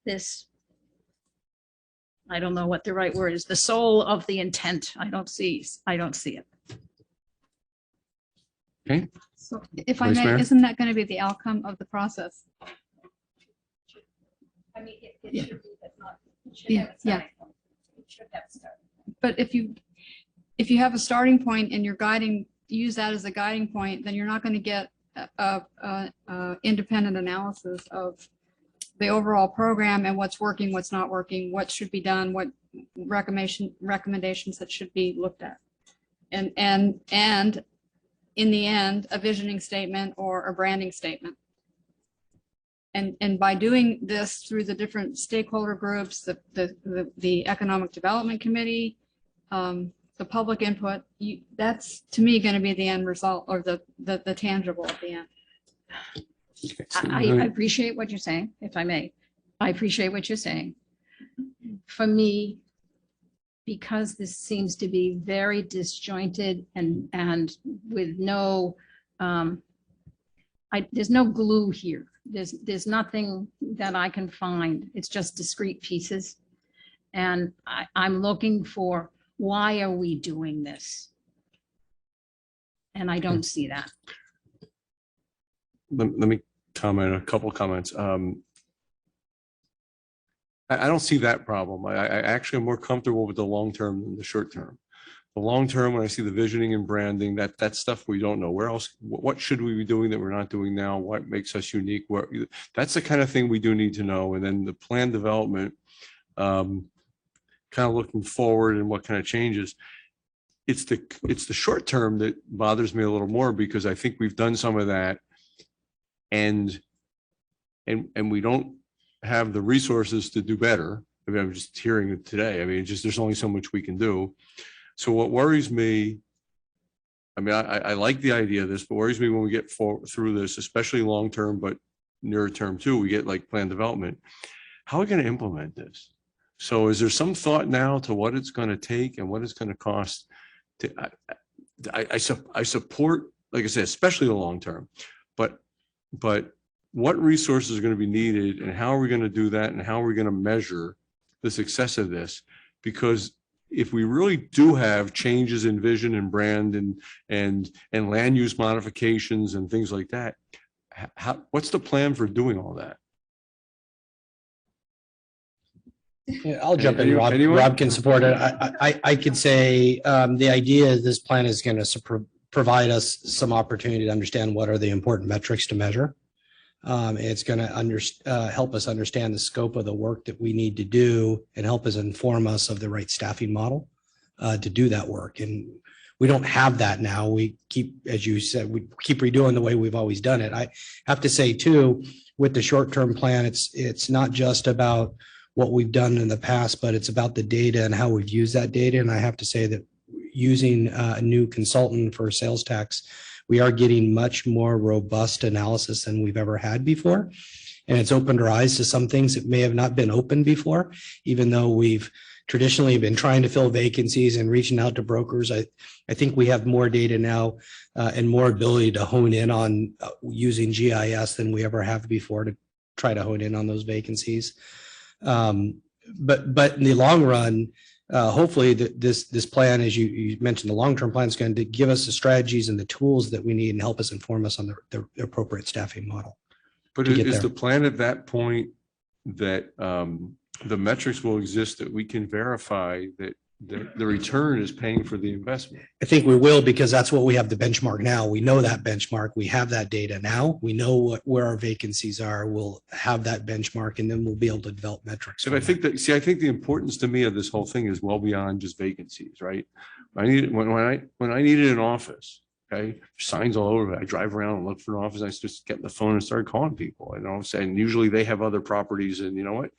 C: this, I don't know what the right word is, the soul of the intent. I don't see it.
A: Okay.
G: So if I
A: Vice
G: may,
A: Mayor?
G: isn't that going to be the outcome of the process?
C: I mean, it
G: Yeah.
C: should be, but not. It should
G: Yeah,
C: have a starting point. It should have a starting point.
G: But if you have a starting point and you're use that as a guiding point, then you're not going to get a independent analysis of the overall program and what's working, what's not working, what should be done, what recommendations that should be looked at. And in the end, a visioning statement or a branding statement. And by doing this through the different stakeholder groups, the Economic Development Committee, the public input, that's to me going to be the end result, or the tangible at the end.
A: Okay, so
C: I appreciate what you're saying, if I may. I appreciate what you're saying. For me, because this seems to be very disjointed and with no, there's no glue here. There's nothing that I can find. It's just discrete pieces. And I'm looking for, why are we doing this? And I don't see that.
A: Let me comment, a couple comments. I don't see that problem. I actually am more comfortable with the long term than the short term. The long term, when I see the visioning and branding, that's stuff we don't know. Where else, what should we be doing that we're not doing now? What makes us unique? That's the kind of thing we do need to know. And then the plan development, kind of looking forward and what kind of changes. It's the short term that bothers me a little more, because I think we've done some of that, and we don't have the resources to do better. I mean, I'm just hearing it today. I mean, there's only so much we can do. So what worries me, I mean, I like the idea of this, but worries me when we get through this, especially long term, but near term too, we get like plan development. How are we going to implement this? So is there some thought now to what it's going to take and what it's going to cost? I support like I said, especially the long term, but what resources are going to be needed and how are we going to do that and how are we going to measure the success of this? Because if we really do have changes in vision and brand and land use modifications and things like that, what's the plan for doing all that?
J: Yeah, I'll jump in.
A: Anyone?
J: Rob can support it. I could say the idea of this plan is going to provide us some opportunity to understand what are the important metrics to measure. It's going to help us understand the scope of the work that we need to do and help us inform us of the right staffing model to do that work. And we don't have that now. We keep, as you said, we keep redoing the way we've always done it. I have to say too, with the short-term plan, it's not just about what we've done in the past, but it's about the data and how we've used that data. And I have to say that using a new consultant for sales tax, we are getting much more robust analysis than we've ever had before. And it's opened our eyes to some things that may have not been open before, even though we've traditionally been trying to fill vacancies and reaching out to brokers. I think we have more data now and more ability to hone in on using GIS than we ever have before to try to hone in on those vacancies. But in the long run, hopefully this plan, as you mentioned, the long-term plan is going to give us the strategies and the tools that we need and help us inform us on the appropriate staffing model.
A: But is the plan at that point that the metrics will exist that we can verify that the return is paying for the investment?
J: I think we will, because that's what we have the benchmark now. We know that benchmark. We have that data now. We know where our vacancies are. We'll have that benchmark, and then we'll be able to develop metrics.
A: And I think the importance to me of this whole thing is well beyond just vacancies, right? When I needed an office, okay, signs all over it. I drive around and look for an office. I just get the phone and start calling people. And all of a sudden, usually they have other properties, and you know what?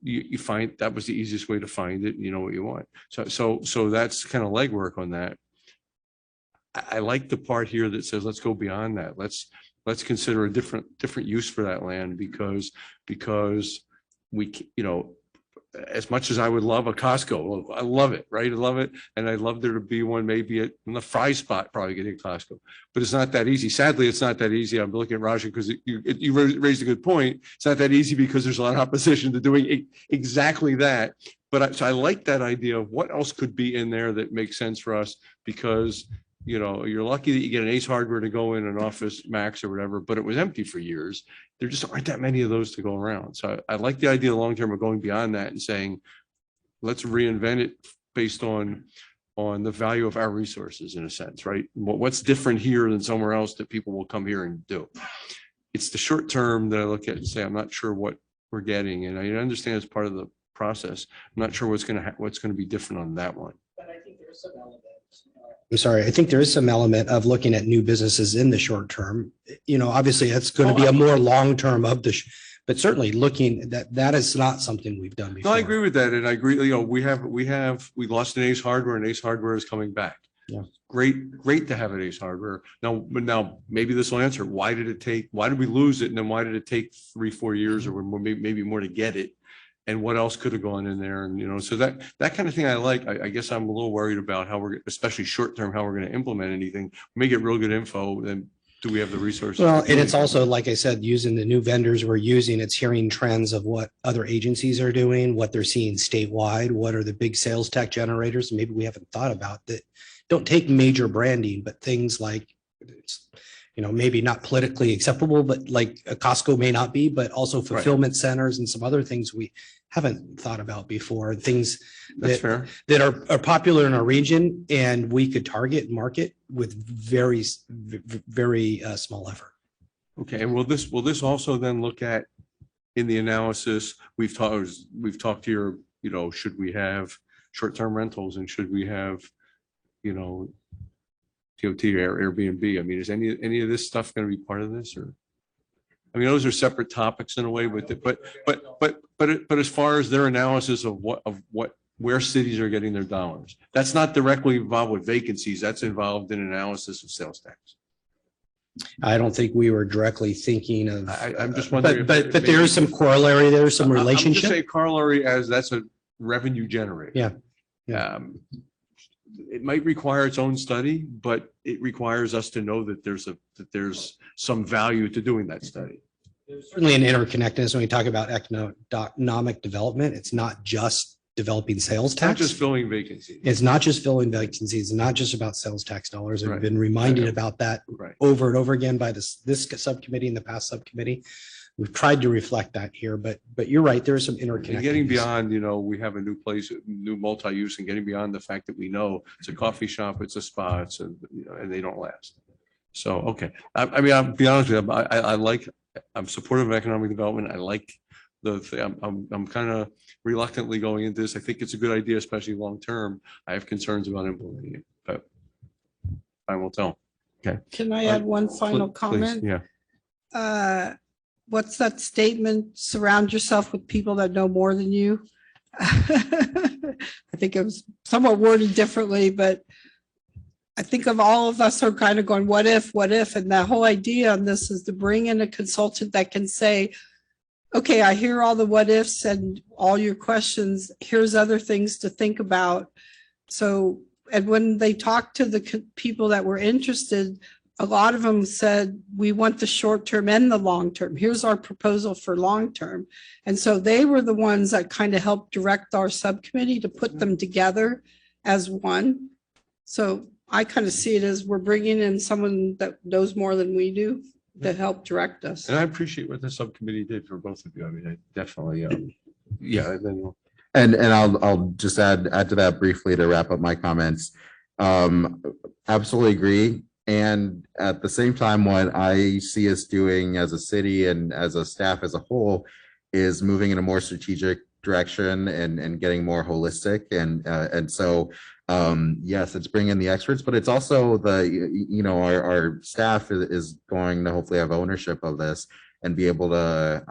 A: You find that was the easiest way to find it. You know what you want. So that's kind of legwork on that. I like the part here that says let's go beyond that. Let's consider a different use for that land because we, you know, as much as I would love a Costco, I love it, right? I love it. And I'd love there to be one maybe at the fry spot, probably getting Costco, but it's not that easy. Sadly, it's not that easy. I'm looking at Raja because you raised a good point. It's not that easy because there's a lot of opposition to doing exactly that. But so I like that idea of what else could be in there that makes sense for us, because you know, you're lucky that you get an Ace Hardware to go in an Office Max or whatever, but it was empty for years. There just aren't that many of those to go around. So I like the idea long-term of going beyond that and saying, let's reinvent it based on the value of our resources in a sense, right? What's different here than somewhere else that people will come here and do? It's the short term that I look at and say, I'm not sure what we're getting. And I understand it's part of the process. I'm not sure what's going to be different on that one.
J: But I think there's some element. I'm sorry. I think there is some element of looking at new businesses in the short term. You know, obviously it's going to be a more long term of the, but certainly looking that is not something we've done before.
A: No, I agree with that, and I agree. You know, we lost an Ace Hardware, and Ace Hardware is coming back.
J: Yeah,
A: great to have an Ace Hardware now. Maybe this will answer why did we lose it, and then why did it take 3-4 years or maybe more to get it? And what else could have gone in there? And, you know, so that kind of thing I like. I guess I'm a little worried about how especially short term, how we're going to implement anything. We may get real good info, then do we have the resources?
J: Well, and it's also, like I said, using the new vendors we're using, it's hearing trends of what other agencies are doing, what they're seeing statewide, what are the big sales tech generators maybe we haven't thought about that don't take major branding, but things like, you know, maybe not politically acceptable, but like a Costco may not be, but also fulfillment centers and some other things we haven't thought about before, things that are popular in our region and we could target and market with very small effort.
A: Okay, and will this also then look at in the analysis we've talked here, you know, should we have short-term rentals and should we have, you know, TOT or Airbnb? I mean, is any of this stuff going to be part of this, or? I mean, those are separate topics in a way, but as far as their analysis of where cities are getting their dollars, that's not directly involved with vacancies. That's involved in analysis of sales tax.
J: I don't think we were directly thinking of.
A: I'm just wondering,
J: but there is some corollary. There's some relationship.
A: I'm just saying corollary as that's a revenue generator.
J: Yeah.
A: it might require its own study, but it requires us to know that there's some value to doing that study.
J: There's certainly an interconnectedness when we talk about economic development. It's not just developing sales
A: It's not
J: tax.
A: just filling vacancies.
J: It's not just filling vacancies, it's not just about sales tax dollars. We've
A: Right.
J: been reminded about that
A: Right.
J: over and over again by this subcommittee and the past subcommittee. We've tried to reflect that here, but you're right, there is some
A: And
J: interconnectedness.
A: getting beyond, we have a new place, new multi-use, and getting beyond the fact that we know it's a coffee shop, it's a spa, it's and they don't last. So, okay. I mean, I'll be honest with you, I'm supportive of economic development. I like I'm kind of reluctantly going into this. I think it's a good idea, especially long-term. I have concerns about implementing it, but I will tell. Okay.
E: Can I add one final
A: Please,
E: comment?
A: Yeah.
E: What's that statement? Surround yourself with people that know more than you. I think it was somewhat worded differently, but I think of all of us are kind of going, what if, and the whole idea on this is to bring in a consultant that can say, okay, I hear all the what ifs and all your questions. Here's other things to think about. So, and when they talked to the people that were interested, a lot of them said, we want the short term and the long term. Here's our proposal for long term. And so they were the ones that kind of helped direct our subcommittee to put them together as one. So I kind of see it as we're bringing in someone that knows more than we do to help direct us.
A: And I appreciate what the subcommittee did for both of you. I mean, I definitely, yeah. And then
H: And I'll just add to that briefly to wrap up my comments. Absolutely agree. And at the same time, what I see us doing as a city and as a staff as a whole is moving in a more strategic direction and getting more holistic. And so, yes, it's bringing the experts, but it's also our staff is going to hopefully have ownership of this and be able to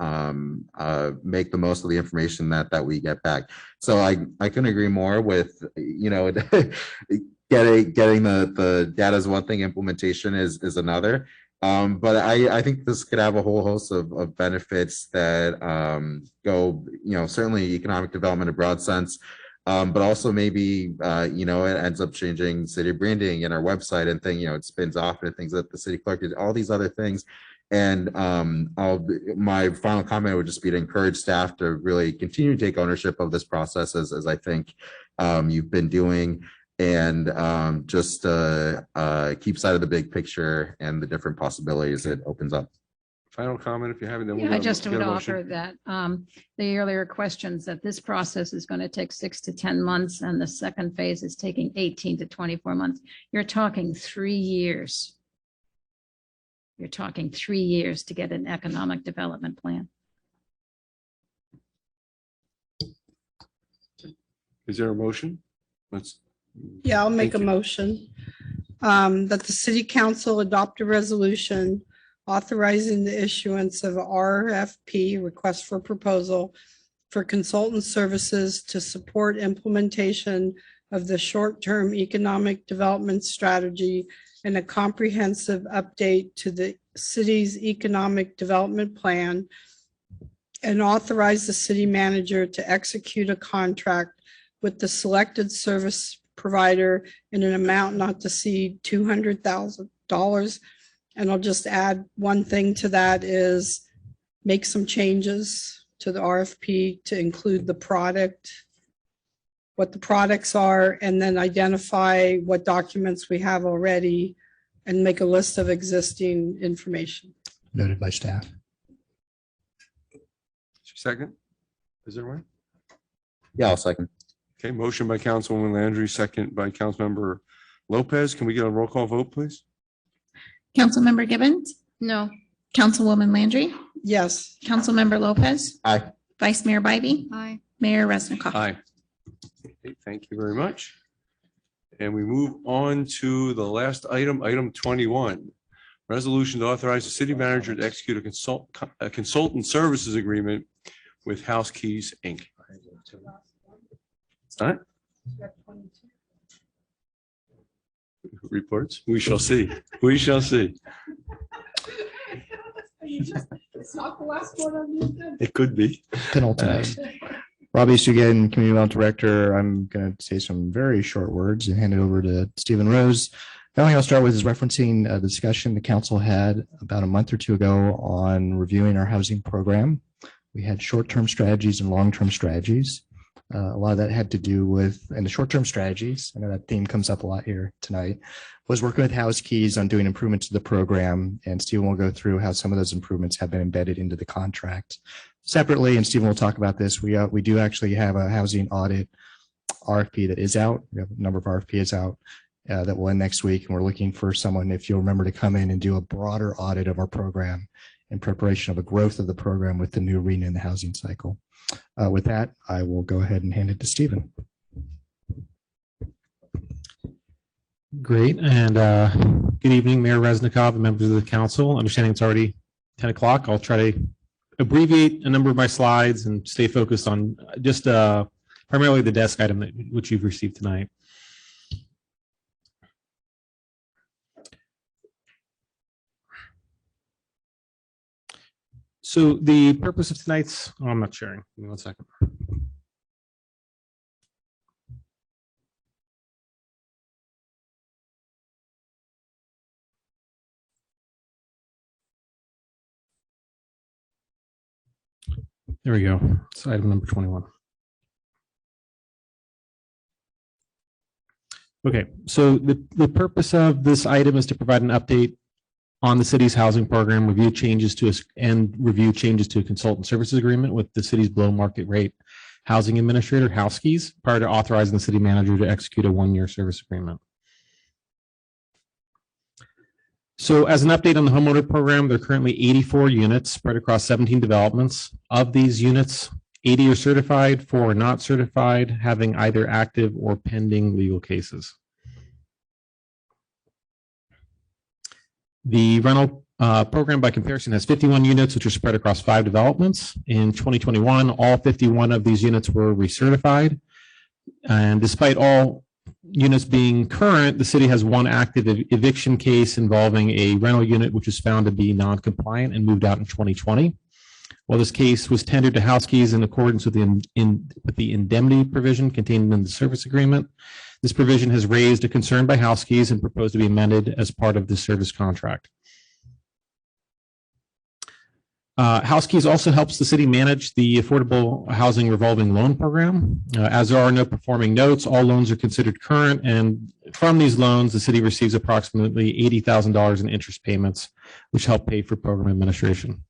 H: make the most of the information that we get back. So I couldn't agree more with, getting the data is one thing, implementation is another. But I think this could have a whole host of benefits that go, certainly economic development in a broad sense, but also maybe, it ends up changing city branding and our website and it spins off into things that the city clerk did, all these other things. And my final comment would just be to encourage staff to really continue to take ownership of this process as I think you've been doing. And just keep sight of the big picture and the different possibilities it opens up.
A: final comment, if you haven't, then
C: Yeah,
A: we'll
C: I just
A: get
C: would
A: a motion.
C: offer that the earlier questions that this process is going to take 6 to 10 months and the second phase is taking 18 to 24 months. You're talking 3 years. You're talking 3 years to get an economic development plan.
A: Is there a motion?
E: Yeah, I'll make a
A: Thank you.
E: motion that the city council adopt a resolution authorizing the issuance of RFP, request for proposal, for consultant services to support implementation of the short-term economic development strategy and a comprehensive update to the city's economic development plan, and authorize the city manager to execute a contract with the selected service provider in an amount not to exceed $200,000. And I'll just add one thing to that is make some changes to the RFP to include the product, what the products are, and then identify what documents we have already and make a list of existing information.
I: Noted by staff.
A: Second? Is there one?
H: Yeah, I'll second.
A: Okay, motion by Councilwoman Landry, second by Councilmember Lopez. Can we get a roll call vote, please?
B: Councilmember Gibbons,
C: No,
B: Councilwoman Landry,
E: Yes.
B: Councilmember Lopez,
H: Aye.
B: Vice Mayor Bybee,
G: Aye.
B: Mayor Resnikoff.
A: Aye. Okay, thank you very much. And we move on to the last item, item 21. Resolution to authorize the city manager to execute a consultant services agreement with House Keys, Inc. All right. Reports? We shall see. We shall see.
E: It's not the last one on the agenda.
A: It could be.
I: Penultimate. Rob East again, Community Development Director. I'm going to say some very short words and hand it over to Stephen Rose. The only thing I'll start with is referencing a discussion the council had about a month or two ago on reviewing our housing program. We had short-term strategies and long-term strategies. A lot of that had to do with, and the short-term strategies, I know that theme comes up a lot here tonight, was working with House Keys on doing improvements to the program. And Stephen will go through how some of those improvements have been embedded into the contract separately. And Stephen will talk about this. We do actually have a housing audit RFP that is out. We have a number of RFPs out that will end next week. And we're looking for someone, if you'll remember, to come in and do a broader audit of our program in preparation of a growth of the program with the new arena in the housing cycle. With that, I will go ahead and hand it to Stephen.
N: Great. And good evening, Mayor Reznikov and members of the council. Understanding it's already 10 o'clock, I'll try to abbreviate a number of my slides and stay focused on just primarily the desk item which you've received tonight. So the purpose of tonight's, oh, I'm not sharing. Give me 1 second. There we go. It's item number 21. Okay, so the purpose of this item is to provide an update on the city's housing program, review changes to a consultant services agreement with the city's below market rate housing administrator, House Keys, prior to authorizing the city manager to execute a 1-year service agreement. So as an update on the homeowner program, there are currently 84 units spread across 17 developments. Of these units, 80 are certified, 4 are not certified, having either active or pending legal cases. The rental program, by comparison, has 51 units, which are spread across 5 developments. In 2021, all 51 of these units were recertified. And despite all units being current, the city has 1 active eviction case involving a rental unit, which was found to be non-compliant and moved out in 2020. While this case was tendered to House Keys in accordance with the indemnity provision contained in the service agreement, this provision has raised a concern by House Keys and proposed to be amended as part of the service contract. House Keys also helps the city manage the affordable housing revolving loan program. As there are no performing notes, all loans are considered current, and from these loans, the city receives approximately $80,000 in interest payments, which help pay for program administration.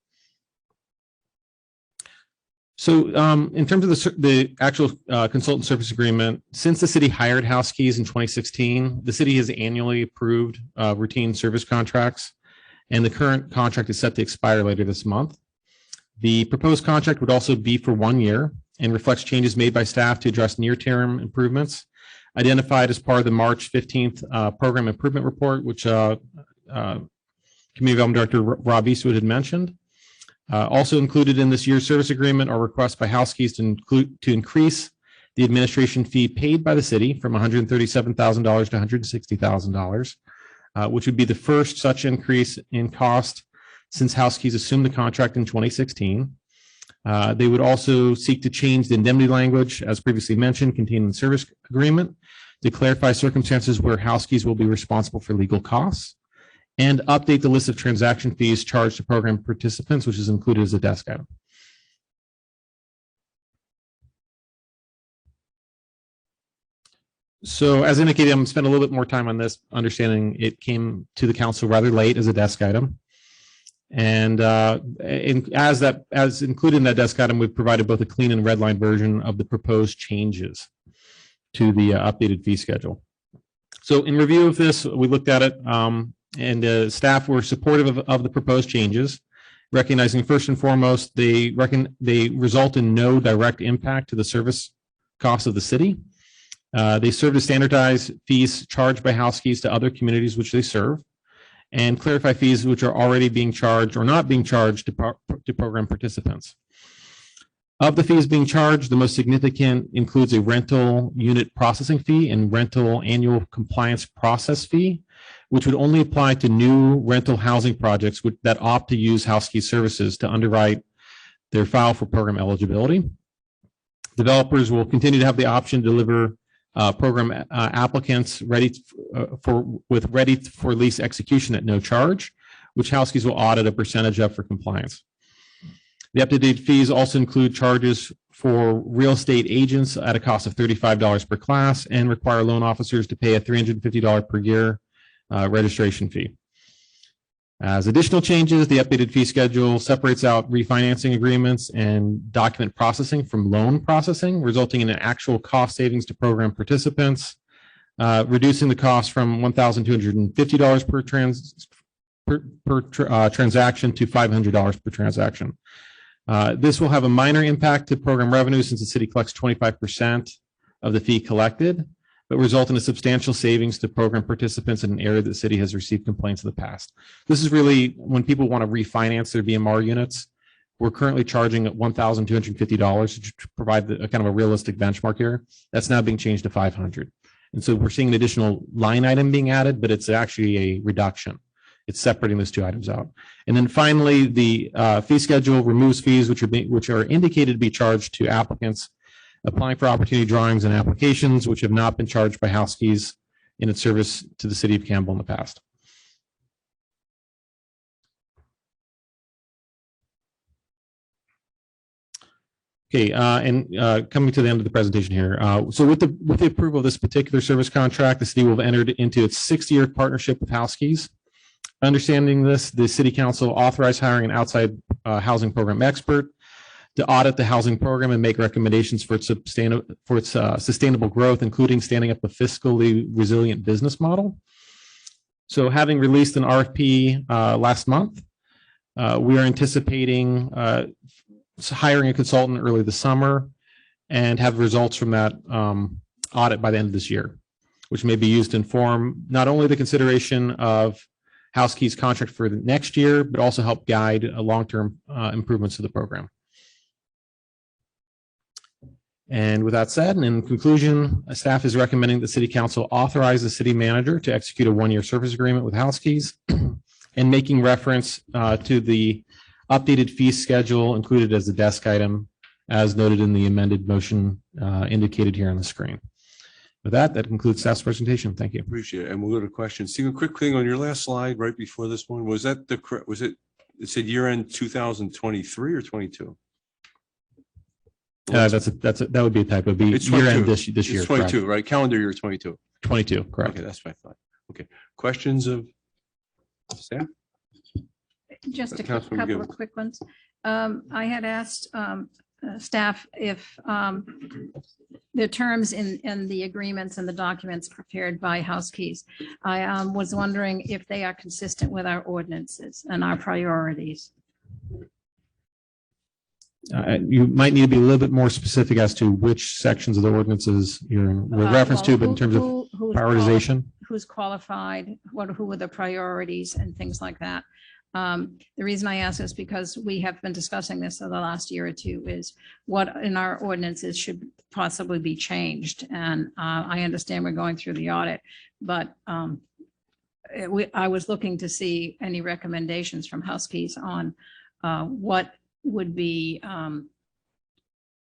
N: So in terms of the actual consultant service agreement, since the city hired House Keys in 2016, the city has annually approved routine service contracts, and the current contract is set to expire later this month. The proposed contract would also be for 1 year and reflects changes made by staff to address near-term improvements identified as part of the March 15th program improvement report, which Community Development Director Rob Eastwood had mentioned. Also included in this year's service agreement are requests by House Keys to increase the administration fee paid by the city from $137,000 to $160,000, which would be the first such increase in cost since House Keys assumed the contract in 2016. They would also seek to change the indemnity language, as previously mentioned, contained in the service agreement, to clarify circumstances where House Keys will be responsible for legal costs, and update the list of transaction fees charged to program participants, which is included as a desk item. So as indicated, I'm going to spend a little bit more time on this, understanding it came to the council rather late as a desk item. And as included in that desk item, we've provided both a clean and red line version of the proposed changes to the updated fee schedule. So in review of this, we looked at it, and staff were supportive of the proposed changes, recognizing first and foremost, they result in no direct impact to the service costs of the city. They serve to standardize fees charged by House Keys to other communities which they serve, and clarify fees which are already being charged or not being charged to program participants. Of the fees being charged, the most significant includes a rental unit processing fee and rental annual compliance process fee, which would only apply to new rental housing projects that opt to use House Keys services to underwrite their file for program eligibility. Developers will continue to have the option to deliver program applicants ready for lease execution at no charge, which Housekeys will audit a percentage of for compliance. The updated fees also include charges for real estate agents at a cost of $35 per class and require loan officers to pay a $350 per year registration fee. As additional changes, the updated fee schedule separates out refinancing agreements and document processing from loan processing, resulting in an actual cost savings to program participants, reducing the cost from $1,250 per transaction to $500 per transaction. This will have a minor impact to program revenue since the city collects 25% of the fee collected, but result in a substantial savings to program participants in an area that the city has received complaints in the past. This is really when people want to refinance their VMR units. We're currently charging at $1,250 to provide a kind of a realistic benchmark here. That's now being changed to $500. And so we're seeing an additional line item being added, but it's actually a reduction. It's separating those two items out. And then finally, the fee schedule removes fees which are indicated to be charged to applicants applying for opportunity drawings and applications which have not been charged by Housekeys in its service to the city of Campbell in the past. Okay, coming to the end of the presentation here. So with the approval of this particular service contract, the city will have entered into its 6-year partnership with Housekeys. Understanding this, the city council authorized hiring an outside housing program expert to audit the housing program and make recommendations for its sustainable growth, including standing up a fiscally resilient business model. So having released an RFP last month, we are anticipating hiring a consultant early this summer and have results from that audit by the end of this year, which may be used to inform not only the consideration of Housekeys contract for the next year, but also help guide long-term improvements to the program. And with that said, and in conclusion, staff is recommending the city council authorize the city manager to execute a 1-year service agreement with Housekeys and making reference to the updated fee schedule included as a desk item as noted in the amended motion indicated here on the screen. With that concludes staff's presentation. Thank you.
A: Appreciate it. And we'll go to questions. Stephen, quick thing on your last slide right before this one, was that the correct, it said year end 2023 or 22?
N: That would be a type. It would be year end this year.
A: It's 22, correct? Right? Calendar year 22.
N: 22, correct.
A: Okay, that's what I thought. Okay. Questions of staff?
C: Just a couple of quick ones. I had asked staff if the terms in the agreements and the documents prepared by Housekeys, I was wondering if they are consistent with our ordinances and our priorities.
N: You might need to be a little bit more specific as to which sections of the ordinances you're in reference to, but in terms of prioritization.
C: Who's qualified, who were the priorities and things like that. The reason I ask is because we have been discussing this for the last year or two, is what in our ordinances should possibly be changed. And I understand we're going through the audit, but I was looking to see any recommendations from Housekeys on what would be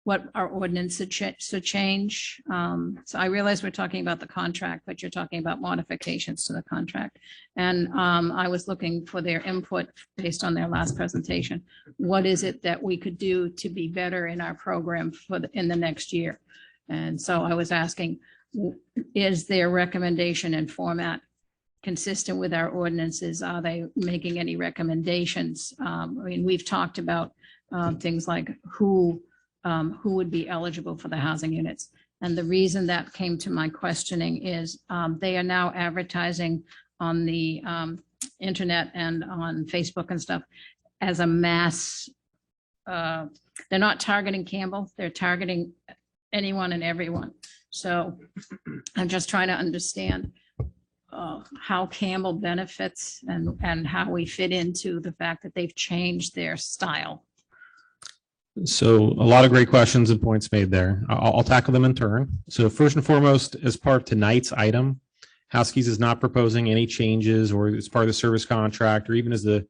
C: what our ordinance should change. So I realize we're talking about the contract, but you're talking about modifications to the contract. And I was looking for their input based on their last presentation. What is it that we could do to be better in our program in the next year? And so I was asking, is their recommendation and format consistent with our ordinances? Are they making any recommendations? I mean, we've talked about things like who would be eligible for the housing units. And the reason that came to my questioning is they are now advertising on the internet and on Facebook and stuff as a mass. They're not targeting Campbell, they're targeting anyone and everyone. So I'm just trying to understand how Campbell benefits and how we fit into the fact that they've changed their style.
N: So a lot of great questions and points made there. I'll tackle them in turn. So first and foremost, as part of tonight's item, Housekeys is not proposing any changes or as part of the service contract or even as the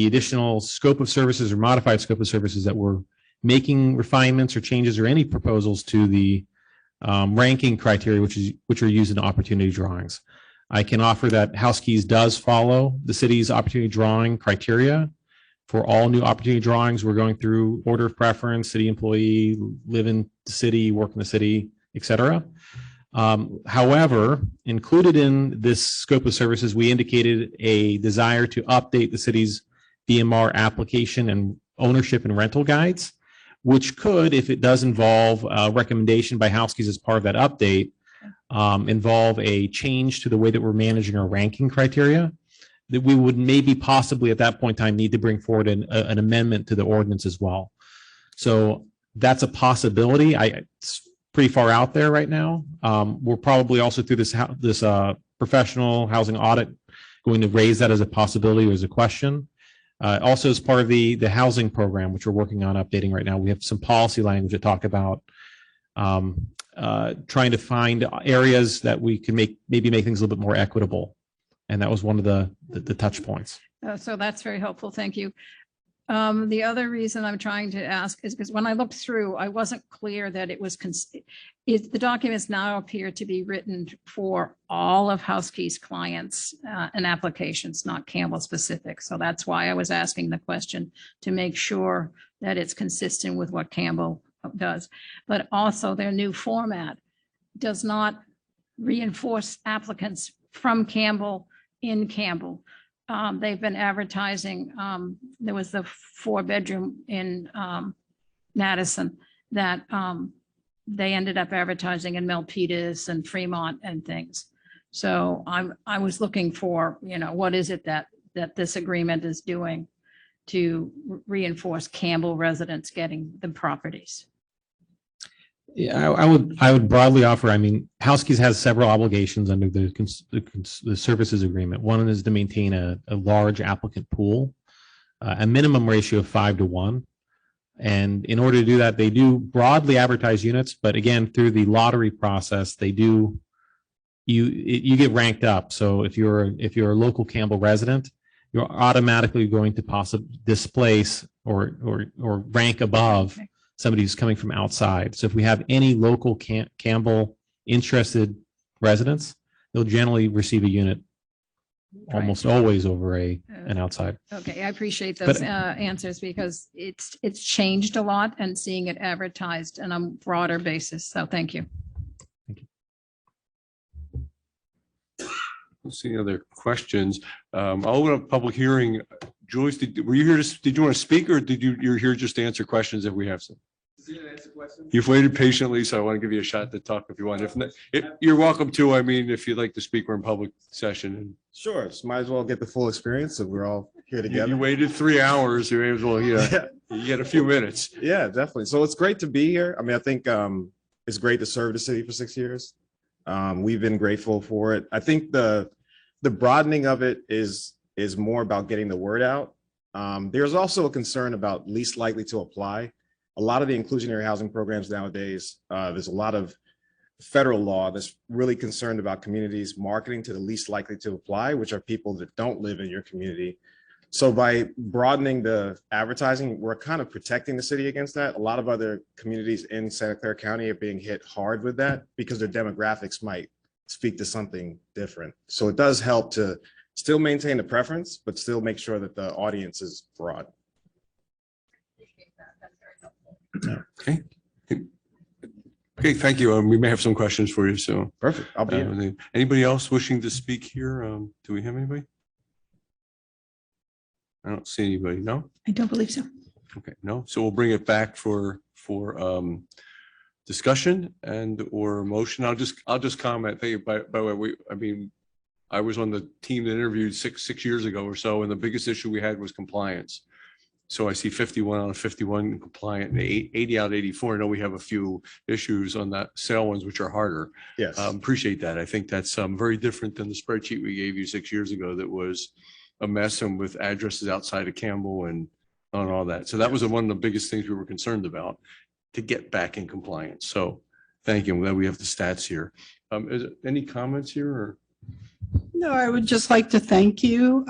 N: additional scope of services or modified scope of services that we're making refinements or changes or any proposals to the ranking criteria, which are used in opportunity drawings. I can offer that House Keys does follow the city's opportunity drawing criteria. For all new opportunity drawings, we're going through order of preference, city employee, live in the city, work in the city, et cetera. However, included in this scope of services, we indicated a desire to update the city's BMR application and ownership and rental guides, which could, if it does involve a recommendation by House Keys as part of that update, involve a change to the way that we're managing our ranking criteria, that we would maybe possibly at that point in time need to bring forward an amendment to the ordinance as well. So that's a possibility. It's pretty far out there right now. We're probably also through this professional housing audit going to raise that as a possibility or as a question. Also as part of the housing program, which we're working on updating right now, we have some policy language that talk about trying to find areas that we can maybe make things a little bit more equitable. And that was one of the touch points.
C: So that's very helpful. Thank you. The other reason I'm trying to ask is because when I looked through, I wasn't clear that it was, the documents now appear to be written for all of House Keys clients and applications, not Campbell specific. So that's why I was asking the question to make sure that it's consistent with what Campbell does. But also their new format does not reinforce applicants from Campbell in Campbell. They've been advertising. There was the 4-bedroom in Madison that they ended up advertising in Milpitas and Fremont and things. So I was looking for, what is it that this agreement is doing to reinforce Campbell residents getting the properties?
N: Yeah, I would broadly offer, House Keys has several obligations under the services agreement. One is to maintain a large applicant pool, a minimum ratio of 5 to 1. And in order to do that, they do broadly advertise units, but again, through the lottery process, you get ranked up. So if you're a local Campbell resident, you're automatically going to possibly displace or rank above somebody who's coming from outside. So if we have any local Campbell interested residents, they'll generally receive a unit almost always over an outside.
C: Okay, I appreciate those answers because it's changed a lot and seeing it advertised on a broader basis. So thank you.
A: Let's see other questions. I'll open up public hearing. Joyce, were you here did you want to speak or you're here just to answer questions if we have some? You've waited patiently, so I want to give you a shot to talk if you want. If not, you're welcome to. If you'd like to speak, we're in public session.
O: Sure, just might as well get the full experience if we're all here together.
A: You waited 3 hours. You may as well, you get a few minutes.
O: Yeah, definitely. So it's great to be here. I think it's great to serve the city for 6 years. We've been grateful for it. I think the broadening of it is more about getting the word out. There's also a concern about least likely to apply. A lot of the inclusionary housing programs nowadays, there's a lot of federal law that's really concerned about communities marketing to the least likely to apply, which are people that don't live in your community. So by broadening the advertising, we're kind of protecting the city against that. A lot of other communities in Santa Clara County are being hit hard with that because their demographics might speak to something different. So it does help to still maintain the preference, but still make sure that the audience is broad.
A: Okay. Okay, thank you. We may have some questions for you soon.
O: Perfect. I'll be here.
A: Anybody else wishing to speak here? Do we have anybody? I don't see anybody. No?
B: I don't believe so.
A: Okay, no. So we'll bring it back for discussion and or motion. I'll just comment. Thank you. By the way, I was on the team that interviewed six years ago or so, and the biggest issue we had was compliance. So I see 51 out of 51 compliant and 80 out of 84. I know we have a few issues on that sale ones, which are harder.
O: Yes.
A: Appreciate that. I think that's very different than the spreadsheet we gave you 6 years ago that was a mess and with addresses outside of Campbell and all that. So that was one of the biggest things we were concerned about to get back in compliance. So thank you. I'm glad we have the stats here. Is there any comments here? Or?
E: No, I would just like to thank you.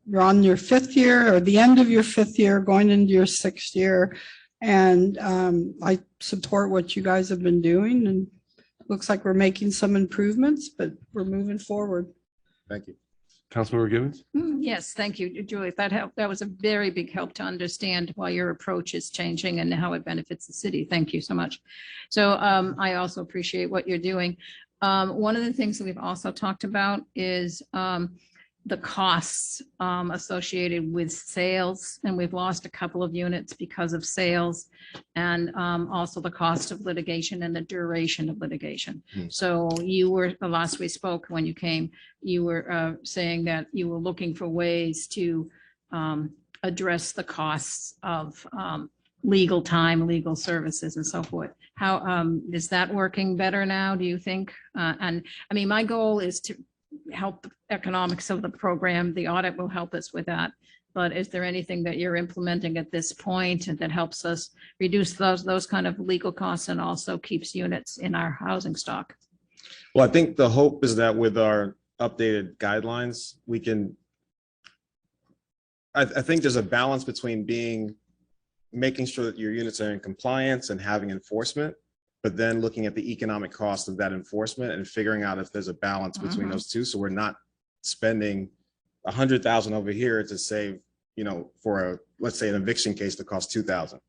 E: You're on your 5th year or the end of your 5th year, going into your 6th year. And I support what you guys have been doing, and looks like we're making some improvements, but we're moving forward.
O: Thank you.
A: Councilmember Gibbons?
C: Yes, thank you, Julie. That helped. That was a very big help to understand why your approach is changing and how it benefits the city. Thank you so much. So I also appreciate what you're doing. One of the things that we've also talked about is the costs associated with sales, and we've lost a couple of units because of sales, and also the cost of litigation and the duration of litigation. So you were, the last we spoke when you came, you were saying that you were looking for ways to address the costs of legal time, legal services and so forth. How is that working better now, do you think? And I mean, my goal is to help the economics of the program. The audit will help us with that. But is there anything that you're implementing at this point that helps us reduce those kind of legal costs and also keeps units in our housing stock?
O: Well, I think the hope is that with our updated guidelines, we can, I think there's a balance between making sure that your units are in compliance and having enforcement, but then looking at the economic cost of that enforcement and figuring out if there's a balance between those two. So we're not spending 100,000 over here to save, for a, let's say an eviction case that costs 2,000.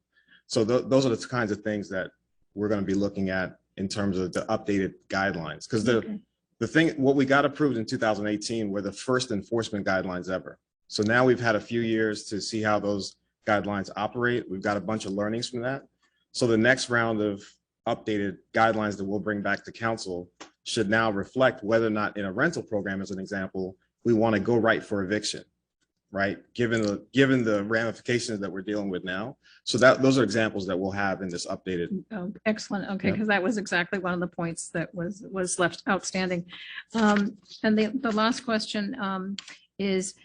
O: So those are the kinds of things that we're going to be looking at in terms of the updated guidelines. Because the thing, what we got approved in 2018 were the first enforcement guidelines ever. So now we've had a few years to see how those guidelines operate. We've got a bunch of learnings from that. So the next round of updated guidelines that we'll bring back to council should now reflect whether or not in a rental program, as an example, we want to go right for eviction, right? Given the ramifications that we're dealing with now. So those are examples that we'll have in this updated.
C: Oh, excellent. Okay, because that was exactly one of the points that was left outstanding. And the last question is,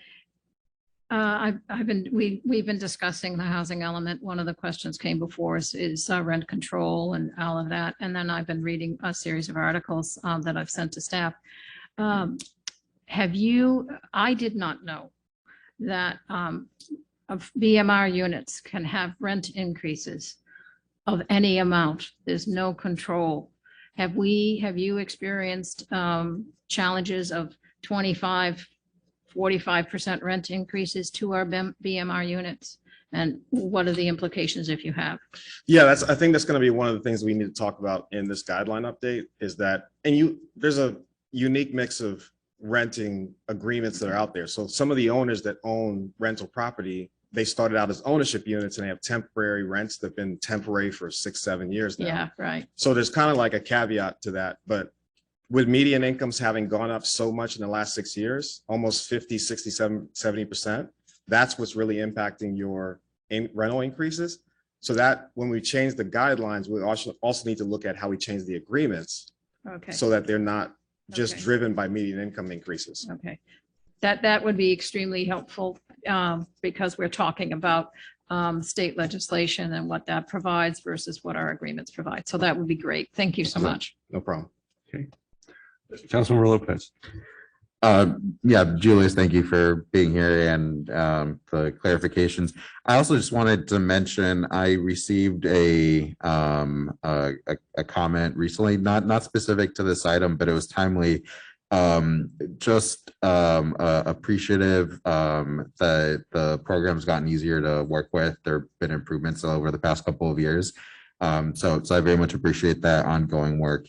C: we've been discussing the housing element. One of the questions came before us is rent control and all of that. And then I've been reading a series of articles that I've sent to staff. I did not know that of BMR units can have rent increases of any amount. There's no control. Have you experienced challenges of 25, 45% rent increases to our BMR units? And what are the implications if you have?
O: Yeah, I think that's going to be one of the things we need to talk about in this guideline update is that, there's a unique mix of renting agreements that are out there. So some of the owners that own rental property, they started out as ownership units and they have temporary rents that have been temporary for 6-7 years now.
C: Yeah, right.
O: So there's kind of like a caveat to that, but with median incomes having gone up so much in the last 6 years, almost 50, 67, 70%, that's what's really impacting your rental increases. So that when we change the guidelines, we also need to look at how we change the agreements.
C: Okay.
O: So that they're not just driven by median income increases.
C: Okay. That would be extremely helpful because we're talking about state legislation and what that provides versus what our agreements provide. So that would be great. Thank you so much.
O: No problem.
A: Okay. Councilmember Lopez.
H: Yeah, Julius, thank you for being here and the clarifications. I also just wanted to mention I received a comment recently, not specific to this item, but it was timely. Just appreciative that the program's gotten easier to work with. There have been improvements over the past couple of years. So I very much appreciate that ongoing work.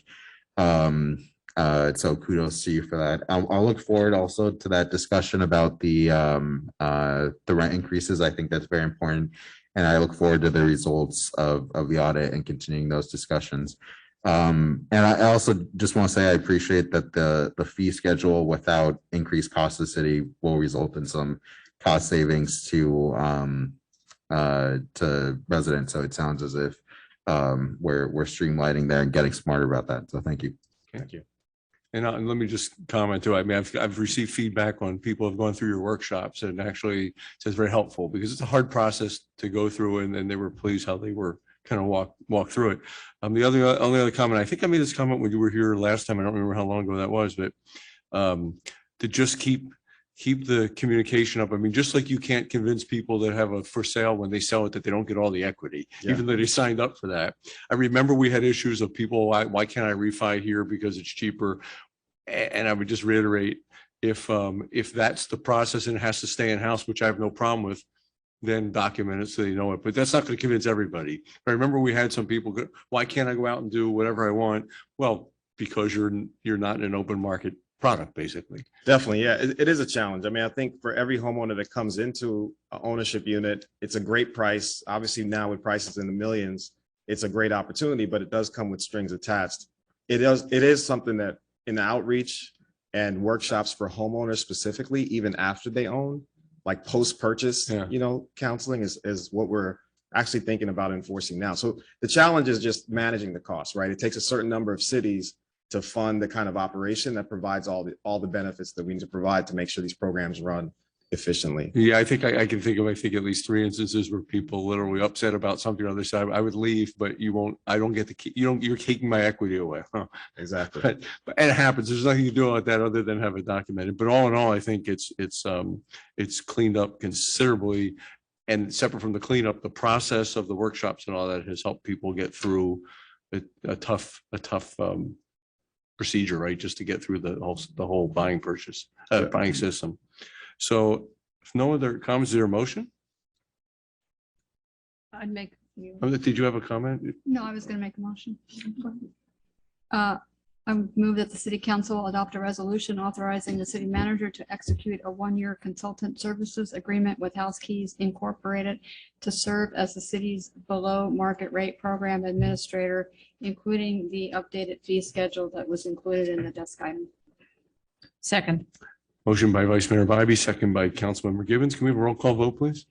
H: So kudos to you for that. I'll look forward also to that discussion about the rent increases. I think that's very important. And I look forward to the results of the audit and continuing those discussions. And I also just want to say I appreciate that the fee schedule without increased cost to the city will result in some cost savings to residents. So it sounds as if we're streamlining there and getting smarter about that. So thank you.
O: Thank you.
A: And let me just comment too. I mean, I've received feedback when people have gone through your workshops, and actually it's very helpful because it's a hard process to go through, and they were pleased how they were kind of walk through it. The only other comment, I think I made this comment when you were here last time. I don't remember how long ago that was, but to just keep keep the communication up. I mean, just like you can't convince people that have a for sale when they sell it that they don't get all the equity, even though they signed up for that. I remember we had issues of people, why can't I refi here because it's cheaper? And I would just reiterate, if that's the process and it has to stay in-house, which I have no problem with, then document it so they know it. But that's not going to convince everybody. I remember we had some people go, why can't I go out and do whatever I want? Well, because you're not in an open market product, basically.
O: Definitely, yeah, it is a challenge. I mean, I think for every homeowner that comes into an ownership unit, it's a great price. Obviously now with prices in the millions, it's a great opportunity, but it does come with strings attached. It is something that in the outreach and workshops for homeowners specifically, even after they own, like post-purchase, counseling is what we're actually thinking about enforcing now. So the challenge is just managing the cost, right? It takes a certain number of cities to fund the kind of operation that provides all the benefits that we need to provide to make sure these programs run efficiently.
A: Yeah, I think I can think of, at least 3 instances where people literally upset about something on the other side. I would leave, but I don't get the, you're taking my equity away. Huh?
O: Exactly.
A: But and it happens. There's nothing to do about that other than have it documented. But all in all, I think it's cleaned up considerably. And separate from the cleanup, the process of the workshops and all that has helped people get through a tough procedure, right? Just to get through the whole buying system. So if no other comments, is there a motion?
G: I'd make.
A: Did you have a comment?
G: No, I was going to make a motion. I move that the city council adopt a resolution authorizing the city manager to execute a 1-year consultant services agreement with House Keys Incorporated to serve as the city's below market rate program administrator, including the updated fee schedule that was included in the desk item.
C: Second.
A: Motion by Vice Mayor Bybee, second by Councilmember Gibbons. Can we have a roll call vote, please?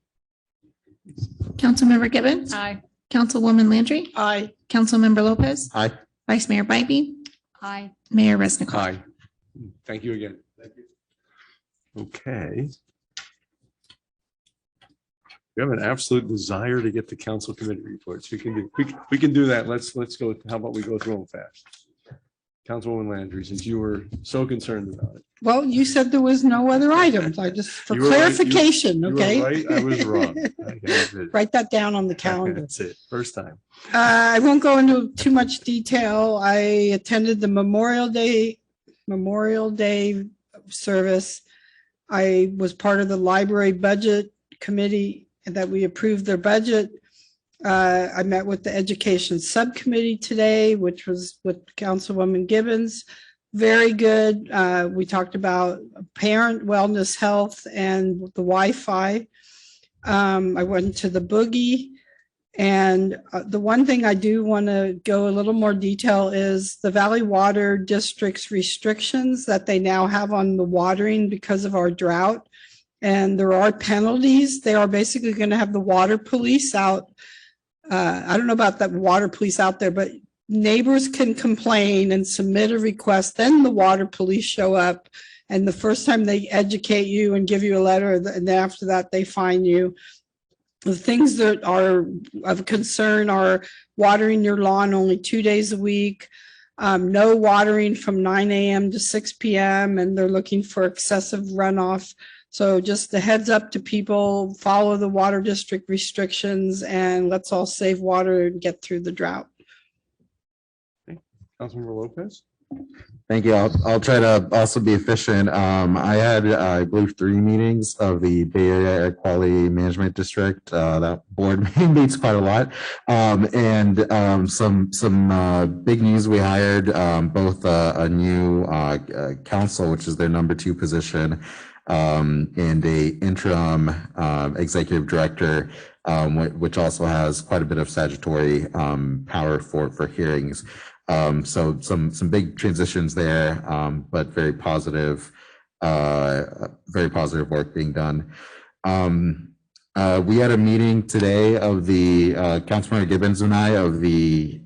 B: Councilmember Gibbons.
C: Aye.
B: Councilwoman Landry.
E: Aye.
B: Councilmember Lopez.
H: Aye.
B: Vice Mayor Bybee.
G: Aye.
B: Mayor Resnick.
A: Aye. Thank you again. Thank you. Okay. We have an absolute desire to get the council committee reports. We can do that. Let's go. How about we go through them fast? Councilwoman Landry, since you were so concerned about it.
E: Well, you said there was no other items. I just, for clarification, okay?
A: You were right, I was wrong.
E: Write that down on the calendar.
A: That's it. First time.
E: I won't go into too much detail. I attended the Memorial Day service. I was part of the library budget committee that we approved their budget. I met with the education subcommittee today, which was with Councilwoman Gibbons. Very good. We talked about parent wellness, health, and the Wi-Fi. I went to the Boogie. And the one thing I do want to go a little more detail is the Valley Water District's restrictions that they now have on the watering because of our drought. And there are penalties. They are basically going to have the water police out. I don't know about that water police out there, but neighbors can complain and submit a request. Then the water police show up. And the first time they educate you and give you a letter, and then after that, they fine you. The things that are of concern are watering your lawn only 2 days a week, no watering from 9 a.m. to 6 p.m. And they're looking for excessive runoff. So just a heads up to people, follow the water district restrictions and let's all save water and get through the drought.
A: Okay. Councilmember Lopez.
H: Thank you. I'll try to also be efficient. I had, I believe, 3 meetings of the Bay Area Air Quality Management District. That board meets quite a lot. Some big news. We hired both a new council, which is their number 2 position, and a interim executive director, which also has quite a bit of statutory power for hearings. So some big transitions there, but very positive work being done. We had a meeting today of the Councilmember Gibbons and I of the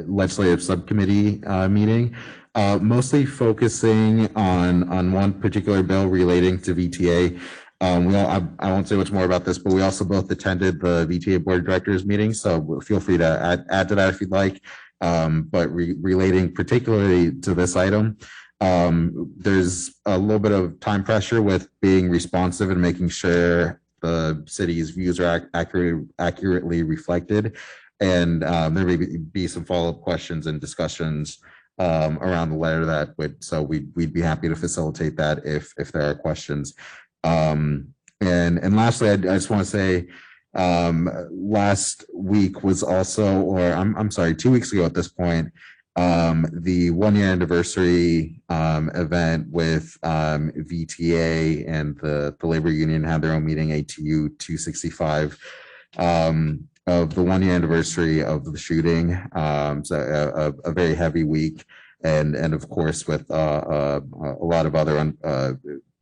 H: legislative subcommittee meeting, mostly focusing on one particular bill relating to VTA. I won't say much more about this, but we also both attended the VTA Board of Directors meeting, so feel free to add to that if you'd like. But relating particularly to this item, There's a little bit of time pressure with being responsive and making sure the city's views are accurately reflected. And there may be some follow-up questions and discussions around the letter that would, so we'd be happy to facilitate that if there are questions. And lastly, I just want to say, last week was also, or I'm sorry, 2 weeks ago at this point, the 1-year anniversary event with VTA and the labor union had their own meeting, ATU 265, of the 1-year anniversary of the shooting. So a very heavy week, and of course with a lot of other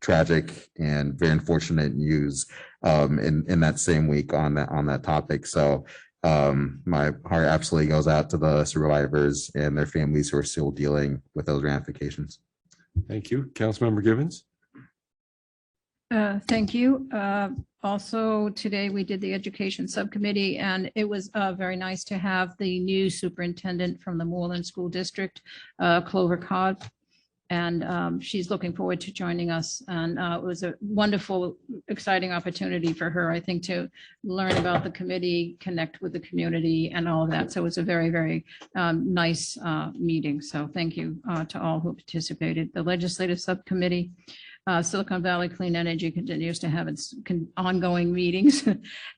H: tragic and very unfortunate news in that same week on that topic. So my heart absolutely goes out to the survivors and their families who are still dealing with those ramifications.
A: Thank you. Councilmember Givens.
C: Thank you. Also, today we did the education subcommittee, and it was very nice to have the new superintendent from the Moreland School District, Clover Codd. And she's looking forward to joining us. And it was a wonderful, exciting opportunity for her, I think, to learn about the committee, connect with the community and all of that. So it was a very, very nice meeting. So thank you to all who participated. The legislative subcommittee, Silicon Valley Clean Energy continues to have its ongoing meetings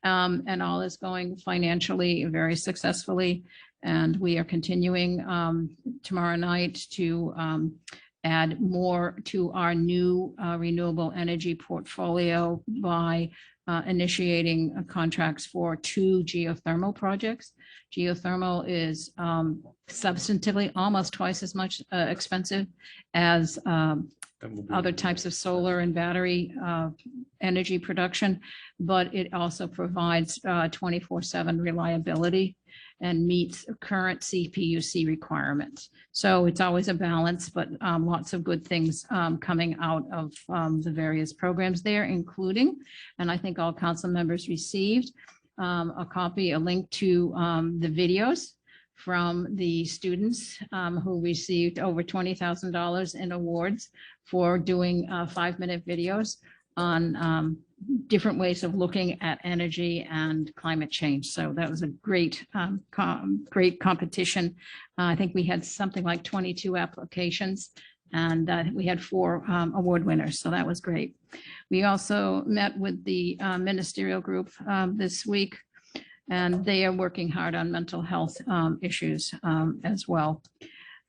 C: and all is going financially very successfully. And we are continuing tomorrow night to add more to our new renewable energy portfolio by initiating contracts for 2 geothermal projects. Geothermal is substantively almost twice as much expensive as other types of solar and battery energy production, but it also provides 24/7 reliability and meets current CPUC requirements. So it's always a balance, but lots of good things coming out of the various programs there, including, and I think all council members received a link to the videos from the students who received over $20,000 in awards for doing 5-minute videos on different ways of looking at energy and climate change. So that was a great, great competition. I think we had something like 22 applications, and we had 4 award winners. So that was great. We also met with the ministerial group this week, and they are working hard on mental health issues as well.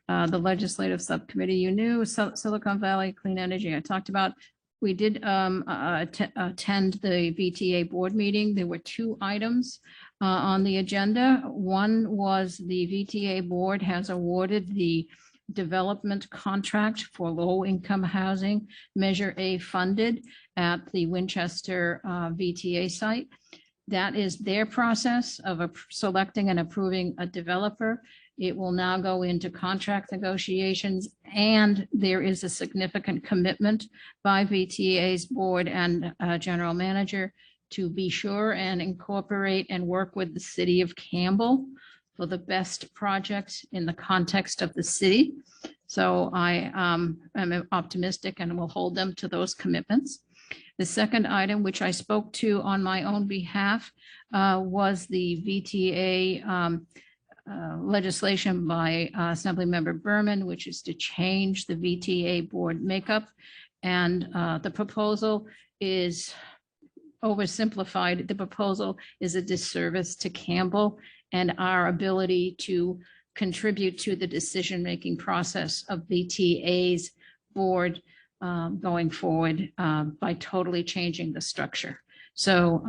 C: The legislative subcommittee, you knew, Silicon Valley Clean Energy, I talked about. We did attend the VTA board meeting. There were 2 items on the agenda. One was the VTA board has awarded the development contract for low-income housing, Measure A funded at the Winchester VTA site. That is their process of selecting and approving a developer. It will now go into contract negotiations, and there is a significant commitment by VTA's board and general manager to be sure and incorporate and work with the city of Campbell for the best projects in the context of the city. So I am optimistic and will hold them to those commitments. The second item, which I spoke to on my own behalf, was the VTA legislation by Assemblymember Berman, which is to change the VTA board makeup. And the proposal is oversimplified. The proposal is a disservice to Campbell and our ability to contribute to the decision-making process of VTA's board going forward by totally changing the structure. So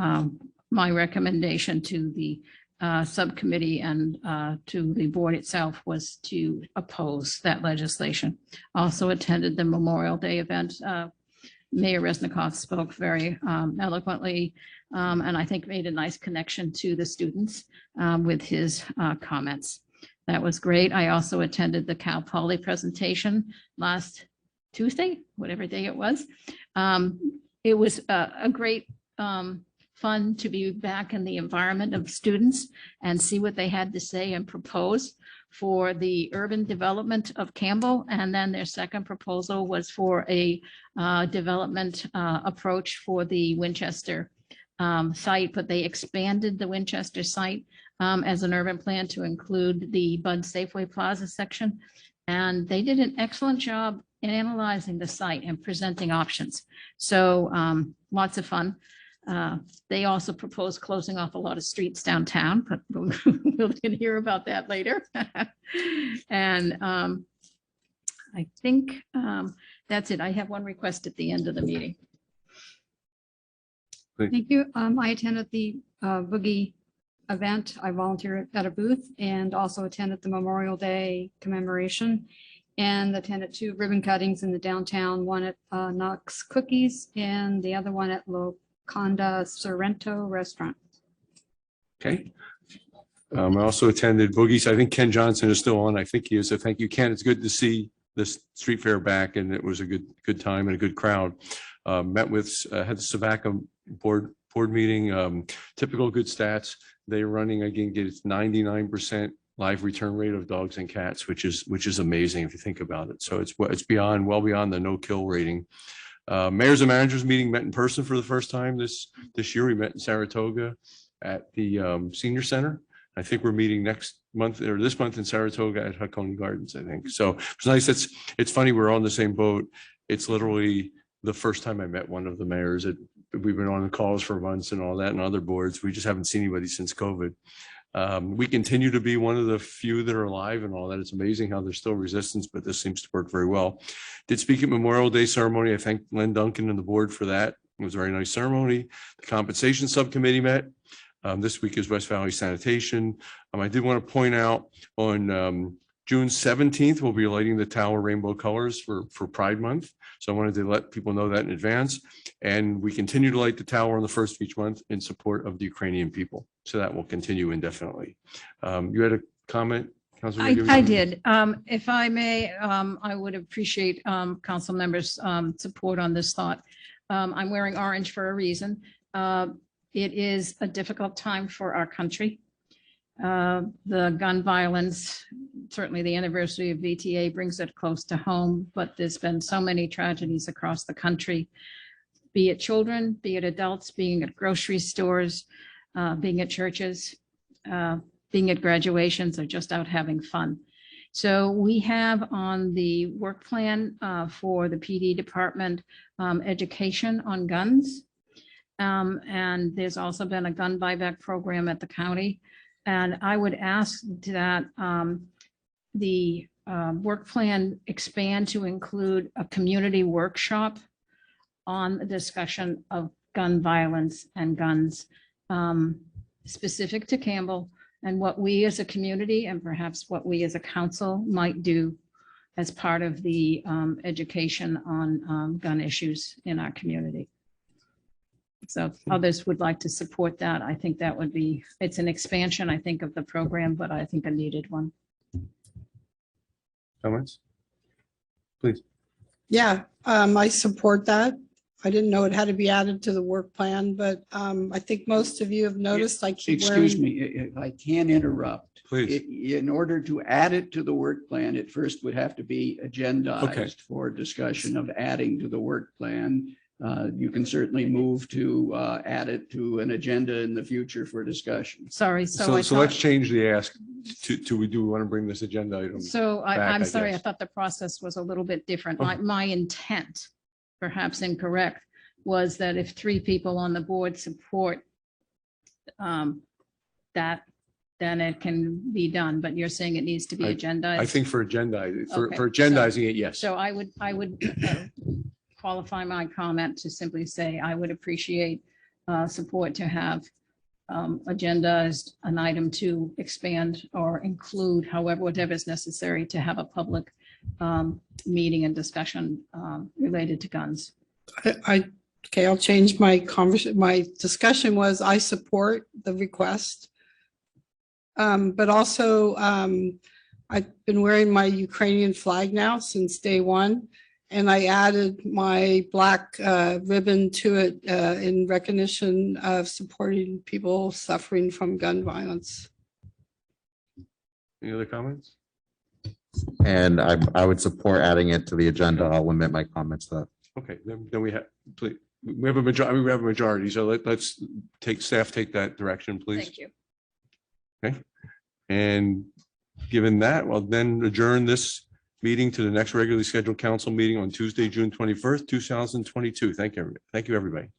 C: my recommendation to the subcommittee and to the board itself was to oppose that legislation. Also attended the Memorial Day event. Mayor Resnikoff spoke very eloquently and I think made a nice connection to the students with his comments. That was great. I also attended the Cal Poly presentation last Tuesday, whatever day it was. It was a great fun to be back in the environment of students and see what they had to say and propose for the urban development of Campbell. And then their second proposal was for a development approach for the Winchester site, but they expanded the Winchester site as an urban plan to include the Bud Safeway Plaza section. And they did an excellent job in analyzing the site and presenting options. So lots of fun. They also proposed closing off a lot of streets downtown, but we'll hear about that later. And I think that's it. I have one request at the end of the meeting.
G: Thank you. I attended the Boogie event. I volunteered at a booth and also attended the Memorial Day commemoration and attended 2 ribbon cuttings in the downtown, one at Knox Cookies and the other one at Loconda Sorrento Restaurant.
A: Okay. I also attended Boogie's. I think Ken Johnson is still on. I think he is. So thank you, Ken. It's good to see this street fair back, and it was a good time and a good crowd. Met with had the Civic board meeting. Typical good stats. They're running again. It's 99% live return rate of dogs and cats, which is amazing if you think about it. So it's well beyond the no kill rating. Mayors and managers meeting met in person for the first time this year. We met in Saratoga at the senior center. I think we're meeting next month or this month in Saratoga at Huckoni Gardens, I think. So it's nice. It's funny. We're on the same boat. It's literally the first time I met one of the mayors. We've been on the calls for months and all that and other boards. We just haven't seen anybody since COVID. We continue to be one of the few that are alive and all that. It's amazing how there's still resistance, but this seems to work very well. Did speak at Memorial Day ceremony. I thank Len Duncan and the board for that. It was a very nice ceremony. The compensation subcommittee met. This week is West Valley Sanitation. I did want to point out on June 17th, we'll be lighting the tower rainbow colors for Pride Month. So I wanted to let people know that in advance. And we continue to light the tower on the first of each month in support of the Ukrainian people. So that will continue indefinitely. You had a comment, Councilor?
C: I did. If I may, I would appreciate council members' support on this thought. I'm wearing orange for a reason. It is a difficult time for our country. The gun violence, certainly the anniversary of VTA brings it close to home, but there's been so many tragedies across the country, be it children, be it adults, being at grocery stores, being at churches, being at graduations, or just out having fun. So we have on the work plan for the PD department education on guns. And there's also been a gun buyback program at the county. And I would ask that the work plan expand to include a community workshop on the discussion of gun violence and guns specific to Campbell, and what we as a community and perhaps what we as a council might do as part of the education on gun issues in our community. So if others would like to support that, I think that would be, it's an expansion, I think, of the program, but I think a needed one.
A: Comments? Please.
E: Yeah, I support that. I didn't know it had to be added to the work plan, but I think most of you have noticed I keep wearing.
F: Excuse me, if I can interrupt.
A: Please.
F: In order to add it to the work plan, it first would have to be agendized for discussion of adding to the work plan. You can certainly move to add it to an agenda in the future for discussion.
C: Sorry.
A: So let's change the ask to do we want to bring this agenda item?
C: So I'm sorry, I
A: guess.
C: thought the process was a little bit different.
A: Okay.
C: My intent, perhaps incorrect, was that if 3 people on the board support that, then it can be done. But you're saying it needs to be agendized?
A: I think for
C: Okay.
A: agendizing it, yes.
C: So I would qualify my comment to simply say I would appreciate support to have agendized an item to expand or include, however, whatever is necessary to have a public meeting and discussion related to guns.
E: Okay, I'll change my conversation. My discussion was I support the request. But also I've been wearing my Ukrainian flag now since day one. And I added my black ribbon to it in recognition of supporting people suffering from gun violence.
A: Any other comments?
H: And I would support adding it to the agenda. I'll limit my comments to that.
A: Okay, then we have, please, we have a majority, we have a majority, so let's staff take that direction, please.
C: Thank you.
A: Okay, and given that, well, then adjourn this meeting to the next regularly scheduled council meeting on Tuesday, June 21st, 2022. Thank you, everybody.